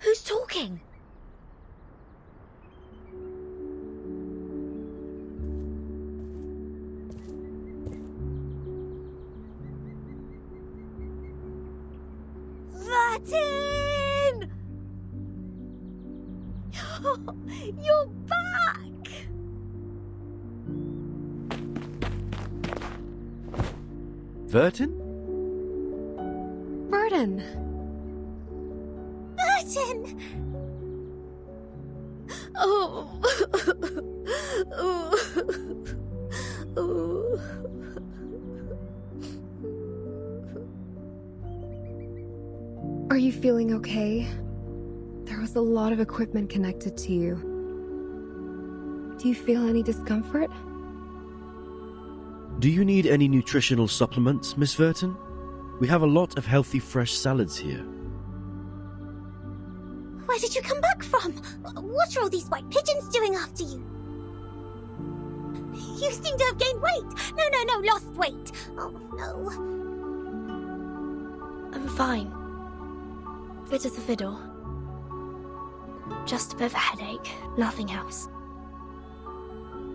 Who's talking? Vertin! You're back! Vertin? Burden! Burton! Oh. Are you feeling okay? There was a lot of equipment connected to you. Do you feel any discomfort? Do you need any nutritional supplements, Miss Vertin? We have a lot of healthy fresh salads here. Where did you come back from? What are all these white pigeons doing after you? You seem to have gained weight. No, lost weight. Oh, no. I'm fine. Fit as a fiddle. Just a bit of a headache, nothing else.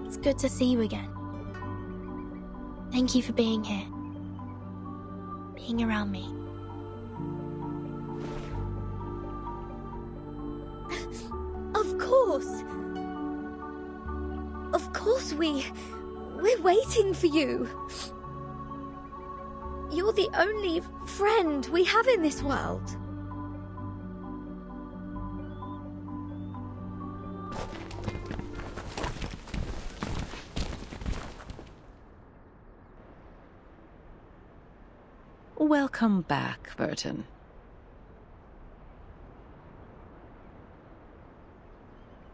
It's good to see you again. Thank you for being here. Being around me. Of course. Of course we're waiting for you. You're the only friend we have in this world. Welcome back, Burton.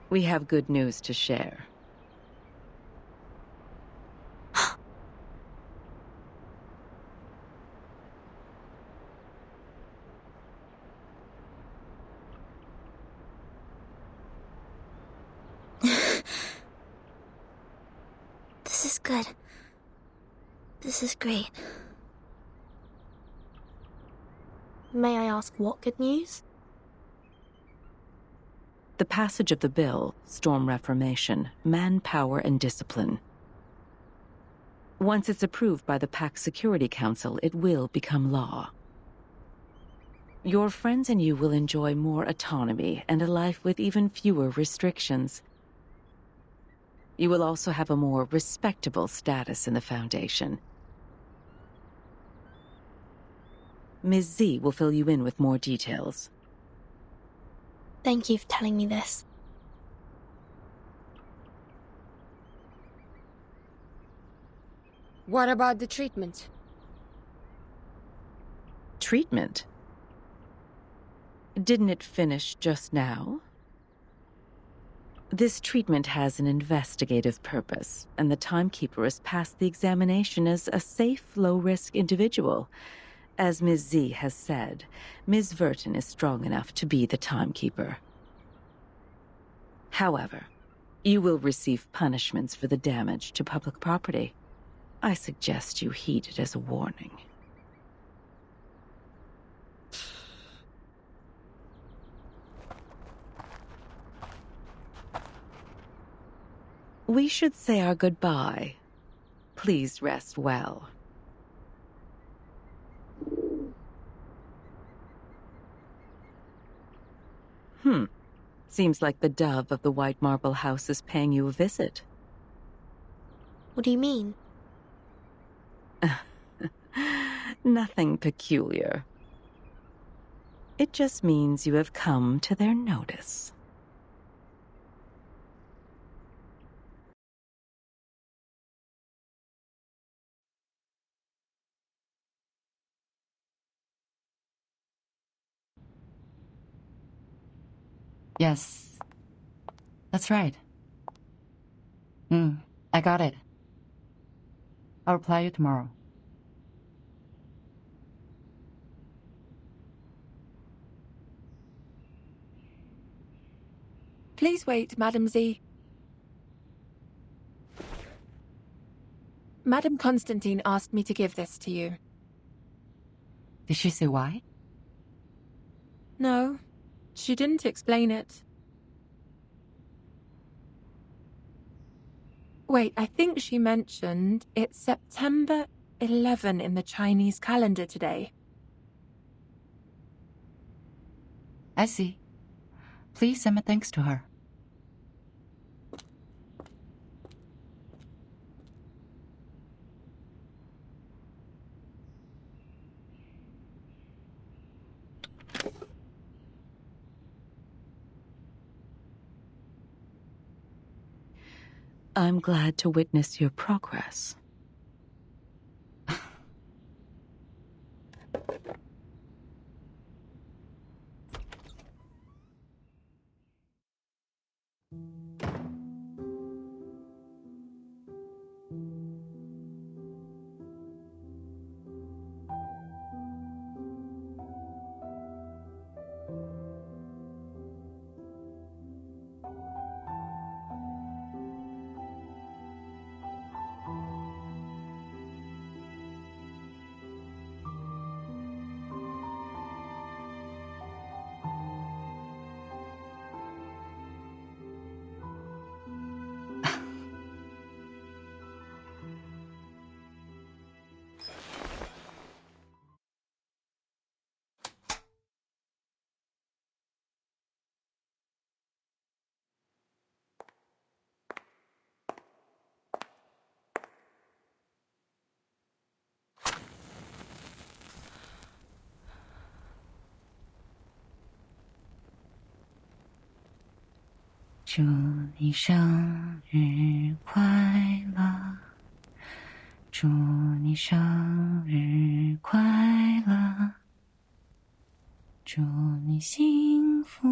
We have good news to share. This is good. This is great. May I ask what good news? The passage of the bill, Storm Reformation, Manpower and Discipline. Once it's approved by the Pact Security Council, it will become law. Your friends and you will enjoy more autonomy and a life with even fewer restrictions. You will also have a more respectable status in the Foundation. Ms. Z will fill you in with more details. Thank you for telling me this. What about the treatment? Treatment? Didn't it finish just now? This treatment has an investigative purpose, and the timekeeper has passed the examination as a safe, low-risk individual. As Ms. Z has said, Ms. Verton is strong enough to be the timekeeper. However, you will receive punishments for the damage to public property. I suggest you heed it as a warning. We should say our goodbye. Please rest well. Seems like the dove of the White Marble House is paying you a visit. What do you mean? Nothing peculiar. It just means you have come to their notice. Yes. That's right. I got it. I'll reply you tomorrow. Please wait, Madam Z. Madam Constantine asked me to give this to you. Did she say why? No, she didn't explain it. Wait, I think she mentioned it's September 11 in the Chinese calendar today. I see. Please send my thanks to her. I'm glad to witness your progress. "祝你生日快乐，祝你生日快乐，祝你幸福